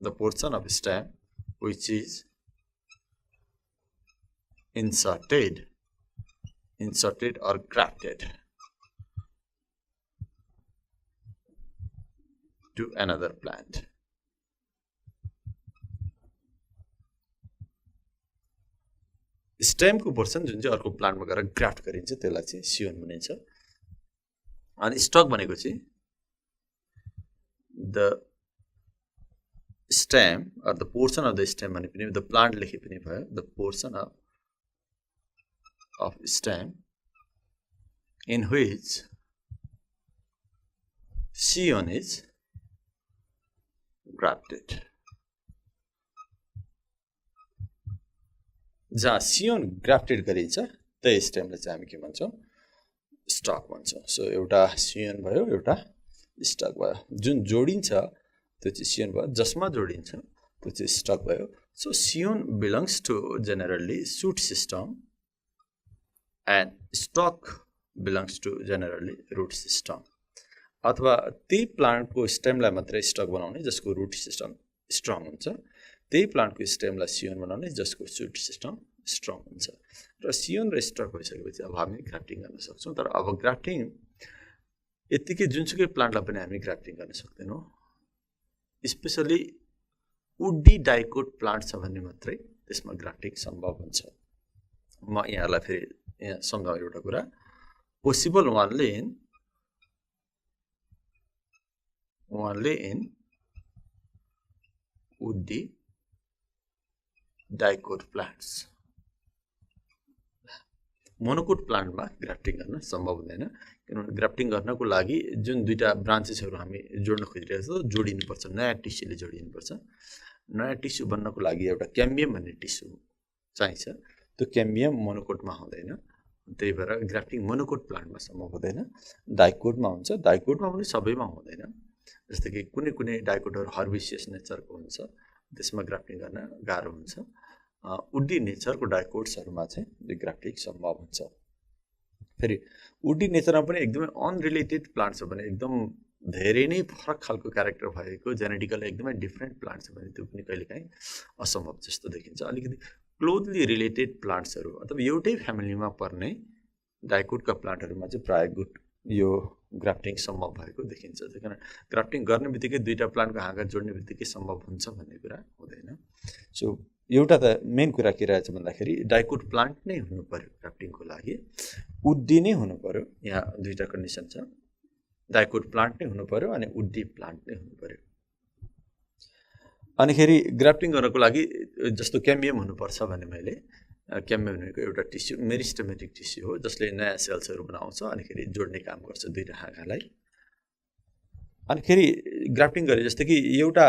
the portion of stem which is inserted or grafted to another plant. स्टेमको पोर्सन जुन चाहिँ अर्को प्लान्टमा गएर ग्राफ्ट गरिन्छ त्यसलाई चाहिँ सियोन भनिन्छ अनि स्टक भनेको चाहिँ the stem or the portion of the stem भने पनि the plant लेखे पनि भयो the portion of stem in which scion is grafted जहाँ सियोन ग्राफ्टेड गरिन्छ त्यही स्टेमलाई चाहिँ हामी के भन्छौँ स्टक भन्छौँ सो एउटा सियोन भयो एउटा स्टक भयो जुन जोडिन्छ त्यो चाहिँ सियोन भयो जसमा जोडिन्छ त्यो चाहिँ स्टक भयो so scion belongs to generally shoot system and stock belongs to generally root system अथवा त्यही प्लान्टको स्टेमलाई मात्रै स्टक बनाउने जसको रुट सिस्टम स्ट्रङ हुन्छ त्यही प्लान्टको स्टेमलाई सियोन बनाउने जसको सुट सिस्टम स्ट्रङ हुन्छ र सियोन र स्टक भइसकेपछि अब हामी ग्राफ्टिङ गर्न सक्छौँ तर अब ग्राफ्टिङ यत्तिकै जुनसुकै प्लान्टलाई पनि हामी ग्राफ्टिङ गर्न सक्दैनौँ स्पेसली वुडी डाइकोट प्लान्ट छ भने मात्रै त्यसमा ग्राफ्टिङ सम्भव हुन्छ म यहाँलाई फेरि यहाँ सम्झाउँ एउटा कुरा पोसिबल वानले in woody dicot plants monocot प्लान्टमा ग्राफ्टिङ गर्न सम्भव हुँदैन किनभने ग्राफ्टिङ गर्नको लागि जुन दुईटा ब्रान्चेसहरू हामी जोड्न खोजिरहेको छ जोडिनुपर्छ नयाँ टिस्युले जोडिनुपर्छ नयाँ टिस्यु बन्नको लागि एउटा क्याम्बियम भन्ने टिस्यु चाहिन्छ त्यो क्याम्बियम मोनोकोटमा हुँदैन त्यही भएर ग्राफ्टिङ मोनोकोट प्लान्टमा सम्भव हुँदैन डाइकोटमा हुन्छ डाइकोटमा पनि सबैमा हुँदैन जस्तै कि कुनै कुनै डाइकोटहरू हर्बिसियस नेचरको हुन्छ त्यसमा ग्राफ्टिङ गर्न गाह्रो हुन्छ वुडी नेचरको डाइकोट्सहरूमा चाहिँ यो ग्राफ्टिङ सम्भव हुन्छ फेरि वुडी नेचरमा पनि एकदमै अनरिलेटेड प्लान्ट छ भने एकदम धेरै नै फरक खालको क्यारेक्टर भएको जेनेटिकली एकदमै डिफ्रेन्ट प्लान्ट छ भने त्यो पनि कहिलेकाहीँ असम्भव जस्तो देखिन्छ अलिकति क्लोजली रिलेटेड प्लान्ट्सहरू अथवा एउटै फ्यामिलीमा पर्ने डाइकोटका प्लान्टहरूमा चाहिँ प्राय यो ग्राफ्टिङ सम्भव भएको देखिन्छ त्यही कारण ग्राफ्टिङ गर्ने बित्तिकै दुईटा प्लान्टको हाँगा जोड्ने बित्तिकै सम्भव हुन्छ भन्ने कुरा हुँदैन सो एउटा त मेन कुरा के रहेछ भन्दाखेरि डाइकोट प्लान्ट नै हुनु पर्यो ग्राफ्टिङको लागि वुडी नै हुनु पर्यो यहाँ दुईटा कन्डिसन छ डाइकोट प्लान्ट नै हुनु पर्यो अनि वुडी प्लान्ट नै हुनु पर्यो अनिखेरि ग्राफ्टिङ गर्नको लागि जस्तो क्याम्बियम हुनुपर्छ भने मैले क्याम्बियम भनेको एउटा टिस्यु मेरिस्टेमेटिक टिस्यु हो जसले नयाँ सेल्सहरू बनाउँछ अनिखेरि जोड्ने काम गर्छ दुईटा हाँगालाई अनिखेरि ग्राफ्टिङ गरे जस्तो कि एउटा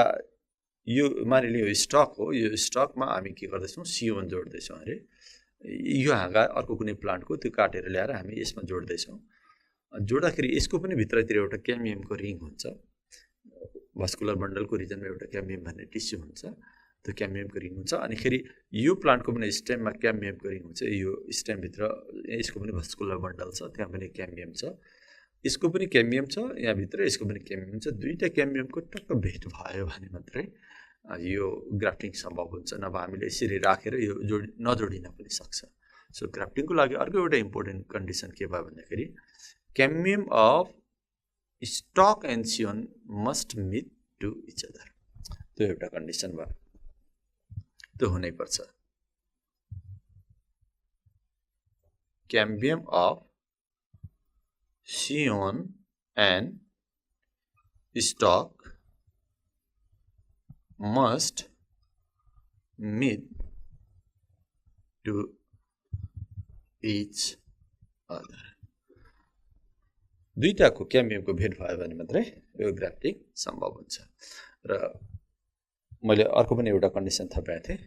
यो मानिलियो यो स्टक हो, यो स्टकमा हामी के गर्दैछौँ C1 जोड्दैछौँ अरे, यो हाँगा अर्को कुनै प्लान्टको त्यो काटेर ल्याएर हामी यसमा जोड्दैछौँ। जोड्दाखेरि यसको पनि भित्रतिर एउटा क्यामियमको रिङ हुन्छ, भस्कुलर बन्डलको रिजनमा एउटा क्यामियम भन्ने टिस्यु हुन्छ, त्यो क्यामियमको रिङ हुन्छ। अनि खेरि यो प्लान्टको पनि स्टेममा क्यामियमको रिङ हुन्छ, यो स्टेमभित्र यसको पनि भस्कुलर बन्डल छ, त्यहाँ पनि क्यामियम छ, यसको पनि क्यामियम छ यहाँभित्र, यसको पनि क्यामियम छ। दुईवटा क्यामियमको टक्क भेट भयो भने मात्रै यो ग्राफ्टिङ सम्भव हुन्छ, नभए हामीले यसरी राखेर यो नजोडिन पनि सक्छ। सो ग्राफ्टिङको लागि अर्को एउटा इम्पोर्टेन्ट कन्डिसन के भयो भन्दाखेरि cambium of stock and C1 must meet to each other, त्यो एउटा कन्डिसन भयो, त्यो हुनैपर्छ। Cambium of C1 and stock must meet to each other, दुईटाको क्यामियमको भेट भयो भने मात्रै यो ग्राफ्टिङ सम्भव हुन्छ। र मैले अर्को पनि एउटा कन्डिसन थपाएको थिएँ,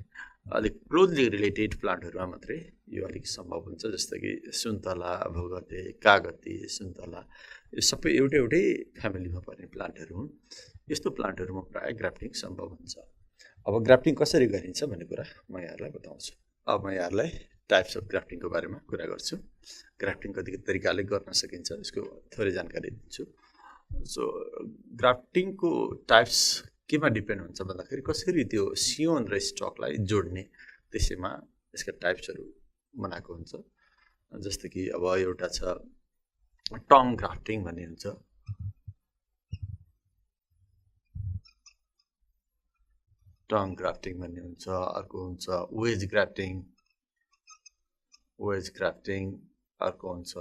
अलिक क्लोजली रिलेटेड प्लान्टहरूमा मात्रै यो अलिक सम्भव हुन्छ, जस्तो कि सुन्तला, भोगटे, कागती, सुन्तला, यो सबै एउटै फ्यामिलीमा पर्ने प्लान्टहरू हुन्। यस्तो प्लान्टहरूमा प्रायः ग्राफ्टिङ सम्भव हुन्छ। अब ग्राफ्टिङ कसरी गरिन्छ भन्ने कुरा म यहाँहरूलाई बताउँछु। अब म यहाँहरूलाई टाइप्स अफ ग्राफ्टिङको बारेमा कुरा गर्छु, ग्राफ्टिङ कति तरिकाले गर्न सकिन्छ यसको थोरै जानकारी दिन्छु। सो ग्राफ्टिङको टाइप्स केमा डिपेन्ड हुन्छ भन्दाखेरि कसरी त्यो C1 र स्टकलाई जोड्ने, त्यसैमा यसका टाइप्सहरू बनाएको हुन्छ। जस्तो कि अब एउटा छ टङ ग्राफ्टिङ भन्ने हुन्छ, टङ ग्राफ्टिङ भन्ने हुन्छ। अर्को हुन्छ वेज ग्राफ्टिङ, वेज ग्राफ्टिङ। अर्को हुन्छ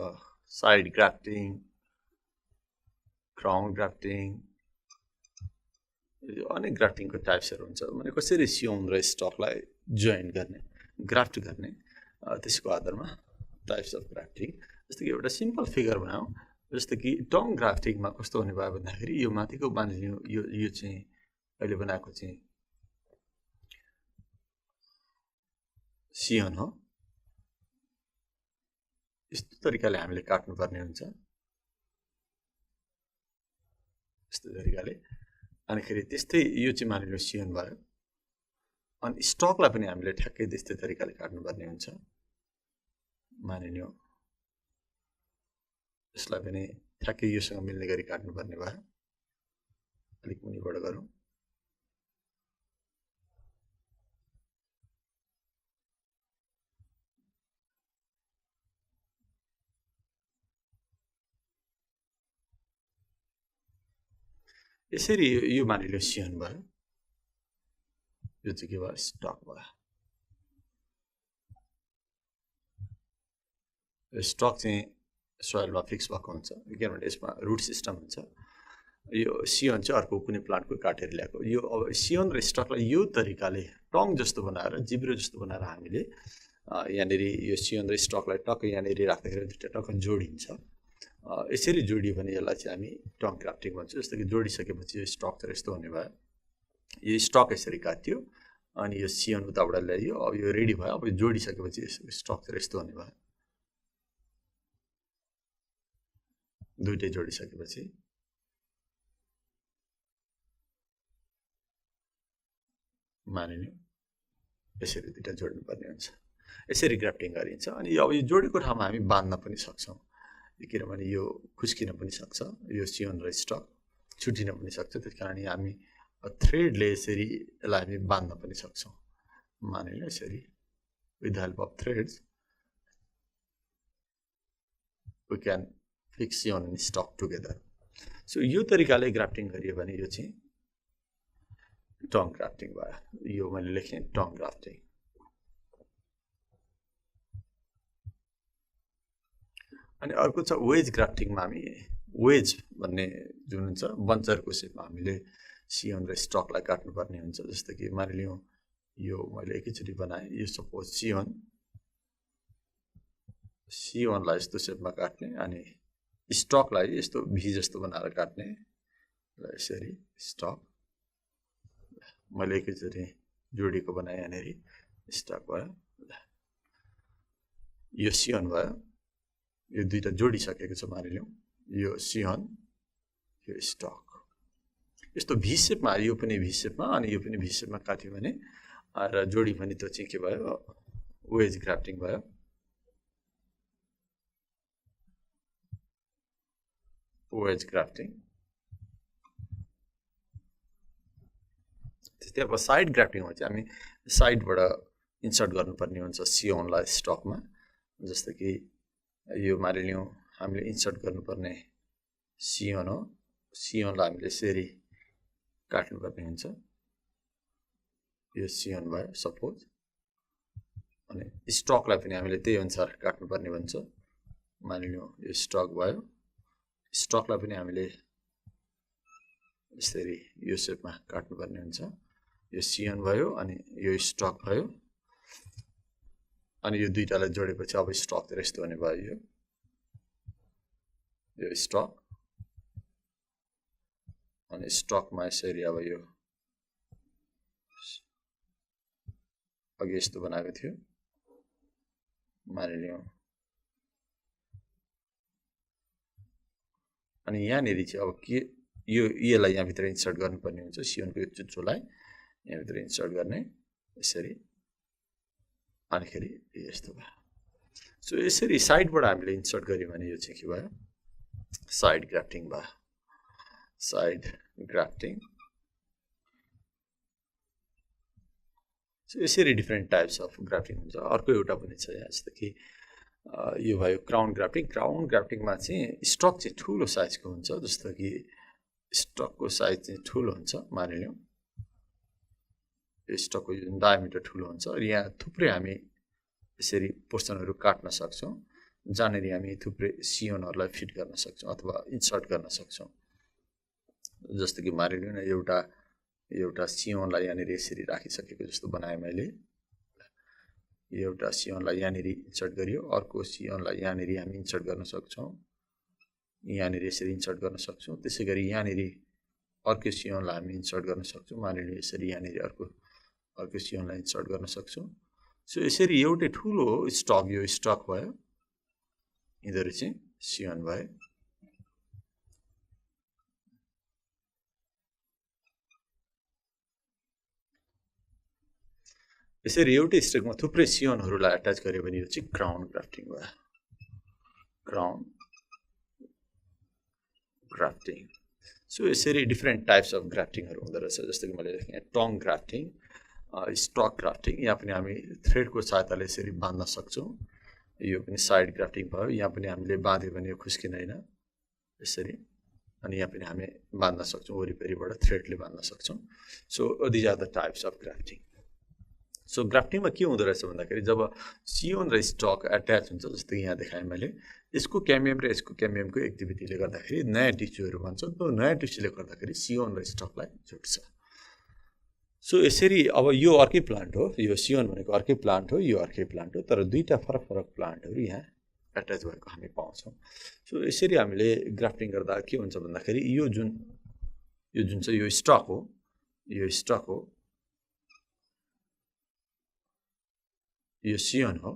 साइड ग्राफ्टिङ, क्राउन ग्राफ्टिङ, अनेक ग्राफ्टिङको टाइप्सहरू हुन्छ। भने कसरी C1 र स्टकलाई जोइन गर्ने, ग्राफ्ट गर्ने, त्यसको आधारमा टाइप्स अफ ग्राफ्टिङ। जस्तो कि एउटा सिम्पल फिगर बनाऊ, जस्तो कि टङ ग्राफ्टिङमा कस्तो हुने भयो भन्दाखेरि यो माथिको मानिलिनु यो चाहिँ अहिले बनाएको चाहिँ C1 हो, यस्तो तरिकाले हामीले काट्नुपर्ने हुन्छ, यस्तो तरिकाले। अनि खेरि त्यस्तै यो चाहिँ मानिलिनु C1 भयो। अनि स्टकलाई पनि हामीले ठ्याक्कै त्यस्तै तरिकाले काट्नुपर्ने हुन्छ, मानिलिनु यसलाई पनि ठ्याक्कै योसँग मिल्ने गरी काट्नुपर्ने भयो। अलिक मुनिबाट गरौँ, यसरी यो मानिलियो C1 भयो, यो चाहिँ के भयो स्टक भयो। स्टक चाहिँ सोइलमा फिक्स भएको हुन्छ, किनभने यसमा रुट सिस्टम हुन्छ। यो C1 चाहिँ अर्को कुनै प्लान्टको काटेर ल्याएको। यो अब C1 र स्टकलाई यो तरिकाले टङ जस्तो बनाएर, जिब्रो जस्तो बनाएर हामीले यहाँनिर यो C1 र स्टकलाई टक्क यहाँनिर राख्दाखेरि दुईवटा टक्क जोडिन्छ। यसरी जोडियो भने यसलाई चाहिँ हामी टङ ग्राफ्टिङ भन्छौँ। जस्तो कि जोडिसकेपछि यो स्ट्रक्चर यस्तो हुने भयो, यो स्टक यसरी काट्यो, अनि यो C1 उताबाट ल्याइयो, अब यो रेडी भयो। अब यो जोडिसकेपछि स्ट्रक्चर यस्तो हुने भयो, दुईटै जोडिसकेपछि। मानिलियो यसरी दुईटा जोड्नुपर्ने हुन्छ, यसरी ग्राफ्टिङ गरिन्छ। अनि अब यो जोडेको ठाउँमा हामी बाँध्न पनि सक्छौँ, किनभने यो खुस्किन पनि सक्छ, यो C1 र स्टक छुटिन पनि सक्छ। त्यस कारण हामी थ्रेडले यसरी यसलाई हामी बाँध्न पनि सक्छौँ। मानिलियो यसरी with the help of threads we can fix C1 and stock together. So यो तरिकाले ग्राफ्टिङ गरियो भने यो चाहिँ टङ ग्राफ्टिङ भयो। यो मैले लेखेँ टङ ग्राफ्टिङ। अनि अर्को छ वेज ग्राफ्टिङमा हामी वेज भन्ने जुन हुन्छ बन्चरको सेपमा हामीले C1 र स्टकलाई काट्नुपर्ने हुन्छ। जस्तो कि मानिलियो यो मैले एकैचोटि बनाएँ, यो सपोज C1लाई यस्तो सेपमा काट्ने, अनि स्टकलाई यस्तो भी जस्तो बनाएर काट्ने, र यसरी स्टक मैले एकैचोटि जोडीको बनाएँ यहाँनिर स्टक भयो यो C1 भयो यो दुईटा जोडिसकेको छ मानिलिउँ यो C1 यो स्टक यस्तो भी शेपमा यो पनि भी शेपमा अनि यो पनि भी शेपमा काट्यो भने र जोडी पनि त्यो चाहिँ के भयो वेज ग्राफ्टिङ भयो वेज ग्राफ्टिङ त्यस्तै अब साइड ग्राफ्टिङमा चाहिँ हामी साइडबाट इन्सर्ट गर्नुपर्ने हुन्छ C1 लाई स्टकमा जस्तो कि यो मानिलिउँ हामीले इन्सर्ट गर्नुपर्ने C1 हो C1 लाई हामीले यसरी काट्नुपर्ने हुन्छ यो C1 भयो सपोज अनि स्टकलाई पनि हामीले त्यही अनुसार काट्नुपर्ने हुन्छ मानिलिउँ यो स्टक भयो स्टकलाई पनि हामीले यसरी यो शेपमा काट्नुपर्ने हुन्छ यो C1 भयो अनि यो स्टक भयो अनि यो दुईटालाई जोडेपछि अब स्टकतिर यस्तो हुने भयो यो स्टक अनि स्टकमा यसरी अब यो अघि यस्तो बनाएको थियो मानिलिउँ अनि यहाँनिर चाहिँ अब के यसलाई यहाँभित्र इन्सर्ट गर्नुपर्ने हुन्छ C1 को यो चुच्चोलाई यहाँभित्र इन्सर्ट गर्ने यसरी अनिखेरि यस्तो भयो सो यसरी साइडबाट हामीले इन्सर्ट गर्यौँ भने यो चाहिँ के भयो साइड ग्राफ्टिङ भयो साइड ग्राफ्टिङ सो यसरी डिफ्रेन्ट टाइप्स अफ ग्राफ्टिङ हुन्छ अर्को एउटा पनि छ यहाँ जस्तो कि यो भयो क्राउन ग्राफ्टिङमा चाहिँ स्टक चाहिँ ठुलो साइजको हुन्छ जस्तो कि स्टकको साइज चाहिँ ठुलो हुन्छ मानिलिउँ यो स्टकको जुन डायमिटर ठुलो हुन्छ र यहाँ थुप्रै हामी यसरी पोर्सनहरू काट्न सक्छौँ जहाँनिर हामी थुप्रै C1हरूलाई फिट गर्न सक्छौँ अथवा इन्सर्ट गर्न सक्छौँ जस्तो कि मानिलिउँ न एउटा C1लाई यहाँनिर यसरी राखिसकेको जस्तो बनाएँ मैले एउटा C1लाई यहाँनिर इन्सर्ट गरियो अर्को C1लाई यहाँनिर हामी इन्सर्ट गर्न सक्छौँ यहाँनिर यसरी इन्सर्ट गर्न सक्छौँ त्यसै गरी यहाँनिर अर्को C1लाई हामी इन्सर्ट गर्न सक्छौँ मानिलिउँ यसरी यहाँनिर अर्को C1लाई इन्सर्ट गर्न सक्छौँ सो यसरी एउटै ठुलो स्टक यो स्टक भयो यिनीहरू चाहिँ C1 भयो यसरी एउटै स्टकमा थुप्रै C1हरूलाई एट्याच गर्यो भने यो चाहिँ क्राउन ग्राफ्टिङ भयो क्राउन ग्राफ्टिङ सो यसरी डिफ्रेन्ट टाइप्स अफ ग्राफ्टिङहरू हुँदो रहेछ जस्तो कि मैले लेखेँ टङ ग्राफ्टिङ स्टक ग्राफ्टिङ यहाँ पनि हामी थ्रेडको सहायताले यसरी बाँध्न सक्छौँ यो पनि साइड ग्राफ्टिङ भयो यहाँ पनि हामीले बाँध्यो भने यो खुस्किँदैन यसरी अनि यहाँ पनि हामी बाँध्न सक्छौँ वरिपरिबाट थ्रेडले बाँध्न सक्छौँ so these are the types of grafting so ग्राफ्टिङमा के हुँदो रहेछ भन्दाखेरि जब C1 र स्टक एट्याच हुन्छ जस्तो यहाँ देखाएँ मैले यसको क्यामियम र यसको क्यामियमको एक्टिभिटीले गर्दाखेरि नयाँ टिस्युहरू बन्छ त्यो नयाँ टिस्युले गर्दाखेरि C1 र स्टकलाई जोड्छ सो यसरी अब यो अर्कै प्लान्ट हो यो C1 भनेको अर्कै प्लान्ट हो यो अर्कै प्लान्ट हो तर दुईटा फरक फरक प्लान्टहरू यहाँ एट्याच भएको हामी पाउँछौँ सो यसरी हामीले ग्राफ्टिङ गर्दा के हुन्छ भन्दाखेरि यो जुन चाहिँ यो स्टक हो यो C1 हो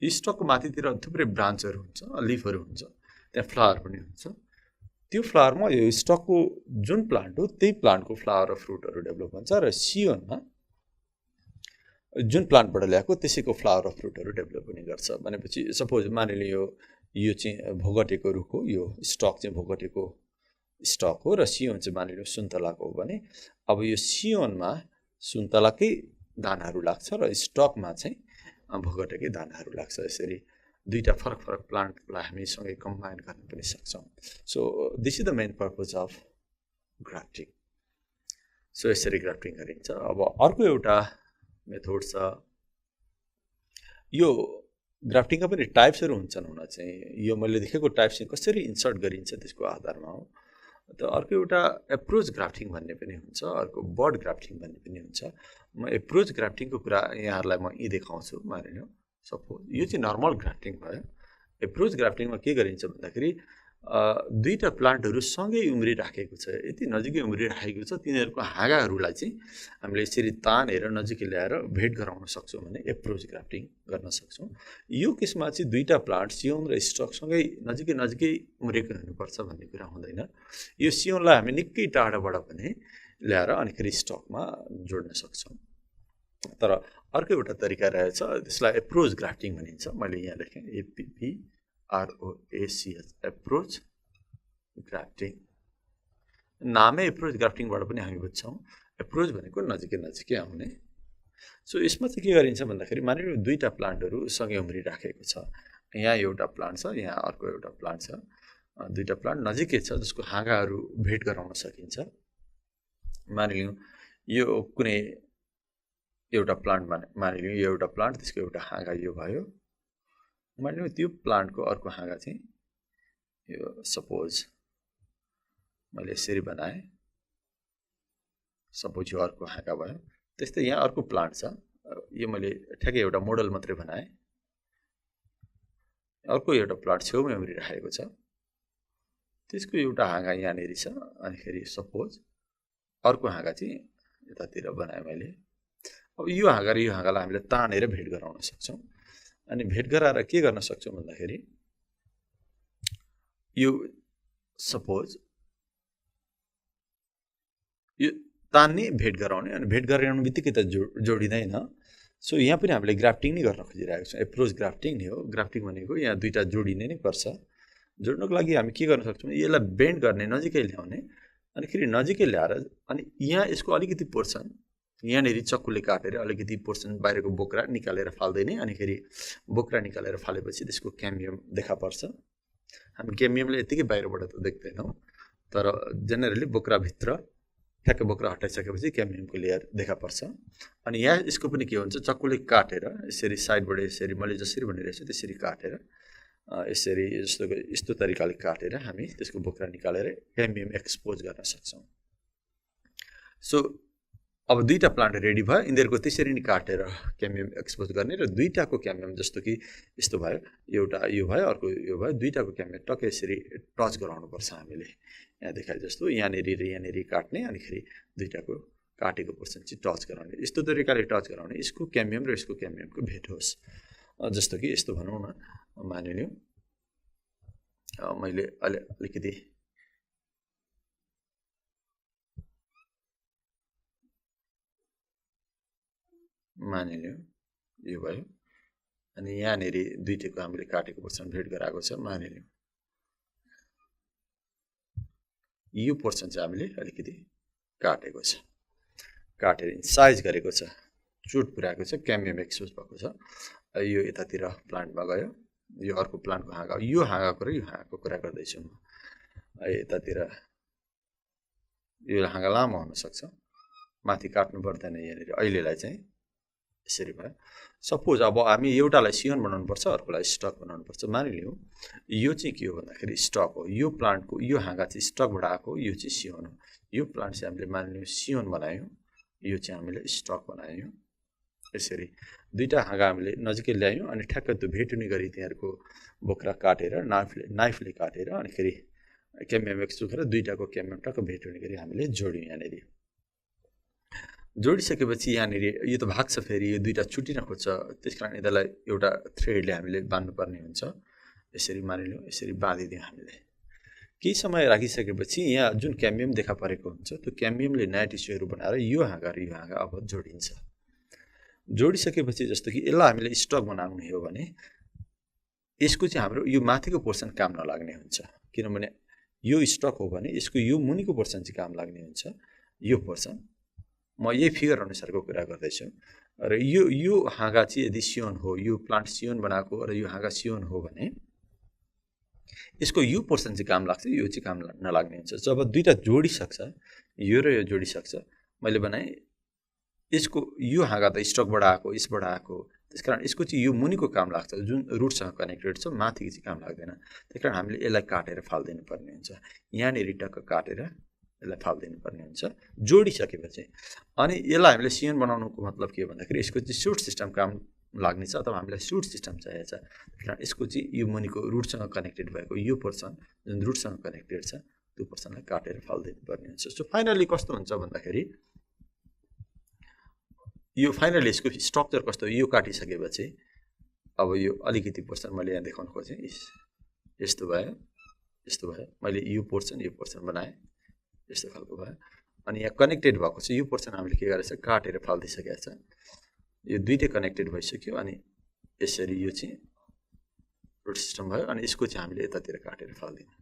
यो स्टकको माथितिर थुप्रै ब्रान्चहरू हुन्छ लिफहरू हुन्छ त्यहाँ फ्लावर पनि हुन्छ त्यो फ्लावरमा यो स्टकको जुन प्लान्ट हो त्यही प्लान्टको फ्लावर र फ्रुटहरू डेभलप हुन्छ र C1मा जुन प्लान्टबाट ल्याएको त्यसैको फ्लावर र फ्रुटहरू डेभलप हुने गर्छ भनेपछि सपोज मानिलियो यो चाहिँ भोगटेको रुख हो यो स्टक चाहिँ भोगटेको स्टक हो र C1 चाहिँ मानिलियो सुन्तलाको हो भने अब यो C1मा सुन्तलाकै दानाहरू लाग्छ र स्टकमा चाहिँ भोगटेकै दानाहरू लाग्छ यसरी दुईटा फरक फरक प्लान्टलाई हामी सँगै कम्बाइन गर्न पनि सक्छौँ so this is the main purpose of grafting so यसरी ग्राफ्टिङ गरिन्छ अब अर्को एउटा मेथड छ यो ग्राफ्टिङका पनि टाइप्सहरू हुन्छन् हुन चाहिँ यो मैले देखेको टाइप चाहिँ कसरी इन्सर्ट गरिन्छ त्यसको आधारमा हो त अर्को एउटा एप्रोच ग्राफ्टिङ भन्ने पनि हुन्छ अर्को बर्ड ग्राफ्टिङ भन्ने पनि हुन्छ म एप्रोच ग्राफ्टिङको कुरा यहाँहरूलाई म यी देखाउँछु मानिलिनु सपोज यो चाहिँ नर्मल ग्राफ्टिङ भयो एप्रोच ग्राफ्टिङमा के गरिन्छ भन्दाखेरि दुईटा प्लान्टहरु सँगै उम्रिराखेको छ, यति नजिकै उम्रिराखेको छ, तिनीहरूको हाँगाहरूलाई चाहिँ हामीले यसरी तानेर नजिकै ल्याएर भेट गराउन सक्छौँ भने एप्रोच ग्राफ्टिङ गर्न सक्छौँ। यो केसमा चाहिँ दुईटा प्लान्ट सियोन र स्टकसँगै नजिकै नजिकै उम्रेको हुनुपर्छ भन्ने कुरा हुँदैन। यो सियोनलाई हामी निकै टाढाबाट पनि ल्याएर अनिखेरि स्टकमा जोड्न सक्छौँ। तर अर्को एउटा तरिका रहेछ, त्यसलाई एप्रोच ग्राफ्टिङ भनिन्छ। मैले यहाँ लेखेँ APPROACH एप्रोच ग्राफ्टिङ। नामै एप्रोच ग्राफ्टिङबाट पनि हामी बुझ्छौँ एप्रोच भनेको नजिकै नजिकै आउने। सो यसमा चाहिँ के गरिन्छ भन्दाखेरि मानिलिनु दुईटा प्लान्टहरु सँगै उम्रिराखेको छ, यहाँ एउटा प्लान्ट छ, यहाँ अर्को एउटा प्लान्ट छ, दुईटा प्लान्ट नजिकै छ जसको हाँगाहरू भेट गराउन सकिन्छ। मानिलिनु यो कुनै एउटा प्लान्ट मानिलिनु यो एउटा प्लान्ट, त्यसको एउटा हाँगा यो भयो। मानिलिनु त्यो प्लान्टको अर्को हाँगा चाहिँ यो सपोज मैले यसरी बनाएँ, सपोज यो अर्को हाँगा भयो। त्यस्तै यहाँ अर्को प्लान्ट छ, यो मैले ठ्याक्कै एउटा मोडल मात्रै बनाएँ। अर्को एउटा प्लान्ट छेउमै उम्रिरहेको छ, त्यसको एउटा हाँगा यहाँनिर छ, अनिखेरि सपोज अर्को हाँगा चाहिँ यतातिर बनाएँ मैले। अब यो हाँगा र यो हाँगालाई हामीले तानेर भेट गराउन सक्छौँ। अनि भेट गराएर के गर्न सक्छौँ भन्दाखेरि यो सपोज यो तान्ने भेट गराउने, अनि भेट गराउने बित्तिकै त जोडिँदैन। सो यहाँ पनि हामीले ग्राफ्टिङ नै गर्न खोजिरहेको छौँ, एप्रोच ग्राफ्टिङ नै हो। ग्राफ्टिङ भनेको यहाँ दुईटा जोडिने नै पर्छ। जोड्नको लागि हामी के गर्न सक्छौँ, यसलाई बेन्ड गर्ने, नजिकै ल्याउने, अनि फेरि नजिकै ल्याएर अनि यहाँ यसको अलिकति पोर्सन यहाँनिर चक्कुले काटेर अलिकति पोर्सन बाहिरको बोक्रा निकालेर फाल्दैन। अनि फेरि बोक्रा निकालेर फालेपछि त्यसको क्याम्बियम देखा पर्छ। हामी क्याम्बियमले यतिकै बाहिरबाट त देख्दैनौँ, तर जेनरली बोक्राभित्र ठ्याक्क बोक्रा हटाइसकेपछि क्याम्बियमको लेयर देखा पर्छ। अनि यहाँ यसको पनि के हुन्छ, चक्कुले काटेर यसरी साइडबाट यसरी मैले जसरी भनिरहेको छु त्यसरी काटेर यसरी यस्तो तरिकाले काटेर हामी त्यसको बोक्रा निकालेर क्याम्बियम एक्सपोज गर्न सक्छौँ। सो अब दुईटा प्लान्ट रेडी भयो, यिनीहरूको त्यसरी नै काटेर क्याम्बियम एक्सपोज गर्ने र दुईटाको क्याम्बियम जस्तो कि यस्तो भयो, एउटा यो भयो अर्को यो भयो, दुईटाको क्याम्बियम टक्कै यसरी टच गराउनुपर्छ हामीले। यहाँ देखाए जस्तो यहाँनिर र यहाँनिर काट्ने, अनिखेरि दुईटाको काटेको पोर्सन चाहिँ टच गराउने। यस्तो तरिकाले टच गराउने यसको क्याम्बियम र यसको क्याम्बियमको भेट होस्। जस्तो कि यस्तो भनौँ न, मानिलिउँ मैले अलिकति मानिलिउँ यो भयो, अनि यहाँनिर दुईटाको हामीले काटेको पोर्सन भेट गराएको छ। मानिलिउँ यो पोर्सन चाहिँ हामीले अलिकति काटेको छ, काटेर साइज गरेको छ, चोट पुर्याएको छ, क्याम्बियम एक्सपोज भएको छ। यो यतातिर प्लान्टमा गयो, यो अर्को प्लान्टको हाँगा, यो हाँगाको र यो हाँगाको कुरा गर्दैछु म। यतातिर यो हाँगा लामो हुनसक्छ, माथि काट्नु पर्दैन यहाँनिर। अहिलेलाई चाहिँ यसरी भयो। सपोज अब हामी एउटालाई सियोन बनाउनुपर्छ, अर्कोलाई स्टक बनाउनुपर्छ। मानिलिउँ यो चाहिँ के हो भन्दाखेरि स्टक हो, यो प्लान्टको यो हाँगा चाहिँ स्टकबाट आएको, यो चाहिँ सियोन हो। यो प्लान्ट चाहिँ हामीले मानिलिउँ सियोन बनायौँ, यो चाहिँ हामीले स्टक बनायौँ। यसरी दुईटा हाँगा हामीले नजिकै ल्यायौँ, अनि ठ्याक्क त्यो भेट हुने गरी तिनीहरूको बोक्रा काटेर नाइफले काटेर अनिखेरि क्याम्बियम एक्सपोज गरेर दुईटाको क्याम्बियम टक्क भेट हुने गरी हामीले जोड्यौँ। यहाँनिर जोडिसकेपछि यहाँनिर यो त भाग्छ, फेरि यो दुईटा छुटिन खोज्छ, त्यस कारण यिनीहरूलाई एउटा थ्रेडले हामीले बाँध्नुपर्ने हुन्छ। यसरी मानिलिउँ यसरी बाँधिदियौँ हामीले। केही समय राखिसकेपछि यहाँ जुन क्याम्बियम देखा परेको हुन्छ त्यो क्याम्बियमले नयाँ टिस्युहरू बनाएर यो हाँगा र यो हाँगा अब जोडिन्छ। जोडिसकेपछि जस्तो कि यसलाई हामीले स्टक बनाउने हो भने यसको चाहिँ हाम्रो यो माथिको पोर्सन काम नलाग्ने हुन्छ, किनभने यो स्टक हो भने यसको यो मुनिको पोर्सन चाहिँ काम लाग्ने हुन्छ। यो पोर्सन म यही फिगर अनुसारको कुरा गर्दैछु। र यो हाँगा चाहिँ यदि सियोन हो, यो प्लान्ट सियोन बनाएको र यो हाँगा सियोन हो भने यसको यो पोर्सन चाहिँ काम लाग्छ, यो चाहिँ काम नलाग्ने हुन्छ। जब दुईटा जोडिसक्छ, यो र यो जोडिसक्छ, मैले बनाएँ यसको यो हाँगा त स्टकबाट आएको, यसबाट आएको, त्यस कारण यसको चाहिँ यो मुनिको काम लाग्छ, जुन रुटसँग कनेक्टेड छ, माथिको चाहिँ काम लाग्दैन। त्यस कारण हामीले यसलाई काटेर फालिदिनु पर्ने हुन्छ। यहाँनिर टक्क काटेर यसलाई फालिदिनु पर्ने हुन्छ जोडिसकेपछि। अनि यसलाई हामीले सियोन बनाउनुको मतलब के हो भन्दाखेरि यसको चाहिँ सुट सिस्टम काम लाग्ने छ अथवा हामीलाई सुट सिस्टम चाहिएको छ किनभने यसको चाहिँ यो मुनिको रुटसँग कनेक्टेड भएको यो पोर्सन जुन रुटसँग कनेक्टेड छ त्यो पोर्सनलाई काटेर फालिदिनु पर्ने हुन्छ सो फाइनली कस्तो हुन्छ भन्दाखेरि यो फाइनली यसको स्ट्रक्चर कस्तो यो काटिसकेपछि अब यो अलिकति पोर्सन मैले यहाँ देखाउन खोजेँ यस्तो भयो मैले यो पोर्सन बनाएँ यस्तो खालको भयो अनि यहाँ कनेक्टेड भएको छ यो पोर्सन हामीले के गरेछ काटेर फालिदिइसकेको छ यो दुईटै कनेक्टेड भइसक्यो अनि यसरी यो चाहिँ रुट सिस्टम भयो अनि यसको चाहिँ हामीले यतातिर काटेर फाल्दियौँ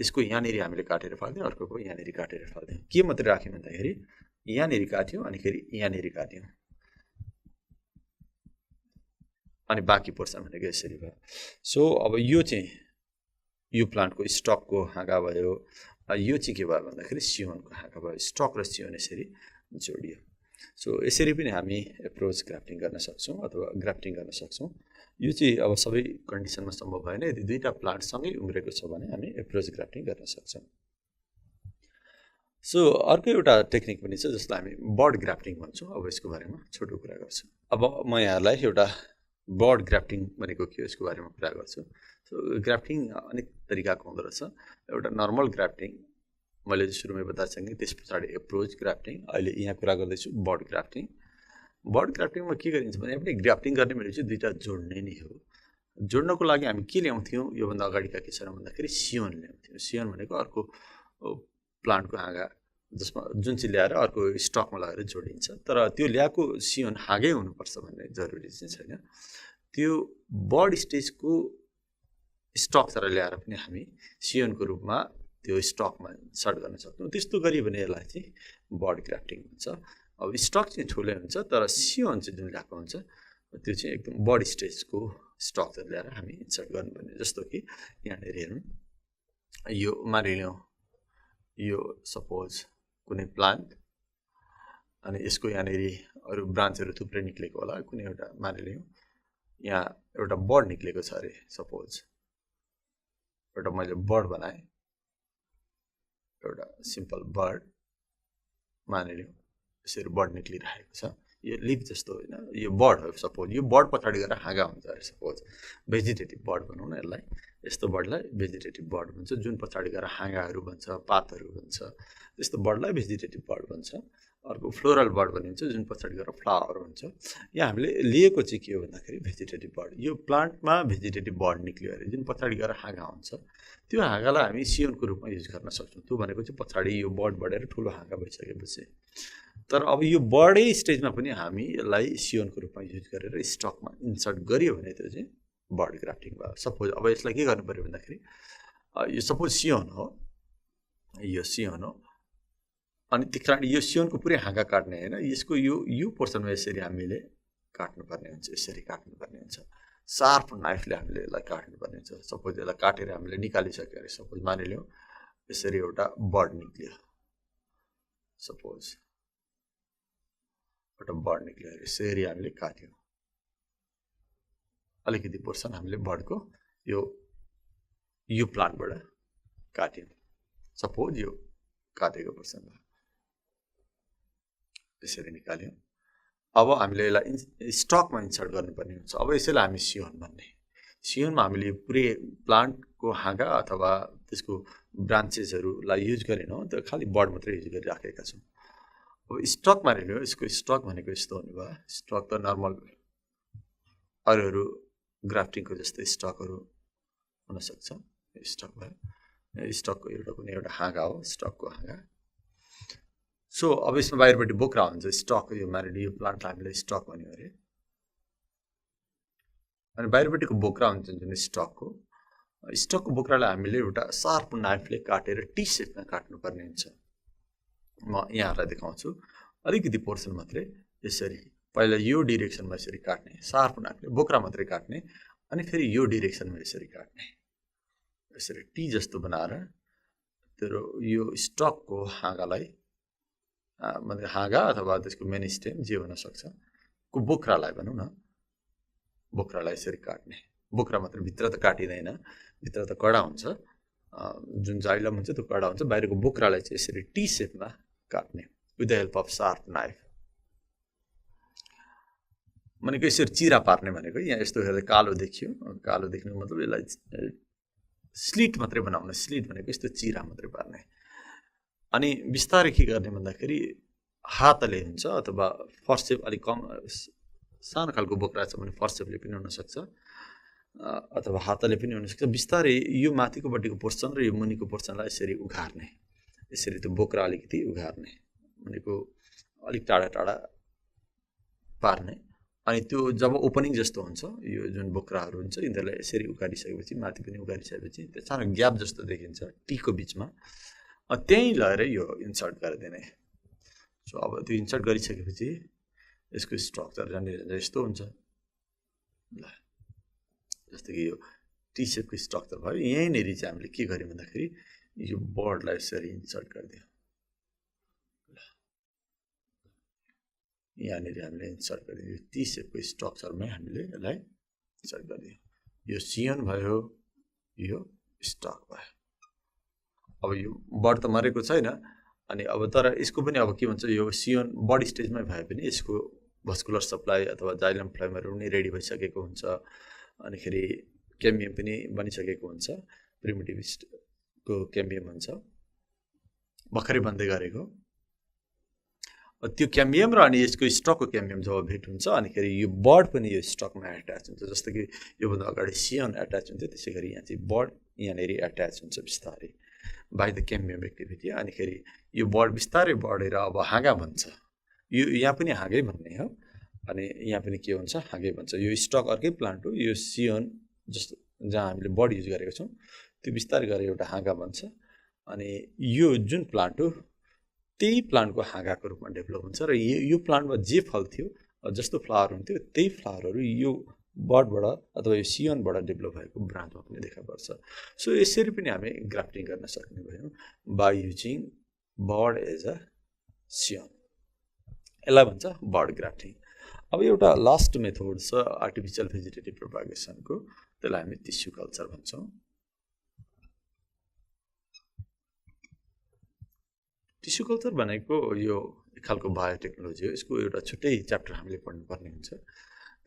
यसको यहाँनिर हामीले काटेर फाल्दियौँ अर्कोको यहाँनिर काटेर फाल्दियौँ के मात्रै राख्यौँ भन्दाखेरि यहाँनिर काट्यौँ अनि फेरि यहाँनिर काट्यौँ अनि बाँकी पोर्सन भनेको यसरी भयो सो अब यो चाहिँ यो प्लान्टको स्टकको हाँगा भयो यो चाहिँ के भयो भन्दाखेरि सियोनको हाँगा भयो स्टक र सियोन यसरी जोडियो सो यसरी पनि हामी एप्रोच ग्राफ्टिङ गर्न सक्छौँ अथवा ग्राफ्टिङ गर्न सक्छौँ यो चाहिँ अब सबै कन्डिसनमा सम्भव भएन यदि दुईटा प्लान्ट सँगै उम्रेको छ भने हामी एप्रोच ग्राफ्टिङ गर्न सक्छौँ सो अर्को एउटा टेक्निक पनि छ जसलाई हामी बर्ड ग्राफ्टिङ भन्छौँ अब यसको बारेमा छोटो कुरा गर्छु अब म यहाँलाई एउटा बर्ड ग्राफ्टिङ भनेको के हो यसको बारेमा कुरा गर्छु सो ग्राफ्टिङ अनेक तरिकाको हुँदो रहेछ एउटा नर्मल ग्राफ्टिङ मैले सुरुमै बताएँ त्यस पछाडि एप्रोच ग्राफ्टिङ अहिले यहाँ कुरा गर्दैछु बर्ड ग्राफ्टिङमा के गरिन्छ भने पनि ग्राफ्टिङ गर्ने भनेको चाहिँ दुईटा जोड्ने नै हो जोड्नको लागि हामी के ल्याउँथ्यौँ योभन्दा अगाडिका किसिममा भन्दाखेरि सियोन ल्याउँथ्यौँ सियोन भनेको अर्को प्लान्टको हाँगा जसमा जुन चाहिँ ल्याएर अर्को स्टकमा लगाएर जोडिन्छ तर त्यो ल्याएको सियोन हाँगै हुनुपर्छ भन्ने जरुरी चाहिँ छैन त्यो बर्ड स्टेजको स्टक्चर ल्याएर पनि हामी सियोनको रूपमा त्यो स्टकमा सर्ट गर्न सक्छौँ त्यस्तो गरियो भने यसलाई चाहिँ बर्ड ग्राफ्टिङ भन्छ अब स्टक चाहिँ ठुलै हुन्छ तर सियोन चाहिँ जुन ल्याएको हुन्छ त्यो चाहिँ एकदम बर्ड स्टेजको स्ट्रक्चर ल्याएर हामी इन्सर्ट गर्नुपर्ने जस्तो कि यहाँनिर हेरौँ यो मानिलिउँ यो सपोज कुनै प्लान्ट अनि यसको यहाँनिर अरू ब्रान्चहरू थुप्रै निक्लेको होला कुनै एउटा मानिलिउँ यहाँ एउटा बर्ड निक्लेको छ अरे सपोज एउटा मैले बर्ड बनाएँ एउटा सिम्पल बर्ड मानिलिउँ यसरी बर्ड निक्लिरहेको छ यो लिफ जस्तो होइन यो बर्ड हो सपोज यो बर्ड पछाडि गएर हाँगा हुन्छ अरे सपोज भेजिटेटिभ बर्ड भनौँ न यसलाई यस्तो बर्डलाई भेजिटेटिभ बर्ड भन्छ जुन पछाडि गएर हाँगाहरू भन्छ पातहरू भन्छ त्यस्तो बर्डलाई भेजिटेटिभ बर्ड भन्छ अर्को फ्लोरल बर्ड भनिन्छ जुन पछाडि गएर फ्लावर हुन्छ यहाँ हामीले लिएको चाहिँ के हो भन्दाखेरि भेजिटेटिभ बर्ड यो प्लान्टमा भेजिटेटिभ बर्ड निक्ल्यो अरे जुन पछाडि गएर हाँगा हुन्छ त्यो हाँगालाई हामी सियोनको रूपमा युज गर्न सक्छौँ त्यो भनेको चाहिँ पछाडि यो बर्ड बढेर ठुलो हाँगा भइसकेपछि तर अब यो बर्डै स्टेजमा पनि हामी यसलाई सियोनको रूपमा युज गरेर स्टकमा इन्सर्ट गरियो भने त्यो चाहिँ बर्ड ग्राफ्टिङ भयो सपोज अब यसलाई के गर्नु पऱ्यो भन्दाखेरि यो सपोज सियोन हो अनि त्यस कारण यो सियोनको पुरै हाँगा काट्ने होइन यसको यो पोर्सनमा यसरी हामीले काट्नुपर्ने हुन्छ यसरी काट्नुपर्ने हुन्छ सार्प नाइफले हामीले यसलाई काट्नुपर्ने हुन्छ सपोज यसलाई काटेर हामीले निकालिसक्यो अरे सपोज मानिलिउँ यसरी एउटा बर्ड निक्ल्यो सपोज एउटा बर्ड निक्ल्यो अरे यसरी हामीले काट्यौँ अलिकति पोर्सन हामीले बर्डको यो प्लान्टबाट काट्यौँ सपोज यो काटेको पोर्सन यसरी निकाल्यौँ अब हामीले यसलाई स्टकमा इन्सर्ट गर्नुपर्ने हुन्छ अब यसैलाई हामी सियोन भन्ने सियोनमा हामीले पुरै प्लान्टको हाँगा अथवा त्यसको ब्रान्चेसहरूलाई युज गरेनौँ त्यो खालि बर्ड मात्रै युज गरिराखेका छौँ अब स्टक मानिलियो यसको स्टक भनेको यस्तो हुने भयो स्टक त नर्मल अरू ग्राफ्टिङको जस्तै स्टकहरू हुनसक्छ स्टक भयो स्टकको एउटा कुनै एउटा हाँगा हो स्टकको हाँगा सो अब यसमा बाहिरपट्टि बोक्रा हुन्छ स्टक यो मानिलियो यो प्लान्टलाई हामीले स्टक भन्यो अरे अनि बाहिरपट्टिको बोक्रा हुन्छ जुन स्टकको बोक्रालाई हामीले एउटा सार्प नाइफले काटेर टी सेपमा काट्नुपर्ने हुन्छ म यहाँहरूलाई देखाउँछु अलिकति पोर्सन मात्रै यसरी पहिला यो डिरेक्सनमा यसरी काट्ने सार्प नाइफले बोक्रा मात्रै काट्ने अनि फेरि यो डिरेक्सनमा यसरी काट्ने यसरी टी जस्तो बनाएर त्यो यो स्टकको हाँगालाई मतलब हाँगा अथवा त्यसको मेन स्टेम जे हुनसक्छ को बोक्रालाई भनौँ न बोक्रालाई यसरी काट्ने बोक्रा मात्र भित्र त काटिँदैन भित्र त कडा हुन्छ जुन जाइलम हुन्छ त्यो कडा हुन्छ बाहिरको बोक्रालाई चाहिँ यसरी टी सेपमा काट्ने with the help of sharp knife भनेको यसरी चिरा पार्ने भनेको यहाँ यस्तो हेर्दा कालो देखियो, कालो देख्नु मतलब यसलाई स्लिट मात्रै बनाउने, स्लिट भनेको यस्तो चिरा मात्रै पार्ने। अनि बिस्तारै के गर्ने भन्दाखेरि हातले हुन्छ अथवा फर्सेप अलिक कम सानो खालको बोक्रा छ भने फर्सेपले पनि हुनसक्छ अथवा हातले पनि हुनसक्छ। बिस्तारै यो माथिकोपट्टिको पोर्सन र यो मुनिको पोर्सनलाई यसरी उघार्ने, यसरी त्यो बोक्रा अलिकति उघार्ने भनेको अलिक टाढा टाढा पार्ने। अनि त्यो जब ओपनिङ जस्तो हुन्छ यो जुन बोक्राहरू हुन्छ यिनीहरूलाई यसरी उघारिसकेपछि माथि पनि उघारिसकेपछि त्यो सानो ग्याप जस्तो देखिन्छ टीको बिचमा, त्यहीँ लगेर यो इन्सर्ट गरिदिने। सो अब त्यो इन्सर्ट गरिसकेपछि यसको स्ट्रक्चर जहाँनिर यस्तो हुन्छ। ल जस्तो कि यो टी सेपको स्ट्रक्चर भयो, यहीँनिर चाहिँ हामीले के गर्यौँ भन्दाखेरि यो बर्डलाई यसरी इन्सर्ट गरिदियौँ। यहाँनिर हामीले इन्सर्ट गरिदियौँ, यो टी सेपको स्ट्रक्चरमै हामीले यसलाई इन्सर्ट गरिदियौँ। यो सियोन भयो, यो स्टक भयो। अब यो बर्ड त मरेको छैन, अनि अब तर यसको पनि अब के भन्छ यो सियोन बडी स्टेजमै भए पनि यसको भस्कुलर सप्लाई अथवा जाइलम फ्लाइमहरू पनि रेडी भइसकेको हुन्छ, अनिखेरि क्याम्बियम पनि बनिसकेको हुन्छ, प्रिमिटिभिस्टको क्याम्बियम हुन्छ भर्खरै बन्दै गरेको। त्यो क्याम्बियम र अनि यसको स्टकको क्याम्बियम जब भेट हुन्छ अनिखेरि यो बर्ड पनि यो स्टकमा एट्याच हुन्छ। जस्तो कि योभन्दा अगाडि सियोन एट्याच हुन्थ्यो, त्यसै गरी यहाँ चाहिँ बर्ड यहाँनिर एट्याच हुन्छ बिस्तारै बाई द क्याम्बियम एक्टिभिटी। अनिखेरि यो बर्ड बिस्तारै बढेर अब हाँगा बन्छ, यो यहाँ पनि हाँगै भन्ने हो, अनि यहाँ पनि के हुन्छ हाँगै बन्छ। यो स्टक अर्कै प्लान्ट हो, यो सियोन जस्तो जहाँ हामीले बर्ड युज गरेको छौँ त्यो बिस्तारै गरेर एउटा हाँगा बन्छ। अनि यो जुन प्लान्ट हो त्यही प्लान्टको हाँगाको रूपमा डेभलप हुन्छ र यो प्लान्टमा जे फल थियो जस्तो फ्लावर हुन्थ्यो त्यही फ्लावरहरू यो बर्डबाट अथवा यो सियोनबाट डेभलप भएको ब्रान्चमा पनि देखा पर्छ। सो यसरी पनि हामी ग्राफ्टिङ गर्न सक्ने भयौँ by using bud as a scion, यसलाई भन्छ बर्ड ग्राफ्टिङ। अब एउटा लास्ट मेथड छ आर्टिफिसियल भेजिटेटिभ प्रोपागेसनको, त्यसलाई हामी टिस्यु कल्चर भन्छौँ। टिस्यु कल्चर भनेको यो एक खालको बायोटेक्नोलोजी हो, यसको एउटा छुट्टै च्याप्टर हामीले पढ्नुपर्ने हुन्छ।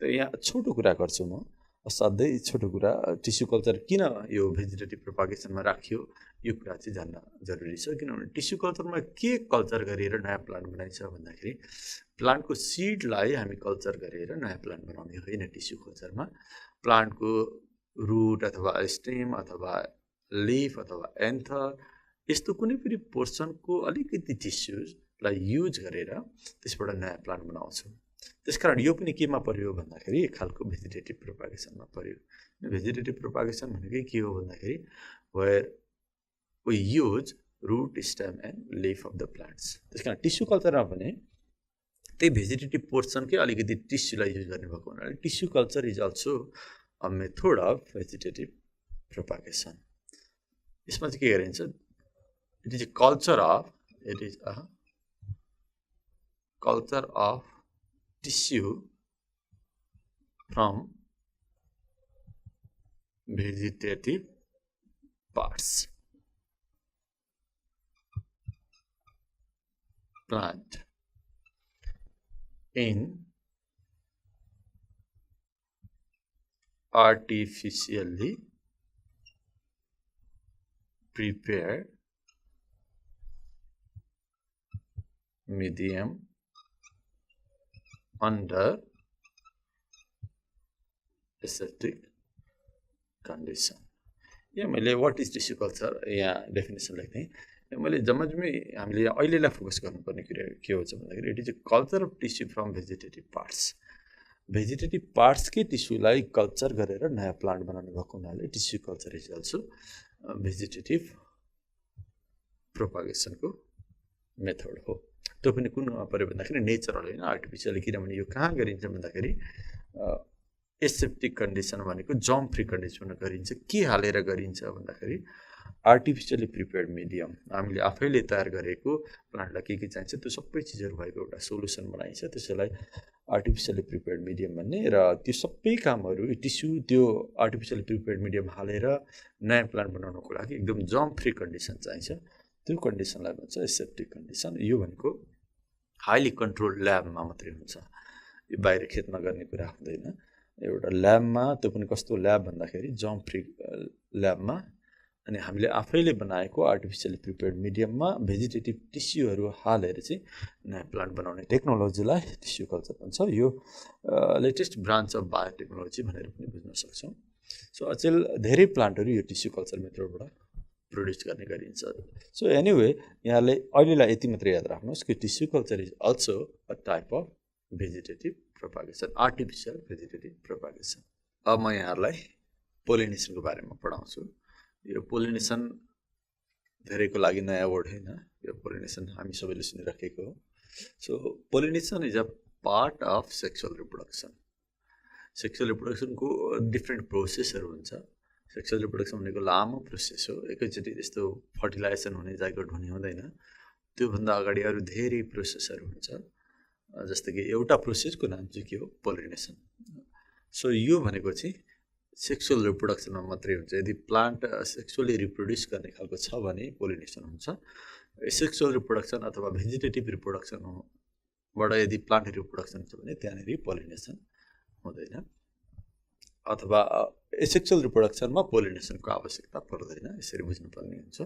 त यहाँ छोटो कुरा गर्छु म, असाध्यै छोटो कुरा, टिस्यु कल्चर किन यो भेजिटेटिभ प्रोपागेसनमा राखियो यो कुरा चाहिँ जान्न जरुरी छ। किनभने टिस्यु कल्चरमा के कल्चर गरेर नयाँ प्लान्ट बनाइन्छ भन्दाखेरि प्लान्टको सिडलाई हामी कल्चर गरेर नयाँ प्लान्ट बनाउने होइन। टिस्यु कल्चरमा प्लान्टको रुट अथवा स्टेम अथवा लिफ अथवा एन्थर यस्तो कुनै पनि पोर्सनको अलिकति टिस्युजलाई युज गरेर त्यसबाट नयाँ प्लान्ट बनाउँछौँ। त्यसकारण यो पनि केमा पर्यो भन्दाखेरि एक खालको भेजिटेटिभ प्रोपागेसनमा पर्यो। भेजिटेटिभ प्रोपागेसन भनेकै के हो भन्दाखेरि where we use root stem and leaf of the plants. त्यसकारण टिस्यु कल्चरमा भने त्यही भेजिटेटिभ पोर्सनकै अलिकति टिस्युलाई युज गर्ने भएको हुनाले tissue culture is also a method of vegetative propagation. यसमा चाहिँ के गरिन्छ, it is a culture of tissue from vegetative parts, plant in artificially prepared medium under aseptic condition। यहाँ मैले वाट इज टिस्यु कल्चर यहाँ डेफिनेसन लेख्थेँ। मैले जम्मै हामीले अहिलेलाई फोकस गर्नुपर्ने कुरा के हो भन्दाखेरि it is a culture of tissue from vegetative parts. Vegetative पार्ट्सकै टिस्युलाई कल्चर गरेर नयाँ प्लान्ट बनाउनु भएको हुनाले tissue culture is also vegetative प्रोपागेसनको मेथड हो। त्यो पनि कुनमा पऱ्यो भन्दाखेरि नेचरल होइन आर्टिफिसियल। किनभने यो कहाँ गरिन्छ भन्दाखेरि एसेप्टिक कन्डिसन भनेको जर्म फ्री कन्डिसनमा गरिन्छ। के हालेर गरिन्छ भन्दाखेरि आर्टिफिसियली प्रिपेयर्ड मिडियम, हामीले आफैले तयार गरेको प्लान्टलाई के चाहिन्छ त्यो सबै चिजहरू भएको एउटा सोल्युसन बनाइन्छ, त्यसैलाई आर्टिफिसियली प्रिपेयर्ड मिडियम भन्ने। र त्यो सबै कामहरू टिस्यु त्यो आर्टिफिसियली प्रिपेयर्ड मिडियम हालेर नयाँ प्लान्ट बनाउनको लागि एकदम जर्म फ्री कन्डिसन चाहिन्छ, त्यो कन्डिसनलाई भन्छ एसेप्टिक कन्डिसन। यो भनेको हाइली कन्ट्रोल ल्याबमा मात्रै हुन्छ। यो बाहिर खेतमा गर्ने कुरा हुँदैन। एउटा ल्याबमा, त्यो पनि कस्तो ल्याब भन्दाखेरि जर्म फ्री ल्याबमा, अनि हामीले आफैले बनाएको आर्टिफिसियली प्रिपेयर्ड मिडियममा भेजिटेटिभ टिस्युहरू हालेर चाहिँ नयाँ प्लान्ट बनाउने टेक्नोलोजीलाई टिस्यु कल्चर भन्छ। यो लेटेस्ट ब्रान्च अफ बायोटेक्नोलोजी भनेर पनि बुझ्न सक्छौँ। सो अचेल धेरै प्लान्टहरू यो टिस्यु कल्चर मेथडबाट प्रोड्युस गर्ने गरिन्छ। सो एनिवे यहाँले अहिलेलाई यति मात्रै याद राख्नुहोस् कि tissue culture is also a type of vegetative propagation, artificial vegetative propagation. अब म यहाँहरूलाई पोलिनेसनको बारेमा पढाउँछु। यो पोलिनेसन धेरैको लागि नयाँ वर्ड होइन, यो पोलिनेसन हामी सबैले सुनिराखेको हो। So pollination is a part of sexual reproduction. Sexual रिप्रोडक्सनको डिफ्रेन्ट प्रोसेसहरू हुन्छ। सेक्सुअल रिप्रोडक्सन भनेको लामो प्रोसेस हो, एकैचोटि यस्तो फर्टिलाइजेसन हुने, जाइगोट हुने हुँदैन। त्योभन्दा अगाडि अरू धेरै प्रोसेसहरू हुन्छ, जस्तो कि एउटा प्रोसेसको नाम चाहिँ के हो, पोलिनेसन। सो यो भनेको चाहिँ सेक्सुअल रिप्रोडक्सनमा मात्रै हुन्छ। यदि प्लान्ट सेक्सुअली रिप्रोड्युस गर्ने खालको छ भने पोलिनेसन हुन्छ। सेक्सुअल रिप्रोडक्सन अथवा भेजिटेटिभ रिप्रोडक्सनबाट यदि प्लान्ट रिप्रोडक्सन छ भने त्यहाँनिर पोलिनेसन हुँदैन, अथवा एसेक्सुअल रिप्रोडक्सनमा पोलिनेसनको आवश्यकता पर्दैन, यसरी बुझ्नुपर्ने हुन्छ।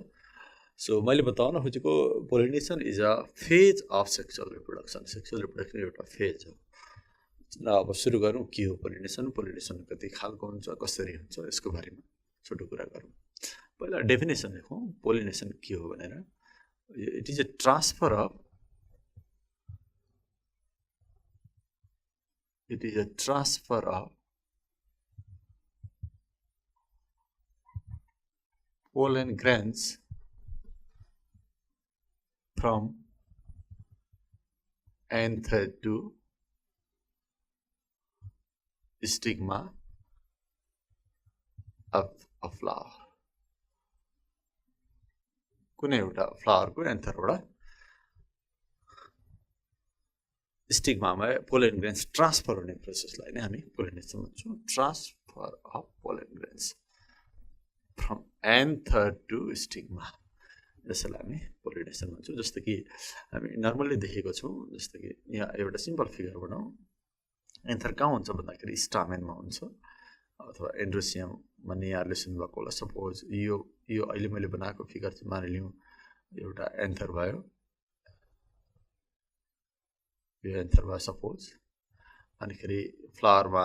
सो मैले बताउन खोजेको pollination is a phase of sexual reproduction. Sexual reproduction एउटा फेज हो। अब सुरु गरौँ के हो पोलिनेसन, पोलिनेसन कति खालको हुन्छ, कसरी हुन्छ, यसको बारेमा छोटो कुरा गरौँ। पहिला डेफिनेसन लेखौँ पोलिनेसन के हो भनेर। It is a transfer of pollen grains from anther to stigma of a flower. कुनै एउटा फ्लावरको एन्थरबाट स्टिग्मामा पोलन ग्रेन्स ट्रान्सफर हुने प्रोसेसलाई नै हामी पोलिनेसन भन्छौँ। Transfer of pollen grains from anther to stigma, यसलाई हामी पोलिनेसन भन्छौँ। जस्तो कि हामी नर्मल्ली देखेको छौँ, जस्तो कि यहाँ एउटा सिम्पल फिगर बनाऊ। एन्थर कहाँ हुन्छ भन्दाखेरि स्टामेनमा हुन्छ, अथवा एन्ड्रोसियम भन्ने यहाँहरूले सुन्नुभएको होला। सपोज यो अहिले मैले बनाएको फिगर चाहिँ मानिलिउँ एउटा एन्थर भयो, यो एन्थर भयो सपोज। अनिखेरि फ्लावरमा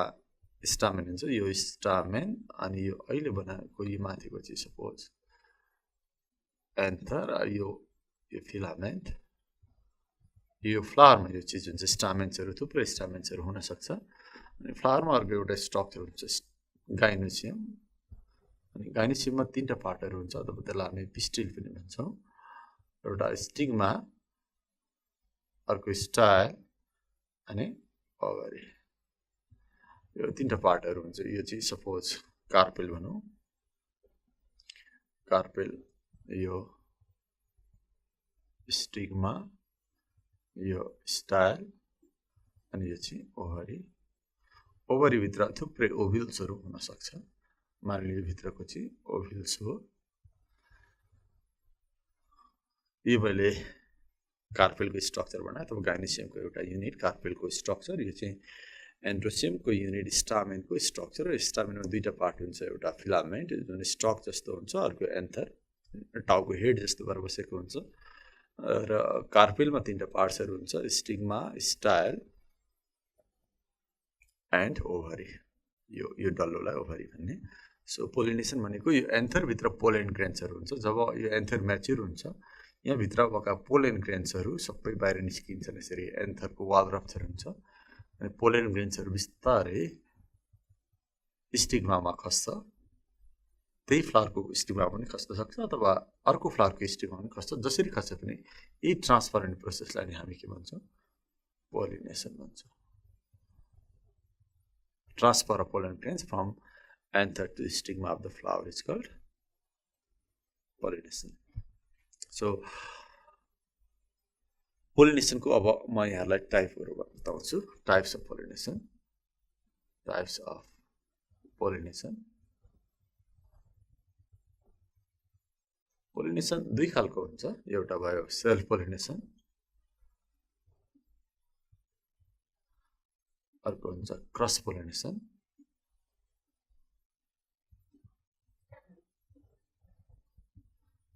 स्टामेन हुन्छ, यो स्टामेन, अनि यो अहिले बनाएको यो माथिको चाहिँ सपोज एन्थर, यो फिलामेन्ट। यो फ्लावरमा यो चिज हुन्छ स्टामेन्सहरू, थुप्रै स्टामेन्सहरू हुनसक्छ। अनि फ्लावरमा अर्को एउटा स्ट्रक्चर हुन्छ गाइनोसियम, अनि गाइनोसियममा तीनवटा पार्टहरू हुन्छ, अथवा त्यसलाई हामी पिस्टिल पनि भन्छौँ। एउटा स्टिग्मा, अर्को स्टाइल, अनि ओभरी, यो तीनवटा पार्टहरू हुन्छ। यो चाहिँ सपोज कार्पेल भनौँ, कार्पेल, यो स्टिग्मा, यो स्टाइल, अनि यो चाहिँ ओभरी। ओभरीभित्र थुप्रै ओभिल्सहरू हुनसक्छ, मानिलियो भित्रको चाहिँ ओभिल्स हो। यो मैले कार्पेलको स्ट्रक्चर बनाएँ, अथवा गाइनोसियमको एउटा युनिट कार्पेलको स्ट्रक्चर। यो चाहिँ एन्ड्रोसियमको युनिट स्टामेनको स्ट्रक्चर। स्टामेनमा दुईवटा पार्ट हुन्छ, एउटा फिलामेन्ट जुन स्टक जस्तो हुन्छ, अर्को एन्थर टाउको हेड जस्तो भएर बसेको हुन्छ। र कार्पेलमा तीनवटा पार्ट्सहरू हुन्छ, स्टिग्मा, स्टाइल एन्ड ओभरी। यो डल्लोलाई ओभरी भन्ने। सो पोलिनेसन भनेको यो एन्थरभित्र पोलेन ग्रेन्सहरू हुन्छ। जब यो एन्थर म्याच्युर हुन्छ, यहाँभित्र भएका पोलेन ग्रेन्सहरू सबै बाहिर निस्किन्छन्। यसरी एन्थरको वाल रप्चर हुन्छ, अनि पोलेन ग्रेन्सहरू बिस्तारै स्टिग्मामा खस्छ। त्यही फ्लावरको स्टिग्मा पनि खस्न सक्छ, अथवा अर्को फ्लावरको स्टिग्मा पनि खस्छ। जसरी खस्छ पनि यही ट्रान्सफर हुने प्रोसेसलाई नै हामी के भन्छौँ, पोलिनेसन भन्छौँ। Transfer of pollen grains from anther to stigma of the flower is called pollination. So पोलिनेसनको अब म यहाँलाई टाइपहरू बताउँछु। Types of pollination. Types of pollination. Pollination दुई खालको हुन्छ। एउटा भयो सेल्फ पोलिनेसन, अर्को हुन्छ क्रस पोलिनेसन।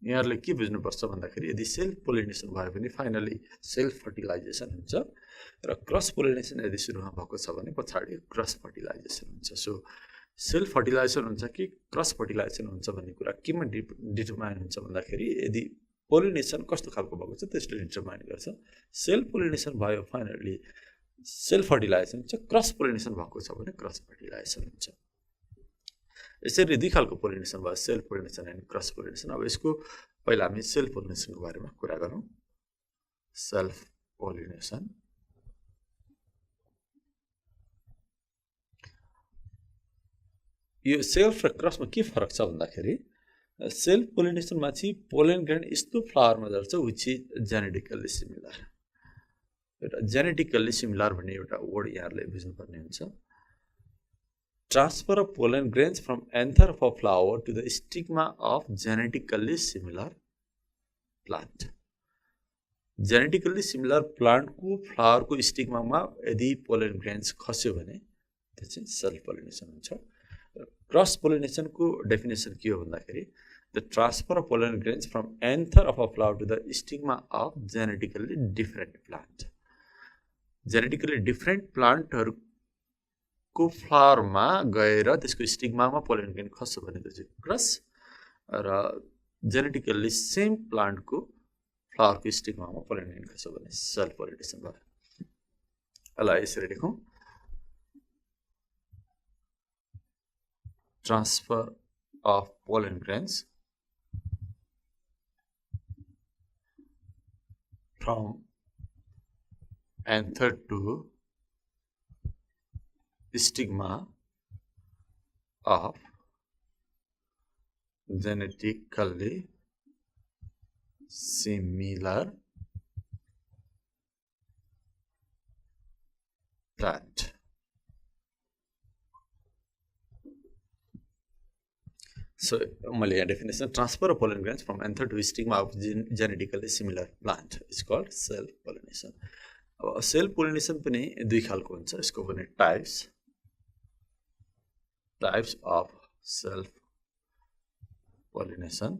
यहाँहरुले के बुझ्नुपर्छ भन्दाखेरि यदि सेल्फ पोलिनेसन भयो भने फाइनली सेल्फ फर्टिलाइजेसन हुन्छ र क्रस पोलिनेसन यदि सुरुमा भएको छ भने पछाडी क्रस फर्टिलाइजेसन हुन्छ। सो सेल्फ फर्टिलाइजेसन हुन्छ कि क्रस फर्टिलाइजेसन हुन्छ भन्ने कुरा केमा डिटरमाइन हुन्छ भन्दाखेरि यदि पोलिनेसन कस्तो खालको भएको छ त्यसले डिटरमाइन गर्छ। सेल्फ पोलिनेसन भयो फाइनली सेल्फ फर्टिलाइजेसन हुन्छ, क्रस पोलिनेसन भएको छ भने क्रस फर्टिलाइजेसन हुन्छ। यसरी दुई खालको पोलिनेसन भयो, self pollination and cross pollination. अब यसको पहिला हामी सेल्फ पोलिनेसनको बारेमा कुरा गरौँ। सेल्फ पोलिनेसन यो सेल्फ र क्रसमा के फरक छ भन्दाखेरि सेल्फ पोलिनेसनमा चाहिँ पोलन ग्रेन यस्तो फ्लावरमा झर्छ विच इज जेनेटिकल्ली सिमिलर। एउटा जेनेटिकल्ली सिमिलर भन्ने एउटा वर्ड यहाँहरुले बुझ्नुपर्ने हुन्छ। Transfer of pollen grains from anther of a flower to the stigma of genetically similar plant. Genetically similar plant को flower को stigma मा यदि pollen grains खस्यो भने त्यो चाहिँ self pollination हुन्छ। Cross pollination को definition के हो भन्दाखेरि the transfer of pollen grains from anther of a flower to the stigma of genetically different plant. Genetically different plant को फ्लावर मा गएर त्यसको स्टिग्मामा पोलन ग्रेन खस्यो भने त्यो चाहिँ क्रस र जेनेटिकली सेम प्लान्ट को फ्लावर को स्टिग्मामा पोलन ग्रेन खस्यो भने सेल्फ पोलिनेसन भयो। यसलाई यसरी लेखौं। Transfer of pollen grains from anther to stigma of genetically similar plant. So, मैले यहाँ definition transfer of pollen grains from anther to stigma of genetically similar plant is called self pollination. अब self pollination पनि दुई खालको हुन्छ। यसको पनि types of self pollination.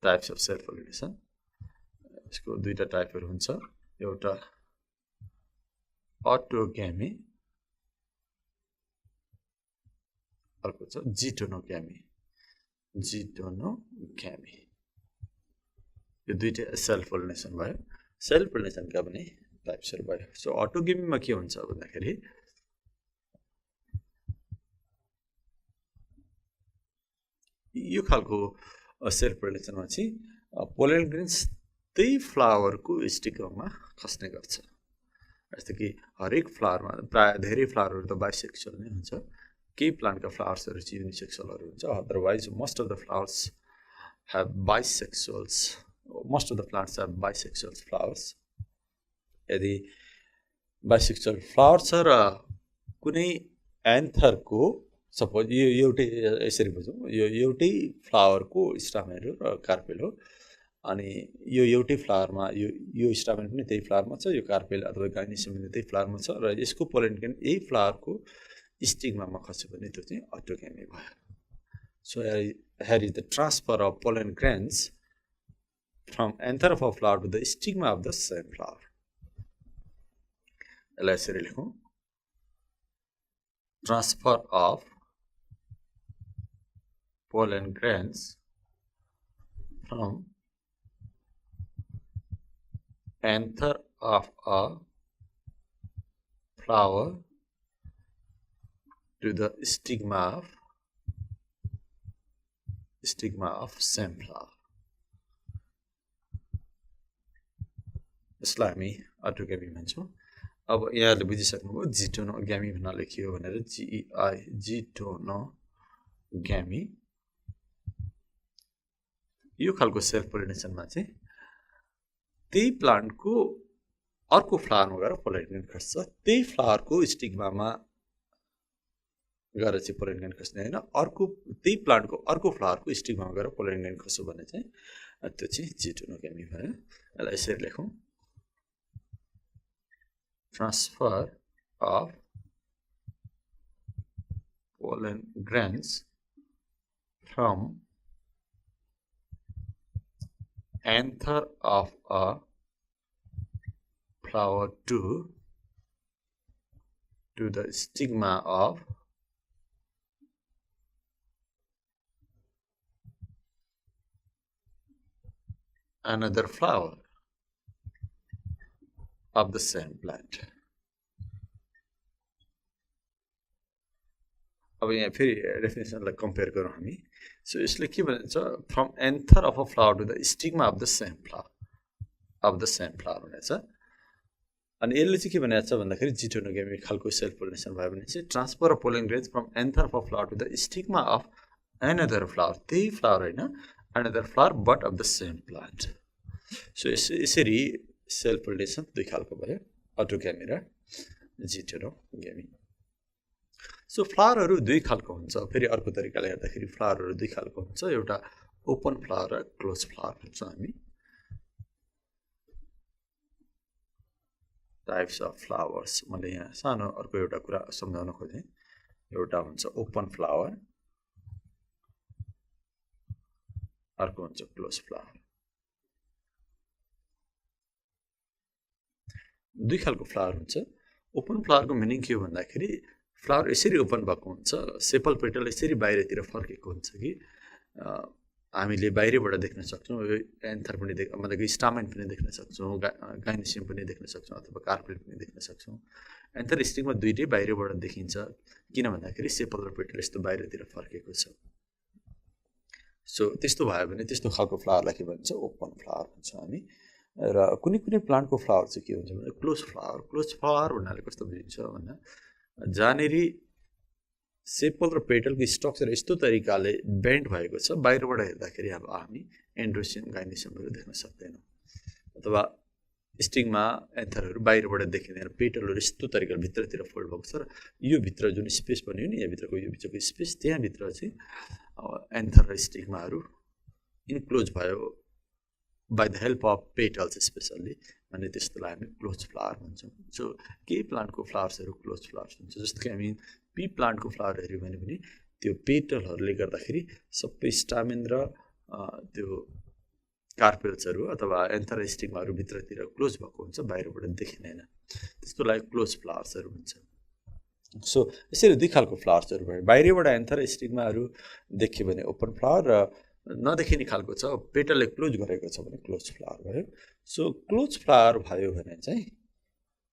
Types of self pollination यसको दुईटा टाइपहरु हुन्छ। एउटा अटोग्यामी, अर्को छ जिटोनोग्यामी। यो दुईटा सेल्फ पोलिनेसन भयो। सेल्फ पोलिनेसनका पनि टाइप्सहरु भयो। सो अटोग्यामीमा के हुन्छ भन्दाखेरि यो खालको सेल्फ पोलिनेसनमा चाहिँ पोलन ग्रेन्स त्यही फ्लावरको स्टिकमा खस्ने गर्छ। जस्तै कि हरेक फ्लावरमा प्राय धेरै फ्लावरहरु त बाइसेक्सुअल नै हुन्छ। केही प्लान्टका फ्लावर्सहरु चाहिँ युनिसेक्सुअलहरु हुन्छ। Otherwise most of the flowers have bisexuals. Most of the plants have bisexual flowers. यदि bisexual flowers र कुनै एन्थर को सपोज यो एउटै यसरी बुझौं, यो एउटै फ्लावर को स्टामेन हो र कार्पेल हो। अनि यो एउटै फ्लावरमा यो स्टामेन पनि त्यही फ्लावरमा छ, यो कार्पेल अथवा गाइनिसियम पनि त्यही फ्लावरमा छ र यसको पोलन ग्रेन यही फ्लावर को स्टिग्मामा खस्यो भने त्यो चाहिँ अटोग्यामी भयो। So here is the transfer of pollen grains from anther of a flower to the stigma of the same flower. यसलाई यसरी लेखौं। Transfer of pollen grains from anther of a flower to the stigma of same flower. यसलाई हामी अटोग्यामी भन्छौं। अब यहाँले बुझिसक्नुभयो जिटोनोग्यामी भन्न लेखियो भनेर, जिटोनोग्यामी। यो खालको सेल्फ पोलिनेसनमा चाहिँ त्यही प्लान्टको अर्को फ्लावरमा गएर पोलन ग्रेन खस्छ। त्यही फ्लावरको स्टिग्मामा गएर चाहिँ पोलन ग्रेन खस्ने हैन, अर्को त्यही प्लान्टको अर्को फ्लावरको स्टिग्मामा गएर पोलन ग्रेन खस्यो भने चाहिँ त्यो चाहिँ जिटोनोग्यामी भयो। यसलाई यसरी लेखौं। transfer of pollen grains from anther of a flower to the stigma of another flower of the same plant. अब यहाँ फेरि डेफिनेसनलाई कम्पेयर गरौँ हामी सो यसले के भन्छ from anther of a flower to the stigma of the same flower भनेछ अनि यसले चाहिँ के भनेको छ भन्दाखेरि जिटोनोगेमी खालको सेल्फ पोलिनेसन भयो भने चाहिँ transfer of pollen grains from anther of a flower to the stigma of another flower त्यही फ्लावर होइन another flower but of the same plant so यसरी सेल्फ पोलिनेसन दुई खालको भयो अटोगेमी र जिटोनोगेमी सो फ्लावरहरू दुई खालको हुन्छ फेरि अर्को तरिकाले हेर्दाखेरि फ्लावरहरू दुई खालको हुन्छ एउटा ओपन फ्लावर र क्लोज फ्लावर भन्छ हामी टाइप्स अफ फ्लावर्स मैले यहाँ सानो अर्को एउटा कुरा सम्झाउन खोजेँ एउटा हुन्छ ओपन फ्लावर अर्को हुन्छ क्लोज फ्लावर दुई खालको फ्लावर हुन्छ ओपन फ्लावरको मिनिङ के हो भन्दाखेरि फ्लावर यसरी ओपन भएको हुन्छ सेपल पेटल यसरी बाहिरतिर फर्केको हुन्छ कि हामीले बाहिरबाट देख्न सक्छौँ एन्थर पनि मतलब कि स्टामेन पनि देख्न सक्छौँ गाइनेसियम पनि देख्न सक्छौँ अथवा कार्पेट पनि देख्न सक्छौँ एन्थर स्टिगमा दुईटै बाहिरबाट देखिन्छ किन भन्दाखेरि सेपल र पेटल यस्तो बाहिरतिर फर्केको छ सो त्यस्तो भयो भने त्यस्तो खालको फ्लावरलाई के भन्छ ओपन फ्लावर भन्छ हामी र कुनै कुनै प्लान्टको फ्लावर चाहिँ के हुन्छ भने क्लोज फ्लावर भन्नाले कस्तो बुझिन्छ भन्दा जहाँनेरि सेपल र पेटलको स्ट्रक्चर यस्तो तरिकाले बेन्ड भएको छ बाहिरबाट हेर्दाखेरि अब हामी एन्ड्रोसियम गाइनेसियमहरू देख्न सक्दैनौँ अथवा स्टिगमा एन्थरहरू बाहिरबाट देखिँदैन पेटलहरू यस्तो तरिकाले भित्रतिर फोल्ड भएको छ र यो भित्र जुन स्पेस बन्यो नि यहाँभित्रको यो बिचको स्पेस त्यहाँभित्र चाहिँ एन्थर र स्टिगमाहरू इन्क्लोज भयो by the help of petals specially अनि त्यस्तोलाई हामी क्लोज फ्लावर भन्छौँ सो केही प्लान्टको फ्लावर्सहरू क्लोज फ्लावर्स हुन्छ जस्तो कि हामी पी प्लान्टको फ्लावर हेऱ्यौँ भने पनि त्यो पेटलहरूले गर्दाखेरि सबै स्टामेन र त्यो कार्पेल्सहरू अथवा एन्थर स्टिगमाहरू भित्रतिर क्लोज भएको हुन्छ बाहिरबाट देखिँदैन त्यस्तोलाई क्लोज फ्लावर्सहरू भन्छ सो यसरी दुई खालको फ्लावर्सहरू भयो बाहिरबाट एन्थर स्टिगमाहरू देख्यो भने ओपन फ्लावर र नदेखिने खालको छ पेटलले क्लोज गरेको छ भने क्लोज फ्लावर भयो सो क्लोज फ्लावर भयो भने चाहिँ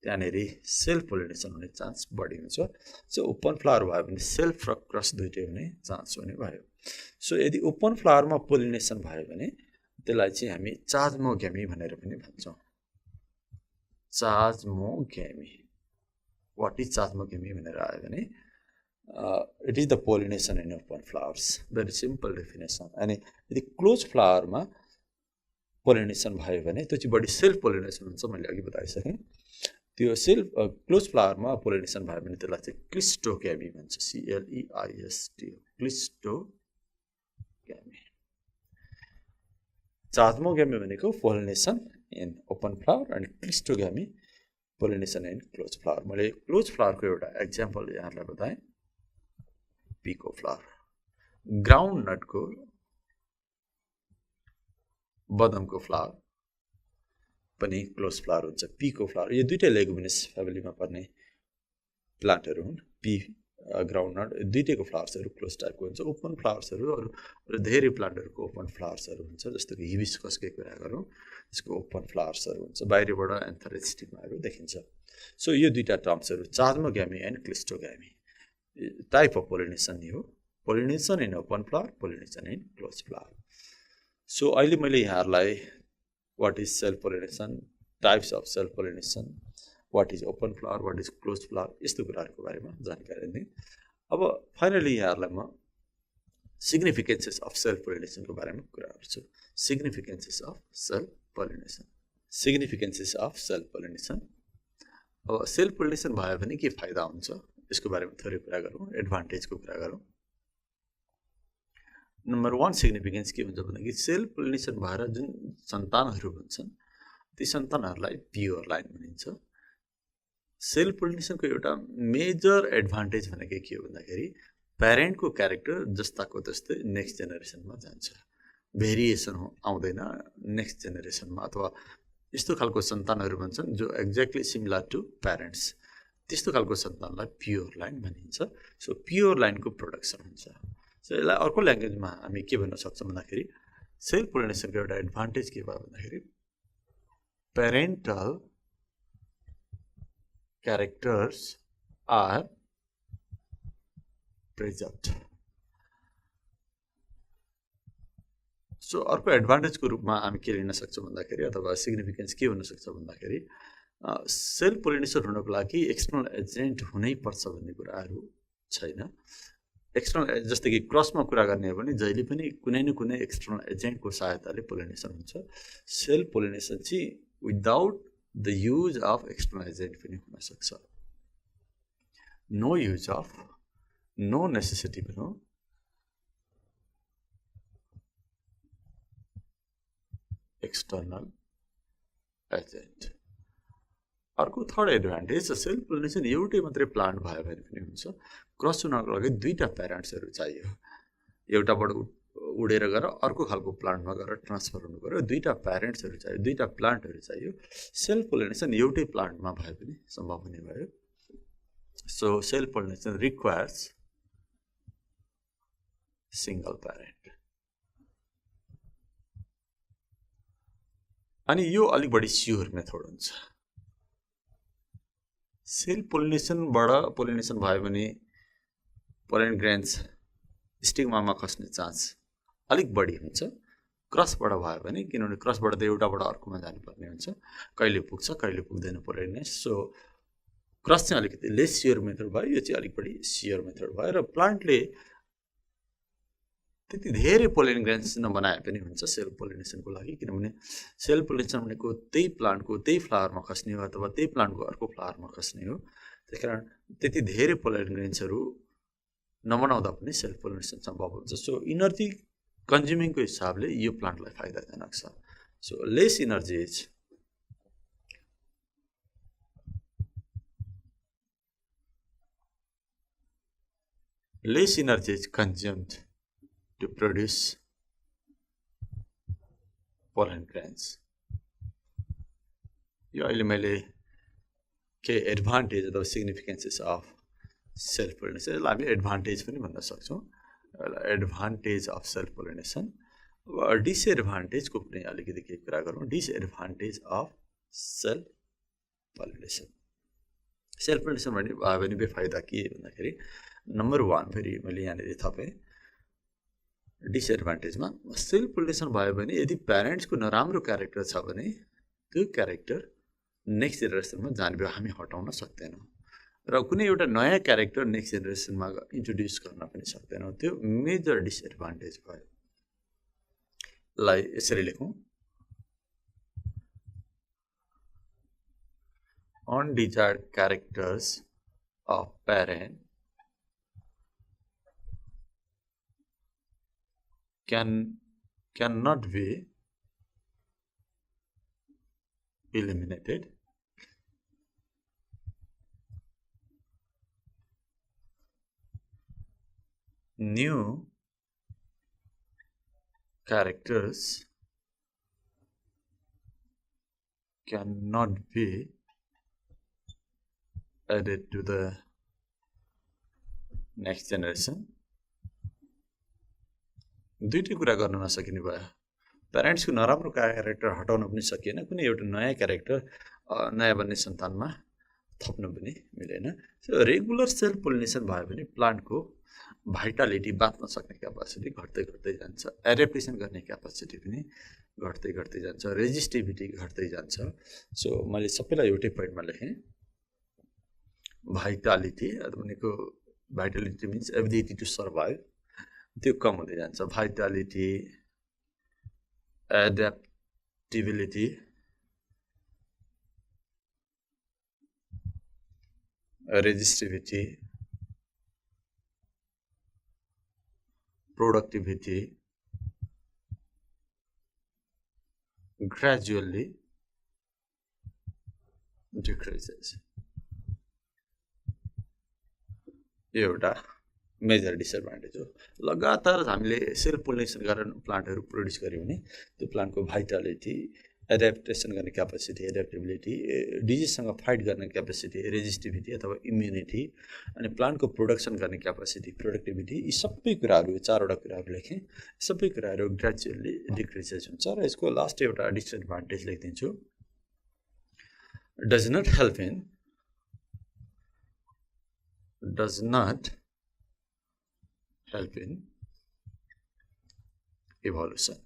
त्यहाँनेर सेल्फ पोलिनेसन हुने चान्स बढी हुन्छ सो ओपन फ्लावर भयो भने सेल्फ र क्रस दुइटै हुने चान्स हुने भयो सो यदि ओपन फ्लावरमा पोलिनेसन भयो भने त्यसलाई चाहिँ हामी चाजमोगेमी भनेर पनि भन्छौँ चाजमोगेमी वाट इज चाजमोगेमी भनेर आयो भने it is the pollination in open flowers very simple definition अनि यदि क्लोज फ्लावरमा पोलिनेसन भयो भने त्यो चाहिँ बढी सेल्फ पोलिनेसन हुन्छ मैले अघि बताइसकेँ त्यो सेल्फ क्लोज फ्लावरमा पोलिनेसन भयो भने त्यसलाई चाहिँ क्लिस्टोगेमी भन्छ CLEIST क्लिस्टोगेमी चाजमोगेमी भनेको पोलिनेसन इन ओपन फ्लावर अनि cleistogamy pollination in close flower मैले क्लोज फ्लावरको एउटा एक्जाम्पल यहाँलाई बताएँ पीको फ्लावर ग्राउन्ड नटको बदमको फ्लावर पनि क्लोज फ्लावर हुन्छ पीको फ्लावर यो दुईटै लेगुमिनस फ्यामिलीमा पर्ने प्लान्टहरू हुन् पी ग्राउन्ड नट दुईटैको फ्लावर्सहरू क्लोज टाइपको हुन्छ ओपन फ्लावर्सहरू अरू धेरै प्लान्टहरूको ओपन फ्लावर्सहरू हुन्छ जस्तो कि हिबिस्कसकै कुरा गरौँ त्यसको ओपन फ्लावर्सहरू हुन्छ बाहिरबाट एन्थर स्टिगमाहरू देखिन्छ सो यो दुईटा टर्म्सहरू chasmogamy and cleistogamy type of pollination हो pollination in open flower pollination in close flower so अहिले मैले यहाँहरूलाई what is self pollination types of self pollination what is open flower what is close flower यस्तो कुराहरूको बारेमा जानकारी दिएँ अब फाइनली यहाँहरूलाई म सिग्निफिकेन्सेस अफ सेल्फ पोलिनेसनको बारेमा कुरा गर्छु सिग्निफिकेन्सेस अफ सेल्फ पोलिनेसन अब सेल्फ पोलिनेसन भयो भने के फाइदा हुन्छ यसको बारेमा थोरै कुरा गरौँ एडभान्टेजको कुरा गरौँ नम्बर 1 सिग्निफिकेन्स के हुन्छ भन्दाखेरि सेल्फ पोलिनेसन भएर जुन सन्तानहरू हुन्छन् ती सन्तानहरूलाई प्योर लाइन भनिन्छ सेल्फ पोलिनेसनको एउटा मेजर एडभान्टेज भनेको के हो भन्दाखेरि प्यारेन्टको क्यारेक्टर जस्ताको त्यस्तै नेक्स्ट जेनेरेसनमा जान्छ, भेरिएसन आउँदैन नेक्स्ट जेनेरेसनमा, अथवा यस्तो खालको सन्तानहरू भन्छन् जो एक्ज्याक्टली सिमिलर टु प्यारेन्ट्स, त्यस्तो खालको सन्तानलाई प्योर लाइन भनिन्छ। सो प्योर लाइनको प्रोडक्सन हुन्छ। सो यसलाई अर्को ल्याङ्ग्वेजमा हामी के भन्न सक्छौँ भन्दाखेरि सेल्फ पोलिनेसनको एउटा एडभान्टेज के भयो भन्दाखेरि parental characters are preserved। So अर्को एडभान्टेजको रूपमा हामी के लिन सक्छौँ भन्दाखेरि अथवा सिग्निफिकेन्स के हुन सक्छ भन्दाखेरि सेल्फ पोलिनेसन हुनको लागि एक्सटर्नल एजेन्ट हुनै पर्छ भन्ने कुराहरू छैन। एक्सटर्नल जस्तै कि क्रसमा कुरा गर्ने हो भने जहिले पनि कुनै न कुनै एक्सटर्नल एजेन्टको सहायताले पोलिनेसन हुन्छ। सेल्फ पोलिनेसन चाहिँ without the use of external agent पनि हुन सक्छ। No use of, no necessity भनौँ, एक्सटर्नल एजेन्ट। अर्को थर्ड एडभान्टेज सेल्फ पोलिनेसन एउटै मात्रै प्लान्ट भयो भने पनि हुन्छ। क्रस हुनको लागि दुईवटा प्यारेन्ट्सहरू चाहियो, एउटाबाट उडेर गएर अर्को खालको प्लान्टमा गएर ट्रान्सफर हुनु पऱ्यो, दुईवटा प्यारेन्ट्सहरू चाहियो, दुईवटा प्लान्टहरू चाहियो। सेल्फ पोलिनेसन एउटै प्लान्टमा भए पनि सम्भव हुने भयो। So self pollination requires single parent. अनि यो अलिक बढी स्योर मेथड हुन्छ। सेल्फ पोलिनेसनबाट पोलिनेसन भयो भने पोलन ग्रेन्स स्टिग्मामा खस्ने चान्स अलिक बढी हुन्छ। क्रसबाट भयो भने, किनभने क्रसबाट त एउटाबाट अर्कोमा जानुपर्ने हुन्छ, कहिले पुग्छ कहिले पुग्दैन पोलिनेस। सो क्रस चाहिँ अलिकति लेस स्योर मेथड भयो, यो चाहिँ अलिक बढी स्योर मेथड भयो। र प्लान्टले त्यति धेरै पोलन ग्रेन्स नबनाए पनि हुन्छ सेल्फ पोलिनेसनको लागि, किनभने सेल्फ पोलिनेसन भनेको त्यही प्लान्टको त्यही फ्लावरमा खस्ने हो अथवा त्यही प्लान्टको अर्को फ्लावरमा खस्ने हो। त्यस कारण त्यति धेरै पोलन ग्रेन्सहरू नबनाउँदा पनि सेल्फ पोलिनेसन सम्भव हुन्छ। सो इनर्जी कन्ज्युमिङको हिसाबले यो प्लान्टलाई फाइदाजनक छ। So less energy is consumed to produce pollen grains। यो अहिले मैले के एडभान्टेज अथवा सिग्निफिकेन्सेस अफ सेल्फ पोलिनेसन, यसलाई हामी एडभान्टेज पनि भन्न सक्छौँ। Advantage of self pollination. अब डिसएडभान्टेजको पनि अलिकति केही कुरा गरौँ। Disadvantage of self pollination. Self pollination भने बेफाइदा के भन्दाखेरि नम्बर 1 फेरि मैले यहाँनिर थपेँ डिसएडभान्टेजमा। सेल्फ पोलिनेसन भयो भने यदि प्यारेन्ट्सको नराम्रो क्यारेक्टर छ भने त्यो क्यारेक्टर नेक्स्ट जेनेरेसनमा जाने भयो हामी हटाउन सक्दैनौँ, र कुनै एउटा नयाँ क्यारेक्टर नेक्स्ट जेनेरेसनमा इन्ट्रोड्युस गर्न पनि सक्दैनौँ। त्यो मेजर डिसएडभान्टेज भयो। लाई यसरी लेखौँ, undesired characters of parent cannot be eliminated new characters cannot be added to the next generation। दुईटै कुरा गर्न नसकिने भयो। प्यारेन्ट्सको नराम्रो क्यारेक्टर हटाउन पनि सकिएन, कुनै एउटा नयाँ क्यारेक्टर नयाँ बन्ने सन्तानमा थप्न पनि मिलेन। सो रेगुलर सेल्फ पोलिनेसन भयो भने प्लान्टको भाइटालिटी बाँच्न सक्ने क्यापासिटी घट्दै घट्दै जान्छ, एडेप्टेसन गर्ने क्यापासिटी पनि घट्दै घट्दै जान्छ, रेजिस्टिभिटी घट्दै जान्छ। सो मैले सबैलाई एउटै पोइन्टमा लेखेँ, भाइटालिटी भनेको भाइटालिटी मिन्स एबिलिटी टु सर्भाइभ, त्यो कम हुँदै जान्छ। भाइटालिटी, एड्याप्टिबिलिटी, रेजिस्टिभिटी, प्रोडक्टिभिटी gradually decreases। यो एउटा मेजर डिसएडभान्टेज हो। लगातार हामीले सेल्फ पोलिनेसन गरेर प्लान्टहरू प्रड्युस गऱ्यौँ भने त्यो प्लान्टको भाइटालिटी, एड्याप्टेसन गर्ने क्यापेसिटी, एड्याप्टेबिलिटी, डिजिजसँग फाइट गर्ने क्यापेसिटी, रेजिस्टिभिटी अथवा इम्युनिटी, अनि प्लान्टको प्रोडक्सन गर्ने क्यापेसिटी, प्रोडक्टिभिटी, यी सबै कुराहरू, यो 4वटा कुराहरू लेखेँ, सबै कुराहरू ग्रेजुअली डिक्रिजेस हुन्छ। र यसको लास्ट एउटा disadvantage लेखिदिन्छु, does not help in evolution।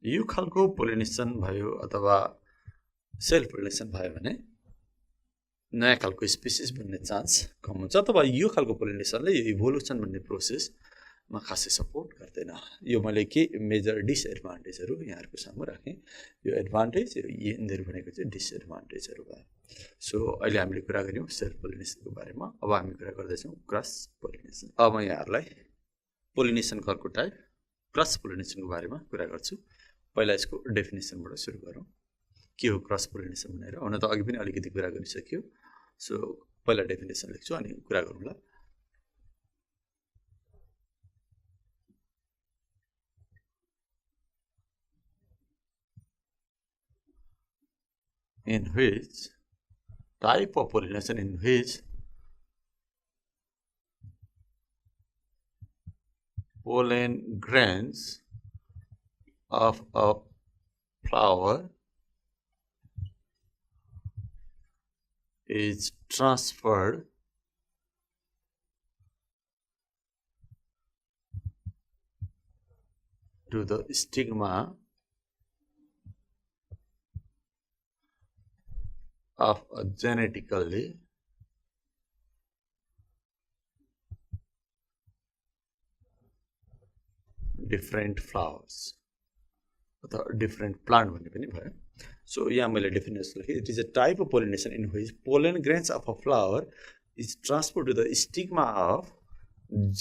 यो खालको पोलिनेसन भयो अथवा सेल्फ पोलिनेसन भयो भने नयाँ खालको स्पिसिस बन्ने चान्स कम हुन्छ, अथवा यो खालको पोलिनेसनले यो इभोल्युसन भन्ने प्रोसेसमा खासै सपोर्ट गर्दैन। यो मैले के मेजर डिसएडभान्टेजहरू यहाँहरूको सामु राखेँ। यो एडभान्टेज, यो यिनीहरू भनेको चाहिँ डिसएडभान्टेजहरू भयो। सो अहिले हामीले कुरा गऱ्यौँ सेल्फ पोलिनेसनको बारेमा। अब हामी कुरा गर्दैछौँ क्रस पोलिनेसन। अब म यहाँहरूलाई पोलिनेसनको अर्को टाइप क्रस पोलिनेसनको बारेमा कुरा गर्छु। पहिला यसको डेफिनेसनबाट सुरु गरौँ, के हो क्रस पोलिनेसन भनेर। हुन त अघि पनि अलिकति कुरा गरिसक्यो। सो पहिला डेफिनेसन लेख्छु अनि कुरा गरौँला। In which type of pollination in which pollen grains of a flower is transferred to the stigma of a genetically different flowers अथवा डिफरेन्ट प्लान्ट भन्ने पनि भयो। सो यहाँ मैले डेफिनेसन लेखेँ, it is a type of pollination in which pollen grains of a flower is transfer to the stigma of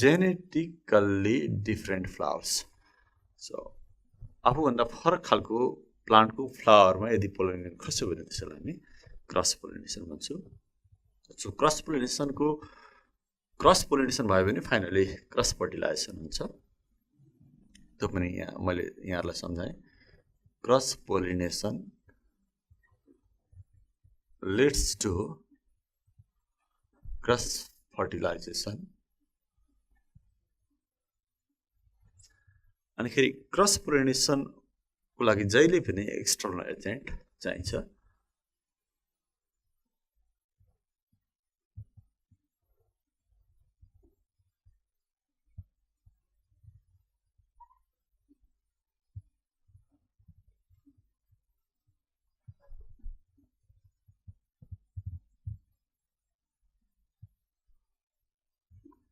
genetically different flowers. So आफूभन्दा फरक खालको प्लान्टको फ्लावरमा यदि पोलिनेसन खस्यो भने त्यसलाई हामी क्रस पोलिनेसन भन्छौँ। सो क्रस पोलिनेसन भयो भने फाइनली क्रस फर्टिलाइजेसन हुन्छ। त्यो पनि यहाँ मैले यहाँहरूलाई सम्झाएँ। Cross pollination leads to cross fertilisation. अनिखेरि क्रस पोलिनेसनको लागि जहिले पनि एक्सटर्नल एजेन्ट चाहिन्छ।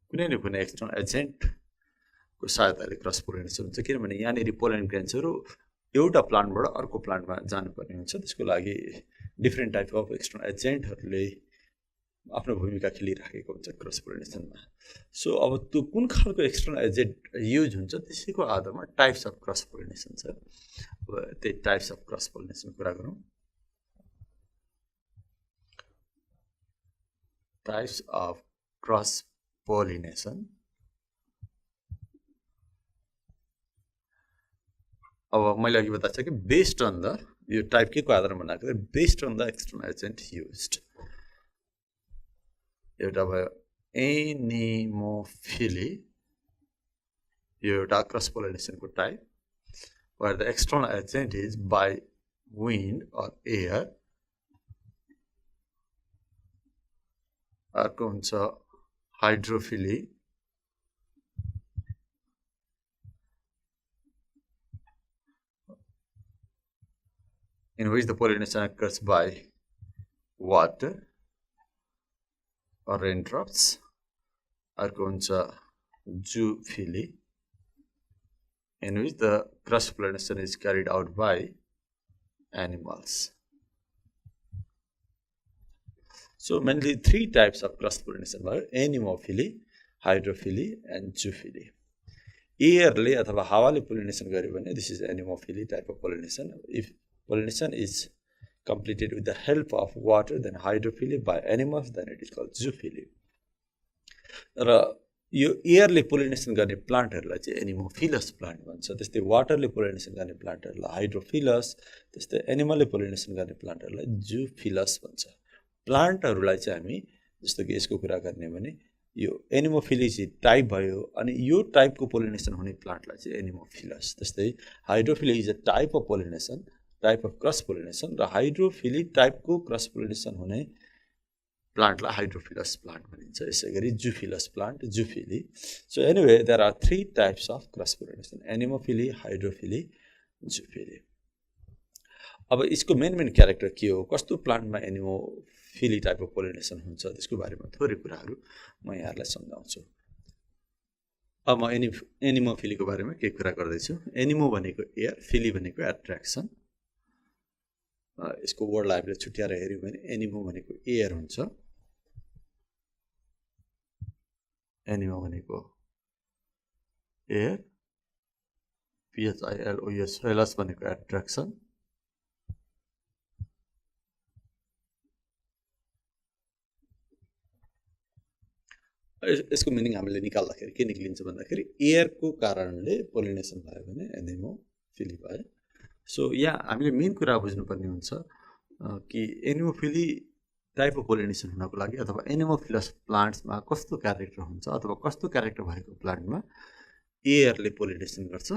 कुनै न कुनै एक्सटर्नल एजेन्टको सहायताले क्रस पोलिनेसन हुन्छ। किनभने यहाँनिर पोलन ग्रेन्सहरू एउटा प्लान्टबाट अर्को प्लान्टमा जानुपर्ने हुन्छ। त्यसको लागि डिफ्रेन्ट टाइप अफ एक्सटर्नल एजेन्टहरूले आफ्नो भूमिका खेलिराखेको हुन्छ क्रस पोलिनेसनमा। सो अब त्यो कुन खालको एक्सटर्नल एजेन्ट युज हुन्छ त्यसैको आधारमा टाइप्स अफ क्रस पोलिनेसन छ। अब त्यही टाइप्स अफ क्रस पोलिनेसन कुरा गरौँ। Types of cross pollination. अब मैले अघि बताएको छ कि बेस्ड अन द यो टाइप के को आधारमा बनाएको छ, based on the external agent used. एउटा भयो एनिमोफिली, यो एउटा क्रस पोलिनेसनको type where the external agent is by wind or air। अर्को हुन्छ hydrophily, in which the pollination occurs by water or raindrops। अर्को हुन्छ zoophily, in which the cross pollination is carried out by animals। So mainly three types of cross pollination भयो, anemophily, hydrophily and zoophily. एयरले अथवा हावाले pollination गर्यो भने this is anemophily type of pollination. If pollination is completed with the help of water, then hydrophily, by animals, then it is called zoophily। र यो एयरले pollination गर्ने प्लान्टहरूलाई चाहिँ एनिमोफिलस प्लान्ट भन्छ। त्यस्तै वाटरले पोलिनेसन गर्ने प्लान्टहरूलाई हाइड्रोफिलस, त्यस्तै एनिमलले पोलिनेसन गर्ने प्लान्टहरूलाई जुफिलस भन्छ। प्लान्टहरूलाई चाहिँ हामी जस्तो कि यसको कुरा गर्ने भने यो एनिमोफिली चाहिँ टाइप भयो, अनि यो टाइपको पोलिनेसन हुने प्लान्टलाई चाहिँ एनिमोफिलस। त्यस्तै hydrophily is a type of pollination, type of cross pollination, र हाइड्रोफिली टाइपको क्रस पोलिनेसन हुने प्लान्टलाई हाइड्रोफिलस प्लान्ट भनिन्छ। यसै गरी zoophilous plant, zoophily. So anyway there are 3 types of cross pollination, anemophily, hydrophily, zoophily. अब यसको मेन क्यारेक्टर के हो, कस्तो प्लान्टमा एनिमोफिली टाइप अफ पोलिनेसन हुन्छ, त्यसको बारेमा थोरै कुराहरू म यहाँहरूलाई सम्झाउँछु। अब म एनिमोफिलीको बारेमा केही कुरा गर्दैछु। एनिमो भनेको एयर, फिली भनेको एट्र्याक्सन। यसको वर्डलाई हामीले छुट्याएर हेऱ्यौँ भने एनिमो भनेको एयर हुन्छ, एनिमो भनेको एयर, PHILOS फिलस भनेको एट्र्याक्सन, यसको मिनिङ हामीले निकाल्दाखेरि के निक्लिन्छ भन्दाखेरि एयरको कारणले पोलिनेसन भयो भने एनिमोफिली भयो। सो यहाँ हामीले मेन कुरा बुझ्नुपर्ने हुन्छ कि एनिमोफिली टाइप अफ पोलिनेसन हुनको लागि अथवा एनिमोफिलस प्लान्ट्समा कस्तो क्यारेक्टर हुन्छ अथवा कस्तो क्यारेक्टर भएको प्लान्टमा एयरले पोलिनेसन गर्छ,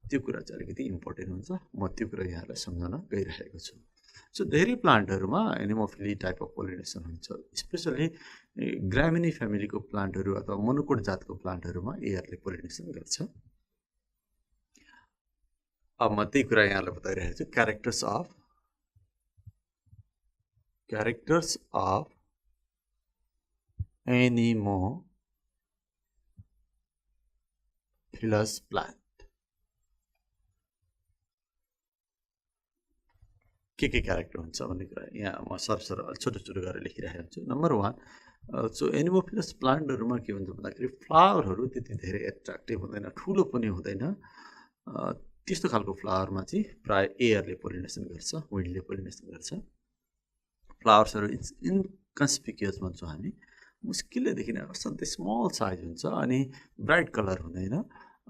त्यो कुरा चाहिँ अलिकति इम्पोर्टेन्ट हुन्छ। म त्यो कुरा यहाँलाई सम्झाउन गइरहेको छु। सो धेरै प्लान्टहरूमा एनिमोफिली टाइप अफ पोलिनेसन हुन्छ, स्पेसली ग्रामिनी फ्यामिलीको प्लान्टहरू अथवा मोनोकोट जातको प्लान्टहरूमा एयरले पोलिनेसन गर्छ। अब म त्यही कुरा यहाँलाई बताइरहेको छु। क्यारेक्टर्स अफ एनिमोफिलस प्लान्ट के क्यारेक्टर हुन्छ भन्ने कुरा यहाँ म सरसर छोटो गरेर लेखिरहेको हुन्छु। नम्बर 1, सो एनिमोफिलस प्लान्टहरूमा के हुन्छ भन्दाखेरि फ्लावरहरू त्यति धेरै एट्र्याक्टिभ हुँदैन, ठुलो पनि हुँदैन। त्यस्तो खालको फ्लावरमा चाहिँ प्राय एयरले पोलिनेसन गर्छ, विन्डले पोलिनेसन गर्छ। फ्लावर्सहरू इन्कन्सपिक्युअस भन्छौँ हामी, मुस्किलले देखिने असाध्यै स्मल साइज हुन्छ, अनि ब्राइट कलर हुँदैन,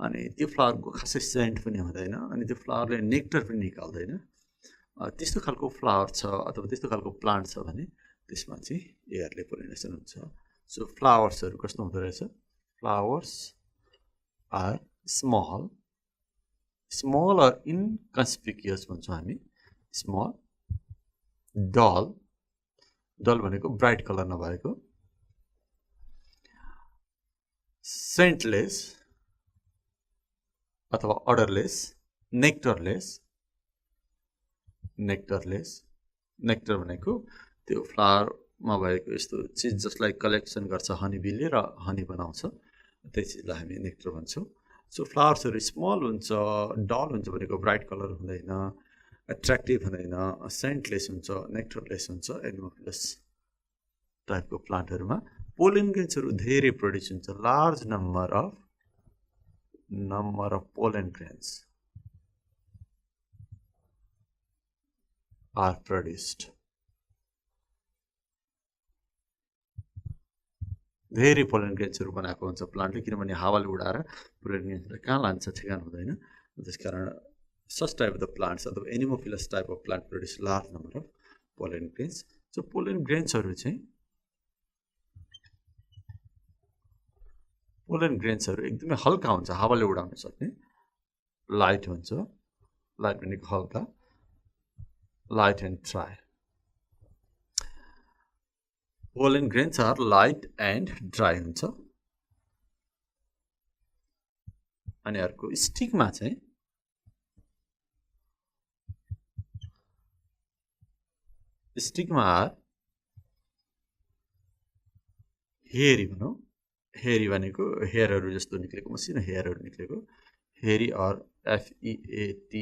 अनि त्यो फ्लावरको खासै सेन्ट पनि हुँदैन, अनि त्यो फ्लावरले नेक्टर पनि निकाल्दैन। त्यस्तो खालको फ्लावर छ अथवा त्यस्तो खालको प्लान्ट छ भने त्यसमा चाहिँ एयरले पोलिनेसन हुन्छ। सो फ्लावर्सहरू कस्तो हुँदो रहेछ, फ्लावर्स आर स्मल अर इन्कन्सपिक्युअस भन्छौँ हामी। स्मल, डल भनेको ब्राइट कलर नभएको, सेन्टलेस अथवा अडरलेस, नेक्टर भनेको त्यो फ्लावरमा भएको यस्तो चिज जसलाई कलेक्सन गर्छ हनीबीले र हनी बनाउँछ, त्यही चिजलाई हामी नेक्टर भन्छौँ। सो फ्लावर्सहरू स्मल हुन्छ, डल हुन्छ भनेको ब्राइट कलर हुँदैन, एट्र्याक्टिभ हुँदैन, सेन्टलेस हुन्छ, नेक्टरलेस हुन्छ एनिमोफिलस टाइपको प्लान्टहरूमा। पोलन ग्रेन्सहरू धेरै प्रड्युस हुन्छ, large number of pollen grains are produced. धेरै पोलन ग्रेन्सहरू बनाएको हुन्छ प्लान्टले, किनभने हावाले उडाएर पोलन ग्रेन्सलाई कहाँ लान्छ ठेगान हुँदैन। त्यसकारण such type of the plants अथवा anemophilous type of plant produce large number of pollen grains. So pollen ग्रेन्सहरू एकदमै हल्का हुन्छ, हावाले उडाउन सक्ने, लाइट हुन्छ, लाइट भनेको हल्का, light and dry. Pollen grains are light and dry हुन्छ। अनि अर्को स्टिकमा चाहिँ स्टिकमा आर हेरी भनौँ, हेरी भनेको हेयरहरू जस्तो निक्लेको, मसिनो हेयरहरू निक्लेको, हेरी अर FEATHERY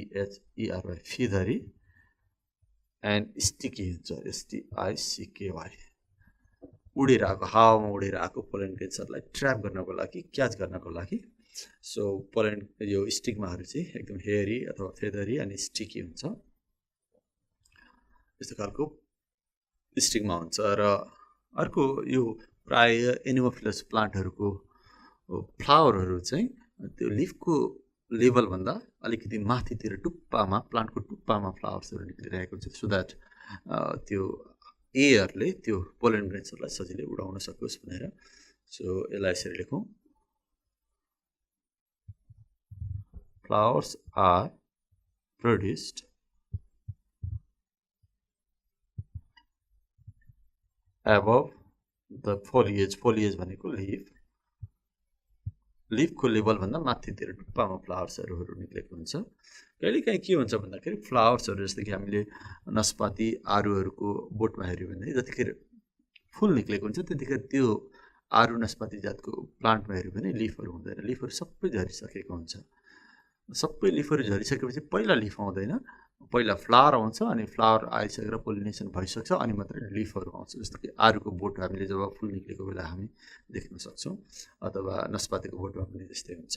फिदरी, एन्ड स्टिकी हुन्छ, STICKY, उडेर आएको, हावामा उडेर आएको पोलन ग्रेन्सहरूलाई ट्र्याप गर्नको लागि, क्याच गर्नको लागि। सो पोलन यो स्टिग्माहरू चाहिँ एकदम हेयरी अथवा फेदरी अनि स्टिकी हुन्छ, यस्तो खालको स्टिग्मा हुन्छ। र अर्को यो प्राय एनिमोफिलस प्लान्टहरूको फ्लावरहरू चाहिँ त्यो लिफको लेभलभन्दा अलिकति माथितिर टुप्पामा प्लान्टको टुप्पामा फ्लावर्सहरू निक्लिरहेको हुन्छ सो द्याट त्यो एयरले त्यो पोलन ग्रेन्सहरूलाई सजिलै उडाउन सकोस् भनेर सो यसलाई यसरी लेखौँ flowers are produced above the foliage भनेको लिफको लेभलभन्दा माथितिर टुप्पामा फ्लावर्सहरू निक्लेको हुन्छ कहिलेकाहीँ के हुन्छ भन्दाखेरि फ्लावर्सहरू जस्तो कि हामीले नास्पाती आरुहरूको बोटमा हेऱ्यौँ भने जतिखेर फुल निक्लेको हुन्छ त्यतिखेर त्यो आरु नास्पाती जातको प्लान्टमा हेऱ्यौँ भने लिफहरू हुँदैन लिफहरू सबै झरिसकेको हुन्छ सबै लिफहरू झरिसकेपछि पहिला लिफ आउँदैन पहिला फ्लावर आउँछ अनि फ्लावर आइसकेर पोलिनेसन भइसक्छ अनि मात्रै लिफहरू आउँछ जस्तो कि आरुको बोट हामीले जब फुल निक्लेको बेला हामी देख्न सक्छौँ अथवा नास्पातीको बोटमा पनि त्यस्तै हुन्छ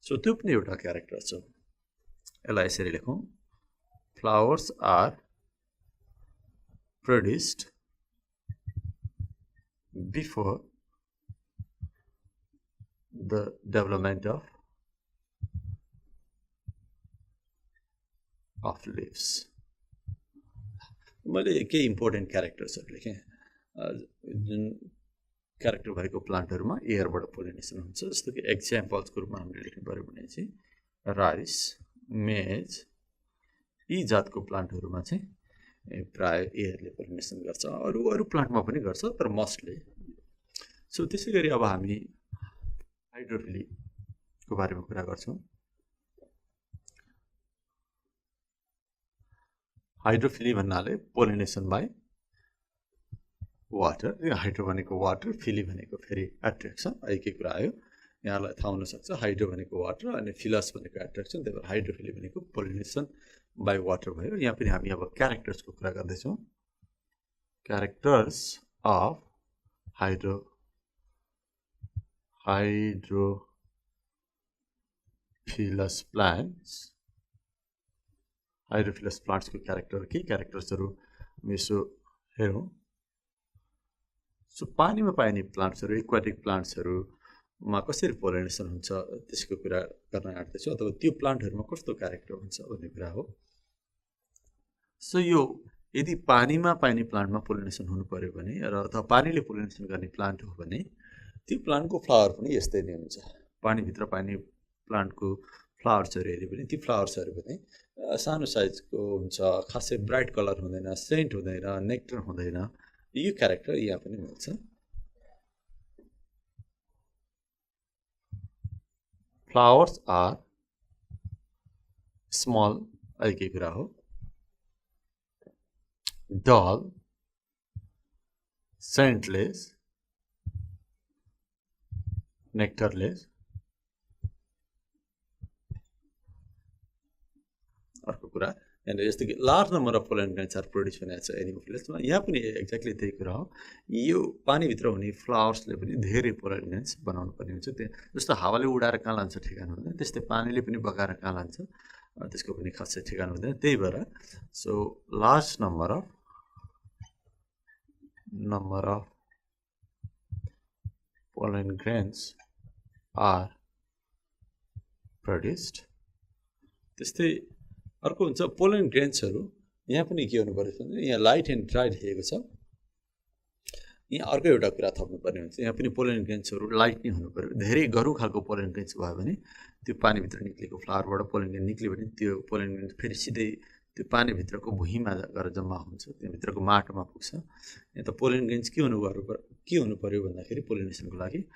सो त्यो पनि एउटा क्यारेक्टर छ यसलाई यसरी लेखौँ flowers are produced before the development of leaves मैले केही इम्पोर्टेन्ट क्यारेक्टर्सहरू लेखेँ जुन क्यारेक्टर भएको प्लान्टहरूमा एयरबाट पोलिनेसन हुन्छ जस्तो कि एक्जाम्पल्सको रूपमा हामीले लेख्नु पऱ्यो भने चाहिँ राइस मेज यी जातको प्लान्टहरूमा चाहिँ प्राय एयरले पोलिनेसन गर्छ अरू प्लान्टमा पनि गर्छ तर मस्टली सो त्यसै गरी अब हामी हाइड्रोफिलीको बारेमा कुरा गर्छौँ हाइड्रोफिली भन्नाले पोलिनेसन बाई वाटर हाइड्रो भनेको वाटर फिली भनेको फेरि एट्र्याक्सन एकै कुरा आयो यहाँलाई थाहा हुनसक्छ हाइड्रो भनेको वाटर अनि फिलस भनेको एट्र्याक्सन त्यही भएर हाइड्रोफिली भनेको पोलिनेसन बाई वाटर भयो यहाँ पनि हामी अब क्यारेक्टर्सको कुरा गर्दैछौँ characters of hydrophilous plants hydrophilous प्लान्ट्सको क्यारेक्टर्सहरू यसो हेरौँ सो पानीमा पाइने प्लान्ट्सहरू एक्वाटिक प्लान्ट्सहरूमा कसरी पोलिनेसन हुन्छ त्यसको कुरा गर्न आँट्दैछु अथवा त्यो प्लान्टहरूमा कस्तो क्यारेक्टर हुन्छ भन्ने कुरा हो सो यो यदि पानीमा पाइने प्लान्टमा पोलिनेसन हुनु पर्यो भने र अथवा पानीले पोलिनेसन गर्ने प्लान्ट हो भने त्यो प्लान्टको फ्लावर पनि यस्तै नै हुन्छ पानीभित्र पाइने प्लान्टको फ्लावर्सहरू हेऱ्यो भने ती फ्लावर्सहरू पनि सानो साइजको हुन्छ खासै ब्राइट कलर हुँदैन सेन्ट हुँदैन नेक्टर हुँदैन यो क्यारेक्टर यहाँ पनि मिल्छ फ्लावर्स आर स्मल एकै कुरा हो डल सेन्टलेस नेक्टरलेस अर्को कुरा यहाँनिर जस्तो कि large number of pollen grains are produce भनेको छ एनिमोफिलसमा यहाँ पनि एक्ज्याक्टली त्यही कुरा हो यो पानीभित्र हुने फ्लावर्सले पनि धेरै पोलन ग्रेन्स बनाउनु पर्ने हुन्छ त्यो जस्तो हावाले उडाएर कहाँ लान्छ ठेगान हुँदैन त्यस्तै पानीले पनि बगाएर कहाँ लान्छ त्यसको पनि खासै ठेगान हुँदैन त्यही भएर so large number of pollen grains are produced त्यस्तै अर्को हुन्छ पोलन ग्रेन्सहरू यहाँ पनि के हुनु पर्यो भने यहाँ लाइट एन्ड ड्राई लेखेको छ यहाँ अर्को एउटा कुरा थप्नुपर्ने हुन्छ यहाँ पनि पोलन ग्रेन्सहरू लाइट नै हुनु पर्यो धेरै गह्रौँ खालको पोलन ग्रेन्स भयो भने त्यो पानीभित्र निक्लेको फ्लावरबाट पोलन ग्रेन निक्ल्यो भने त्यो पोलन ग्रेन फेरि सिधै त्यो पानीभित्रको भुइँमा गएर जम्मा हुन्छ त्यहाँभित्रको माटोमा पुग्छ यहाँ त पोलन ग्रेन्स के हुनु पर्यो भन्दाखेरि पोलिनेसनको लागि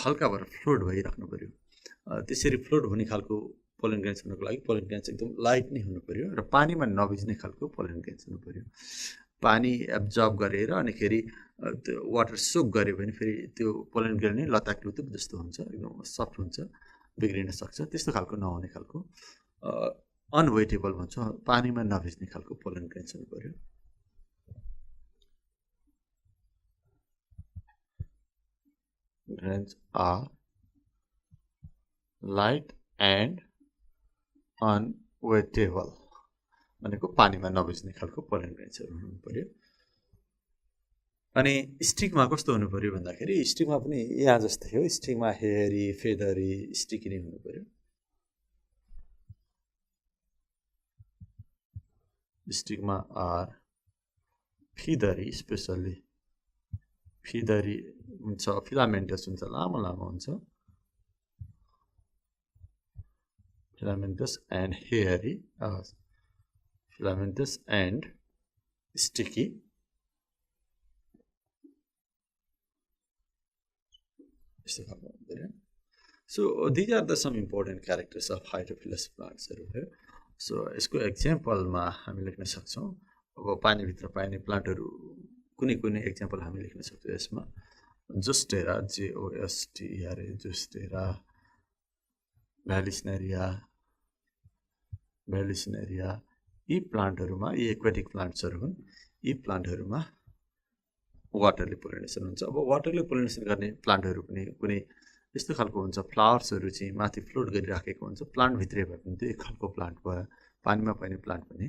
हल्का भएर फ्लोट भइराख्नु पर्यो त्यसरी फ्लोट हुने खालको पोलन ग्रेन्स हुनको लागि पोलन ग्रेन्स एकदम लाइट नै हुनु पर्यो र पानीमा नभिज्ने खालको पोलन ग्रेन्स हुनु पर्यो पानी एब्जर्ब गरेर अनि खेरि त्यो वाटर सोक गर्यो भने फेरि त्यो पोलन ग्रेन नै लताक लुतुक जस्तो हुन्छ एकदम सफ्ट हुन्छ बिग्रिन सक्छ त्यस्तो खालको नहुने खालको अनवेटेबल भन्छ पानीमा नभिज्ने खालको पोलन ग्रेन्स हुनु पर्यो grains are light and unwettable भनेको पानीमा नभिज्ने खालको पोलन ग्रेन्सहरू हुनु पर्यो अनि स्टिकमा कस्तो हुनु पर्यो भन्दाखेरि स्टिकमा पनि यहाँ जस्तै हो, स्टिकमा हेयरी फेदरी स्टिकी नै हुनु पर्यो। स्टिकमा आर फिदरी स्पेसल्ली फिदरी हुन्छ, फिलामेन्टस हुन्छ, लामो लामो हुन्छ, filamentous and hairy, filamentous and sticky. So these are the some important characters of hydrophilous plants. So यसको एक्जाम्पलमा हामी लेख्न सक्छौँ। अब पानीभित्र पाइने प्लान्टहरू कुनै कुनै एक्जाम्पल हामी लेख्न सक्छौँ यसमा। जोस्टेरा JOSTERA जोस्टेरा, भ्यालिसनेरिया यी प्लान्टहरूमा, यी एक्वेटिक प्लान्ट्सहरू हुन्। यी प्लान्टहरूमा वाटरले पोलिनेसन हुन्छ। अब वाटरले पोलिनेसन गर्ने प्लान्टहरू पनि कुनै यस्तो खालको हुन्छ, फ्लावर्सहरू चाहिँ माथि फ्लोट गरिराखेको हुन्छ, प्लान्टभित्रै भए पनि त्यो एक खालको प्लान्ट भयो, पानीमा पाइने प्लान्ट पनि।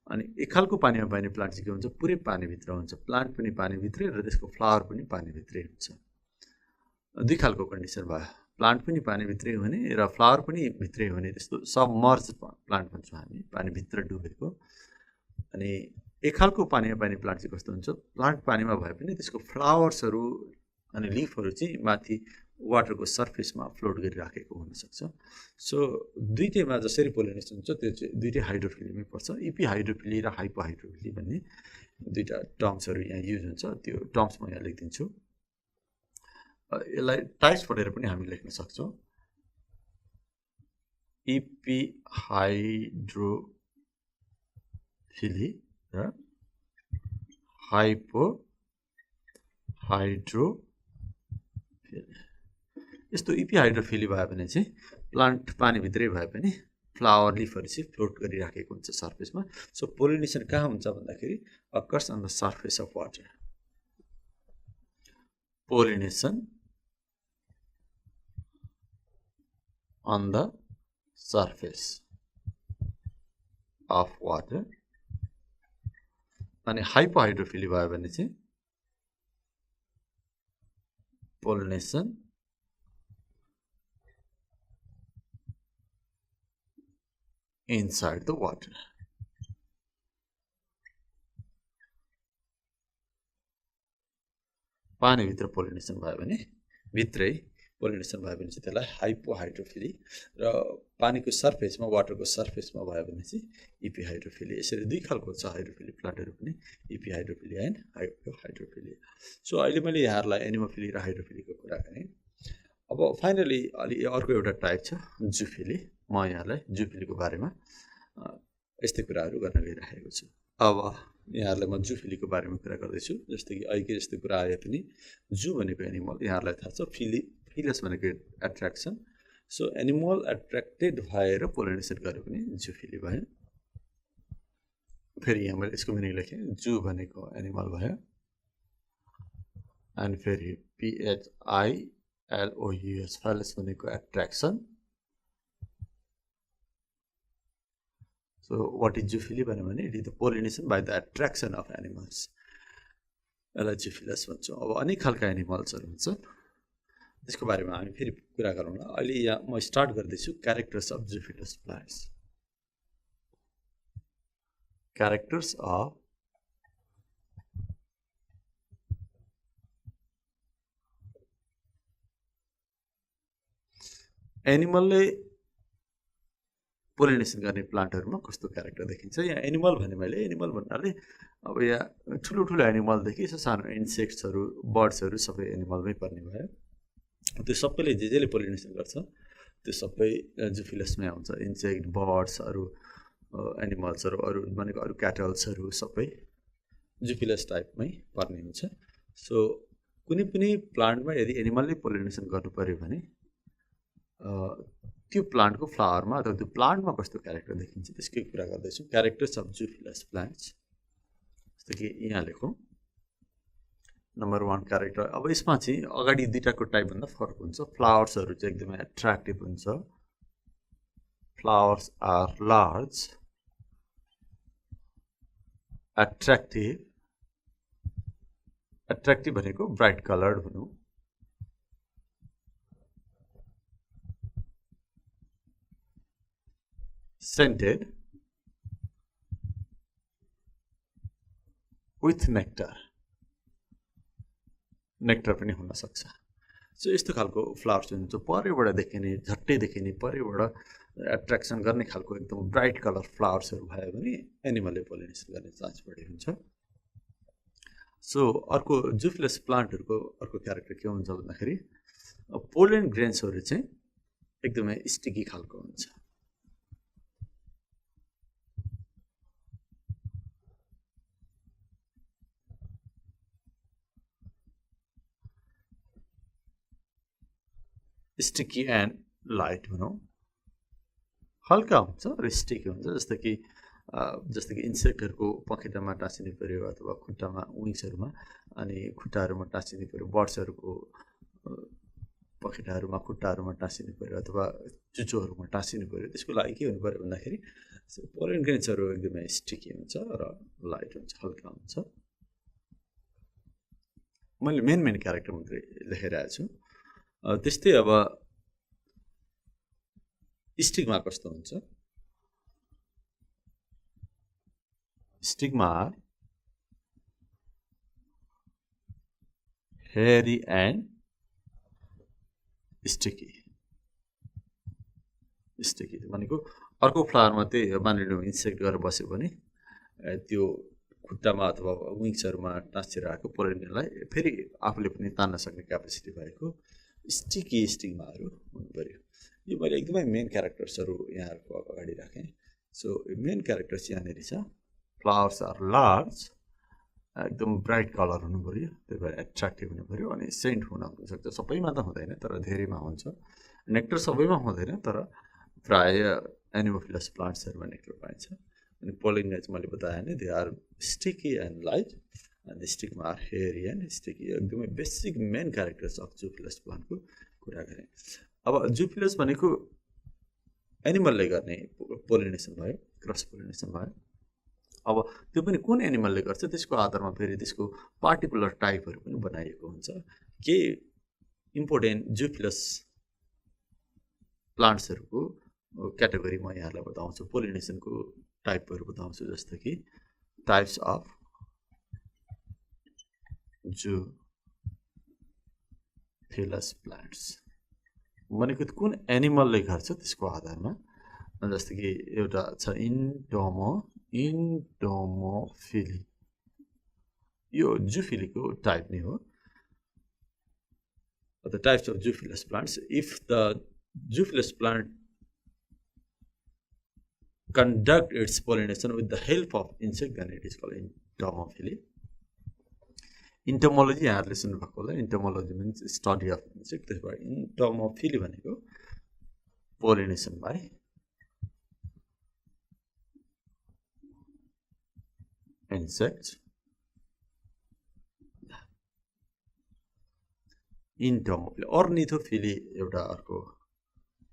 अनि एक खालको पानीमा पाइने प्लान्ट चाहिँ के हुन्छ, पुरै पानीभित्र हुन्छ, प्लान्ट पनि पानीभित्रै र त्यसको फ्लावर पनि पानीभित्रै हुन्छ। दुई खालको कन्डिसन भयो, प्लान्ट पनि पानीभित्रै हुने र फ्लावर पनि भित्रै हुने, त्यस्तो सबमर्ज प्लान्ट भन्छौँ हामी, पानीभित्र डुबेको। अनि एक खालको पानीमा पाइने प्लान्ट चाहिँ कस्तो हुन्छ, प्लान्ट पानीमा भए पनि त्यसको फ्लावर्सहरू अनि लिफहरू चाहिँ माथि वाटरको सर्फेसमा फ्लोट गरिराखेको हुनसक्छ। सो दुईटैमा जसरी पोलिनेसन हुन्छ त्यो चाहिँ दुईटै हाइड्रोफिलीमै पर्छ। इपी हाइड्रोफिली र हाइपो हाइड्रोफिली भन्ने दुईवटा टर्म्सहरू यहाँ युज हुन्छ, त्यो टर्म्स म यहाँ लेखिदिन्छु। यसलाई टाइप्स पढेर पनि हामी लेख्न सक्छौँ। इपी हाइड्रोफिली र हाइपो हाइड्रोफिली। यस्तो इपी हाइड्रोफिली भयो भने चाहिँ प्लान्ट पानीभित्रै भए पनि फ्लावर लिफहरू चाहिँ फ्लोट गरिराखेको हुन्छ सर्फेसमा। सो पोलिनेसन कहाँ हुन्छ भन्दाखेरि occurs on the surface of water. Pollination on the surface of water। अनि हाइपोहाइड्रोफिली भयो भने चाहिँ पोलिनेसन inside the water। पानीभित्र पोलिनेसन भयो भने, भित्रै पोलिनेसन भयो भने चाहिँ त्यसलाई हाइपोहाइड्रोफिली, र पानीको सर्फेसमा वाटरको सर्फेसमा भयो भने चाहिँ इपी हाइड्रोफिली। यसरी दुई खालको छ हाइड्रोफिली प्लान्टहरू पनि, EP hydrophily and hypohydrophily. So अहिले मैले यहाँहरूलाई एनिमोफिली र हाइड्रोफिलीको कुरा गरेँ। अब फाइनली अलि अर्को एउटा टाइप छ जुफिली। म यहाँलाई जुफिलीको बारेमा यस्तै कुराहरू गर्न गइरहेको छु। अब यहाँहरूलाई म जुफिलीको बारेमा कुरा गर्दैछु। जस्तै कि अहिले यस्तो कुरा आए पनि जु भनेको एनिमल, यहाँहरूलाई थाहा छ, फिलस भनेको एट्र्याक्सन। सो एनिमल एट्र्याक्टेड भएर पोलिनेसन गरे पनि जुफिली भयो। फेरि यहाँ मैले यसको मिनिङ लेखेँ, जु भनेको एनिमल भयो, एन्ड फेरि PHILOUS फाइलस भनेको एट्र्याक्सन। सो वाट इज जुफिली भन्यो भने it is the pollination by the attraction of animals, यसलाई जुफिलस भन्छौँ। अब अनेक खालका एनिमल्सहरू हुन्छन्, त्यसको बारेमा हामी फेरि कुरा गरौँला। अहिले यहाँ म स्टार्ट गर्दैछु characters of zoophilous plants. Characters of एनिमलले पोलिनेसन गर्ने प्लान्टहरूमा कस्तो क्यारेक्टर देखिन्छ। यहाँ एनिमल भने मैले, एनिमल भन्नाले अब यहाँ ठुलो ठुलो एनिमलदेखि सानो इन्सेक्ट्सहरू, बर्ड्सहरू सबै एनिमलमै पर्ने भयो। त्यो सबैले जेले पोलिनेसन गर्छ त्यो सबै जुफिलसमै आउँछ। इन्सेक्ट, बर्ड्स, अरू एनिमल्सहरू, अरू भनेको अरू क्याटल्सहरू सबै जुफिलस टाइपमै पर्ने हुन्छ। सो कुनै पनि प्लान्टमा यदि एनिमलले पोलिनेसन गर्नु पर्यो भने त्यो प्लान्टको फ्लावरमा अथवा त्यो प्लान्टमा कस्तो क्यारेक्टर देखिन्छ त्यसकै कुरा गर्दैछु। क्यारेक्टर्स अफ जुफिलस प्लान्ट्स, जस्तो कि यहाँ लेखौँ नम्बर 1 क्यारेक्टर। अब यसमा चाहिँ अगाडि दुईटाको टाइपभन्दा फरक हुन्छ। फ्लावर्सहरू चाहिँ एकदमै एट्र्याक्टिभ हुन्छ, flowers are large, attractive attractive भनेको ब्राइट कलर्ड हुनु, सेन्टेड विथ नेक्टर, नेक्टर पनि हुन सक्छ। सो यस्तो खालको फ्लावर्स हुन्छ, परैबाट देखिने, झट्टै देखिने, परैबाट एट्र्याक्सन गर्ने खालको एकदम ब्राइट कलर फ्लावर्सहरू भयो भने एनिमलले पोलिनेसन गर्ने चान्स बढी हुन्छ। सो अर्को जुफिलस प्लान्टहरूको अर्को क्यारेक्टर के हुन्छ भन्दाखेरि पोलन ग्रेन्सहरू चाहिँ एकदमै स्टिकी खालको हुन्छ। स्टिकी एन्ड लाइट भनौँ, हल्का हुन्छ र स्टिकी हुन्छ। जस्तो कि इन्सेक्टहरूको पखेटामा टाँसिनु पऱ्यो अथवा खुट्टामा, विङ्सहरूमा, अनि खुट्टाहरूमा टाँसिनु पऱ्यो, बर्ड्सहरूको पखेटाहरूमा, खुट्टाहरूमा टाँसिनु पऱ्यो अथवा चुचोहरूमा टाँसिनु पऱ्यो। त्यसको लागि के हुनु पऱ्यो भन्दाखेरि पोलन ग्रेन्सहरू एकदमै स्टिकी हुन्छ र लाइट हुन्छ, हल्का हुन्छ। मैले मेन क्यारेक्टर मात्रै लेखेर आएको छु। त्यस्तै अब स्टिग्मा कस्तो हुन्छ? स्टिग्मा हेरी एन्ड स्टिकी। स्टिकी भनेको अर्को फ्लावरमा त्यही मानिलिनु इन्सेक्ट गरेर बस्यो भने त्यो खुट्टामा अथवा विङ्सहरूमा टाँसेर आएको पोलिनलाई फेरि आफूले पनि तान्न सक्ने क्यापेसिटी भएको स्टिकी स्टिग्माहरू हुनु पऱ्यो। यो मैले एकदमै मेन क्यारेक्टर्सहरू यहाँहरूको अगाडि राखेँ। सो मेन क्यारेक्टर्स यहाँनिर छ। फ्लावर्स आर लार्ज, एकदम ब्राइट कलर हुनु पऱ्यो, त्यही भएर एट्र्याक्टिभ हुनु पऱ्यो, अनि सेन्ट हुनसक्छ। सबैमा त हुँदैन तर धेरैमा हुन्छ। नेक्टर सबैमा हुँदैन तर प्राय एनिमोफिलस प्लान्ट्सहरूमा नेक्टर पाइन्छ। अनि पोलिन चाहिँ मैले बताएँ नि, they are sticky and light and stigma are hairy and sticky. एकदमै basic main characters of zoophilous प्लान्टको कुरा गरेँ। अब जुफिलस भनेको एनिमलले गर्ने पोलिनेसन भयो, क्रस पोलिनेसन भयो। अब त्यो पनि कुन एनिमलले गर्छ त्यसको आधारमा फेरि त्यसको पार्टिकुलर टाइपहरू पनि बनाइएको हुन्छ। के इम्पोर्टेन्ट जुफिलस प्लान्ट्सहरूको क्याटेगोरी म यहाँलाई बताउँछु, पोलिनेसनको टाइपहरू बताउँछु। जस्तो कि टाइप्स अफ जुफिलस प्लान्ट्स भनेको कुन एनिमलले गर्छ त्यसको आधारमा। जस्तो कि एउटा छ इन्टोमोफिली, यो जुफिलीको टाइप नै हो। The types of zoophilous plants, if the zoophilous plant conduct its pollination with the help of insect, then it is called entomophily. Entomology यहाँहरूले सुन्नुभएको होला, entomology means study of insect। त्यसबाट entomophily भनेको pollination by insects। entomophily, ornithophily एउटा अर्को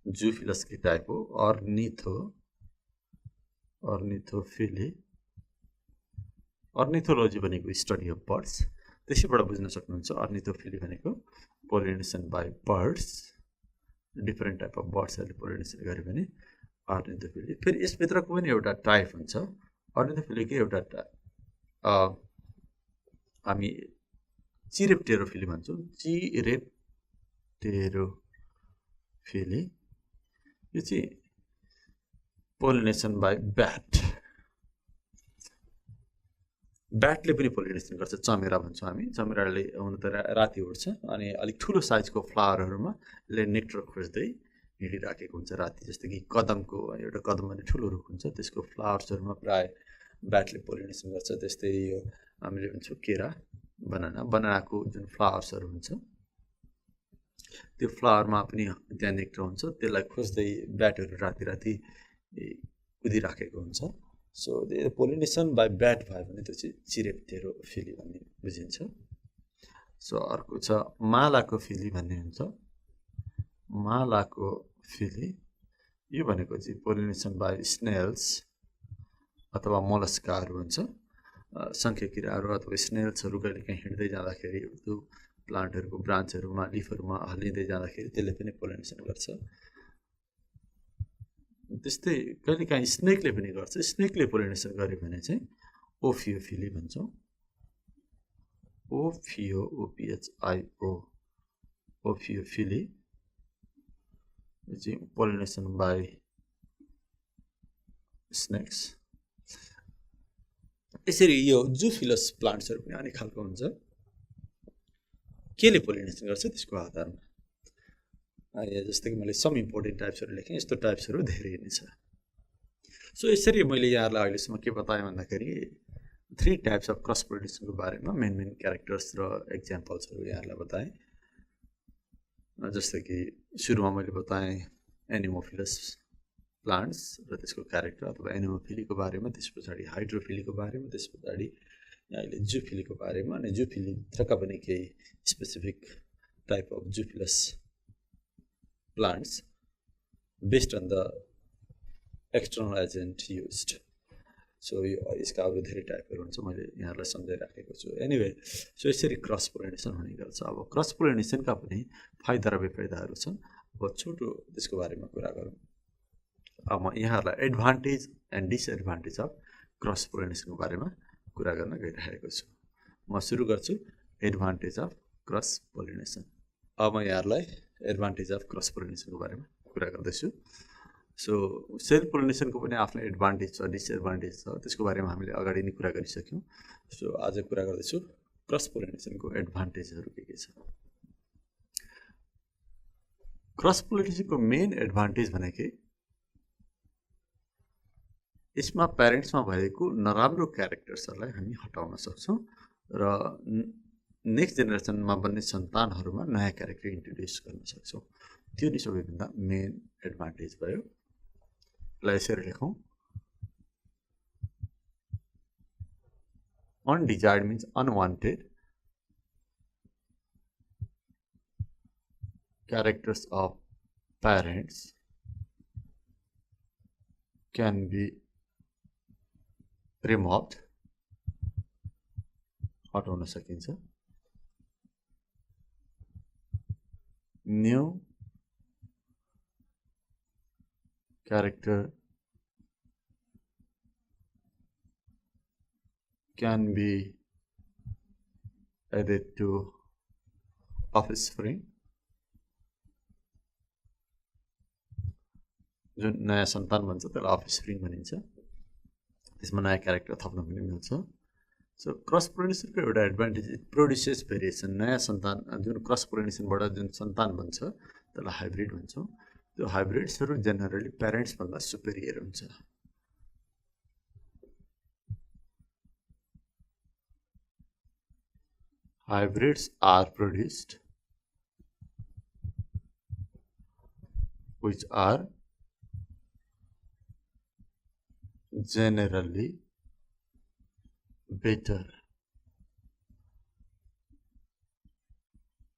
जुफिलसकै type हो। अर्निथोफिली, अर्निथोलोजी भनेको study of birds, त्यसैबाट बुझ्न सक्नुहुन्छ। अर्निथोफिली भनेको pollination by birds, different type of बर्ड्सहरूले पोलिनेसन गर्यो भने अर्निथोफिली। फेरि यसभित्रको पनि एउटा टाइप हुन्छ अर्निथोफिलीकै एउटा हामी चिरेप्टेरोफिली भन्छौँ। चिरेप्टेरोफिली यो चाहिँ पोलिनेसन बाई ब्याट, ब्याटले पनि पोलिनेसन गर्छ। चमेरा भन्छौँ हामी, चमेराले हुन त राति उड्छ अनि अलिक ठुलो साइजको फ्लावरहरूमा यसले नेक्टर खोज्दै हिँडिराखेको हुन्छ राति। जस्तो कि कदमको एउटा कदम भने ठुलो रुख हुन्छ, त्यसको फ्लावर्सहरूमा प्राय ब्याटले पोलिनेसन गर्छ। त्यस्तै यो हामीले भन्छौँ केरा, बनानाको जुन फ्लावर्सहरू हुन्छ त्यो फ्लावरमा पनि त्यहाँ नेक्टर हुन्छ, त्यसलाई खोज्दै ब्याटहरू राति कुदिराखेको हुन्छ। सो पोलिनेसन बाई ब्याट भयो भने त्यो चाहिँ चिरेप्टेरोफिली भन्ने बुझिन्छ। सो अर्को छ मालाको फिली भन्ने हुन्छ। मालाको फिली यो भनेको चाहिँ पोलिनेसन बाई स्नेल्स अथवा मोलस्काहरू हुन्छ। सङ्ख्या किराहरू अथवा स्नेल्सहरू कहिलेकाहीँ हिँड्दै जाँदाखेरि त्यो प्लान्टहरूको ब्रान्चहरूमा लिफहरूमा हल्लिँदै जाँदाखेरि त्यसले पनि पोलिनेसन गर्छ। त्यस्तै कहिलेकाहीँ स्नेकले पनि गर्छ। स्नेकले पोलिनेसन गर्यो भने चाहिँ ओफियोफिली भन्छौँ। ओफियो OPHIO ओफियोफिली चाहिँ पोलिनेसन बाई स्नेक्स। यसरी यो जुफिलस प्लान्ट्सहरू पनि अनेक खालको हुन्छ। केले पोलिनेसन गर्छ त्यसको आधारमा जस्तै कि मैले सम इम्पोर्टेन्ट टाइप्सहरू लेखेँ, यस्तो टाइप्सहरू धेरै नै छ। सो यसरी मैले यहाँहरूलाई अहिलेसम्म के बताएँ भन्दाखेरि 3 टाइप्स अफ क्रस पोलिनेसनको बारेमा मेन क्यारेक्टर्स र एक्जाम्पल्सहरू यहाँहरूलाई बताएँ। जस्तै कि सुरुमा मैले बताएँ एनिमोफिलस प्लान्ट्स र त्यसको क्यारेक्टर अथवा एनिमोफिलीको बारेमा, त्यस पछाडि हाइड्रोफिलीको बारेमा, त्यस पछाडि अहिले जुफिलीको बारेमा, अनि जुफिलीत्रका पनि केही specific type of zoophilous plants based on the external agent used. So यो यसका अरू धेरै टाइपहरू हुन्छ, मैले यहाँहरूलाई सम्झाइराखेको छु। एनिवे, सो यसरी क्रस पोलिनेसन हुने गर्छ। अब क्रस पोलिनेसनका पनि फाइदा र बेफाइदाहरू छन्। अब छोटो त्यसको बारेमा कुरा गरौँ। अब म यहाँहरूलाई advantage and disadvantage of cross पोलिनेसनको बारेमा कुरा गर्न गइरहेको छु। म सुरु गर्छु एडभान्टेज अफ क्रस पोलिनेसन। अब म यहाँहरूलाई एडभान्टेज अफ क्रस पोलिनेसनको बारेमा कुरा गर्दैछु। सो सेल्फ पोलिनेसनको पनि आफ्नो एडभान्टेज छ, डिसएडभान्टेज छ, त्यसको बारेमा हामीले अगाडि नै कुरा गरिसक्यौँ। सो आज कुरा गर्दैछु क्रस पोलिनेसनको एडभान्टेजहरू के छ। क्रस पोलिनेसनको मेन एडभान्टेज भनेकै यसमा प्यारेन्ट्समा भएको नराम्रो क्यारेक्टर्सहरूलाई हामी हटाउन सक्छौँ र नेक्स्ट जेनेरेसनमा बन्ने सन्तानहरूमा नयाँ क्यारेक्टर इन्ट्रोड्युस गर्न सक्छौँ। त्यो नै सबैभन्दा मेन एडभान्टेज भयो। यसलाई यसरी लेखौँ, undesired means unwanted characters of parents can be removed, हटाउन सकिन्छ। New character can be added to offspring, जुन नयाँ सन्तान भन्छ त्यसलाई अफस्प्रिङ भनिन्छ। त्यसमा नयाँ क्यारेक्टर थप्न पनि मिल्छ। सो क्रस पोलिनेसनको एउटा एडभान्टेज, इट प्रोड्युसेस भेरिएसन। नयाँ सन्तान जुन क्रस पोलिनेसनबाट जुन सन्तान बन्छ त्यसलाई हाइब्रिड भन्छौँ। त्यो हाइब्रिड्सहरू जेनरली प्यारेन्ट्सभन्दा सुपेरियर हुन्छ। Hybrids are produced which are generally better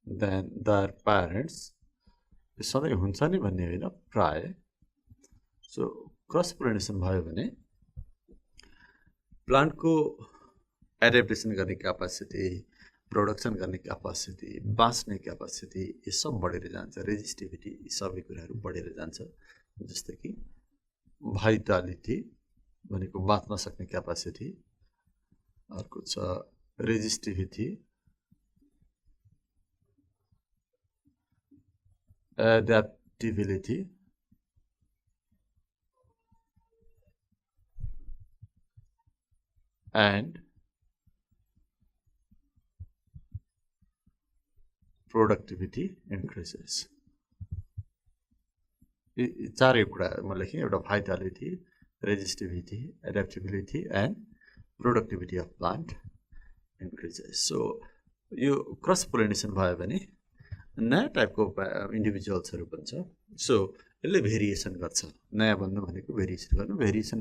than their parents. सधैँ हुन्छ नि भन्ने होइन, प्राय। सो क्रस पोलिनेसन भयो भने प्लान्टको एडेप्टेसन गर्ने क्यापासिटी, प्रोडक्सन गर्ने क्यापासिटी, बाँच्ने क्यापासिटी, यो सब बढेर जान्छ। रेजिस्टिभिटी, यी सबै कुराहरू बढेर जान्छ। जस्तै कि भाइटालिटी भनेको बाँच्न सक्ने क्यापासिटी, अर्को छ resistivity, adaptability, and productivity increases. यी चारै कुरा म लेखेँ, एउटा vitality, resistivity, adaptability and productivity of plant increases. So यो क्रस पोलिनेसन भयो भने नयाँ टाइपको इन्डिभिजुअल्सहरू बन्छ। सो यसले भेरिएसन गर्छ। नयाँ बन्नु भनेको भेरिएसन गर्नु, भेरिएसन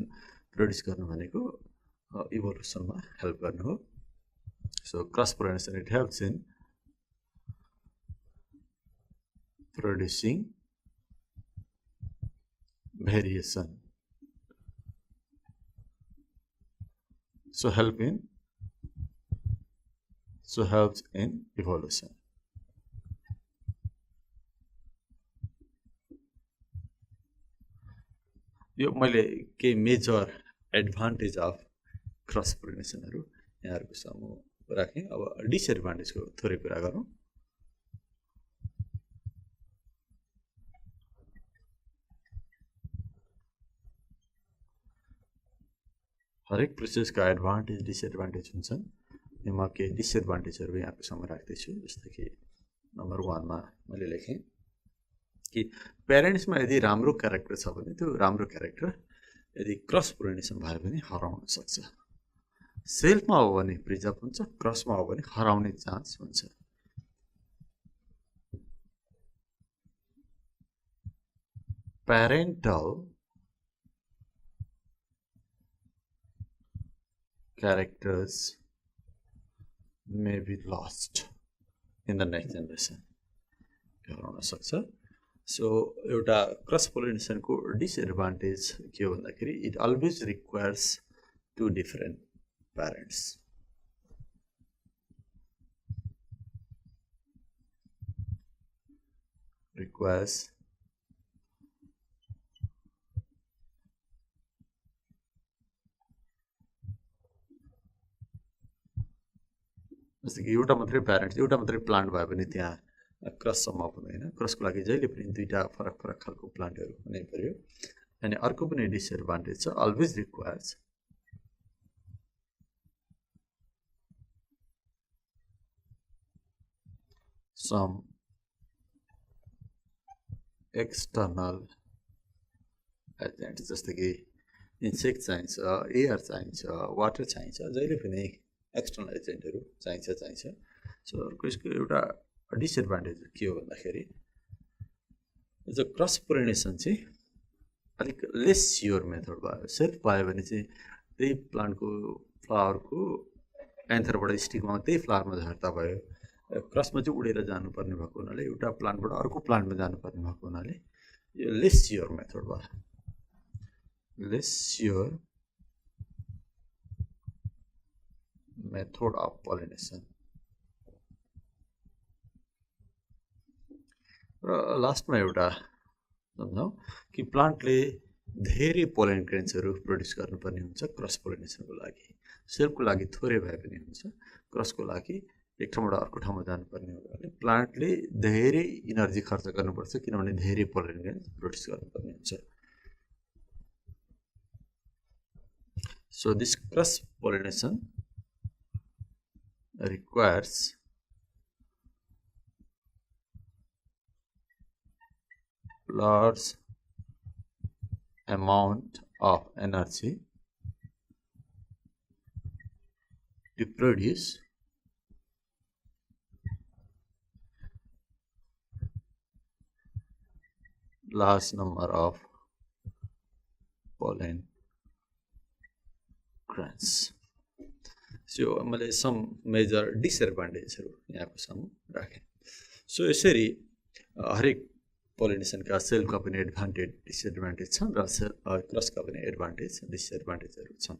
प्रोड्युस गर्नु भनेको इभोल्युसनमा हेल्प गर्नु हो। So cross pollination it helps in producing variation. So help in So helps in evolution. यो मैले केही मेजर एडभान्टेज अफ क्रस पोलिनेसनहरू यहाँहरूको सामु राखेँ। अब डिसएडभान्टेजको थोरै कुरा गरौँ। हरेक प्रोसेसका एडभान्टेज डिसएडभान्टेज हुन्छन्। म केही डिसएडभान्टेजहरू यहाँको सामु राख्दैछु। जस्तै कि नम्बर 1 मा मैले लेखेँ कि प्यारेन्ट्समा यदि राम्रो क्यारेक्टर छ भने त्यो राम्रो क्यारेक्टर यदि क्रस पोलिनेसन भयो भने हराउन सक्छ। सेल्फमा हो भने प्रिजर्भ हुन्छ, क्रसमा हो भने हराउने चान्स हुन्छ। Parental characters may be lost in the next generation. हराउन सक्छ। सो एउटा क्रस पोलिनेसनको डिसएडभान्टेज के हो भन्दाखेरि it always requires 2 different parents. Requires जस्तै कि एउटा मात्रै प्यारेन्ट्स, एउटा मात्रै प्लान्ट भयो भने त्यहाँ क्रस सम्भव हुँदैन। क्रसको लागि जहिले पनि 2टा फरक फरक खालको प्लान्टहरू हुनै पर्यो। अनि अर्को पनि डिसएडभान्टेज छ, always requires some external agent. जस्तै कि इन्सेक्ट चाहिन्छ, एयर चाहिन्छ, वाटर चाहिन्छ, जहिले पनि एक्सटर्नल एजेन्टहरू चाहिन्छ। सो अर्को यसको एउटा डिसएडभान्टेज के हो भन्दाखेरि जो क्रस पोलिनेसन चाहिँ अलिक लेस स्योर मेथड भयो। सेल्फ भयो भने चाहिँ त्यही प्लान्टको फ्लावरको एन्थरबाट स्टिकमा त्यही फ्लावरमा झर्ता भयो। क्रसमा चाहिँ उडेर जानुपर्ने भएको हुनाले, एउटा प्लान्टबाट अर्को प्लान्टमा जानुपर्ने भएको हुनाले यो लेस स्योर मेथड भयो। Lace sure method of pollination. र लास्टमा एउटा सम्झौँ कि प्लान्टले धेरै पोलन ग्रेन्सहरू प्रड्युस गर्नुपर्ने हुन्छ क्रस पोलिनेसनको लागि। सेल्फको लागि थोरै भए पनि हुन्छ, क्रसको लागि एक ठाउँबाट अर्को ठाउँमा जानुपर्ने हुनाले प्लान्टले धेरै इनर्जी खर्च गर्नुपर्छ, किनभने धेरै पोलन ग्रेन्स प्रड्युस गर्नुपर्ने हुन्छ। So this cross pollination requires large amount of energy to produce large number of pollen grains. So मैले सम मेजर डिसएडभान्टेजहरू यहाँको सामु राखेँ। सो यसरी हरेक पोलिनेसनका सेल्फका पनि एडभान्टेज डिसएडभान्टेज छन् र क्रसका पनि एडभान्टेज डिसएडभान्टेजहरू छन्।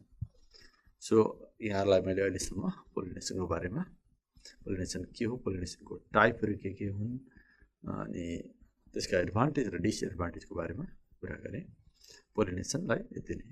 सो यहाँलाई मैले अहिलेसम्म पोलिनेसनको बारेमा, पोलिनेसन के हो, पोलिनेसनको टाइपहरू के हुन्, अनि त्यसका एडभान्टेज र डिसएडभान्टेजको बारेमा कुरा गरेँ। पोलिनेसनलाई यति नै।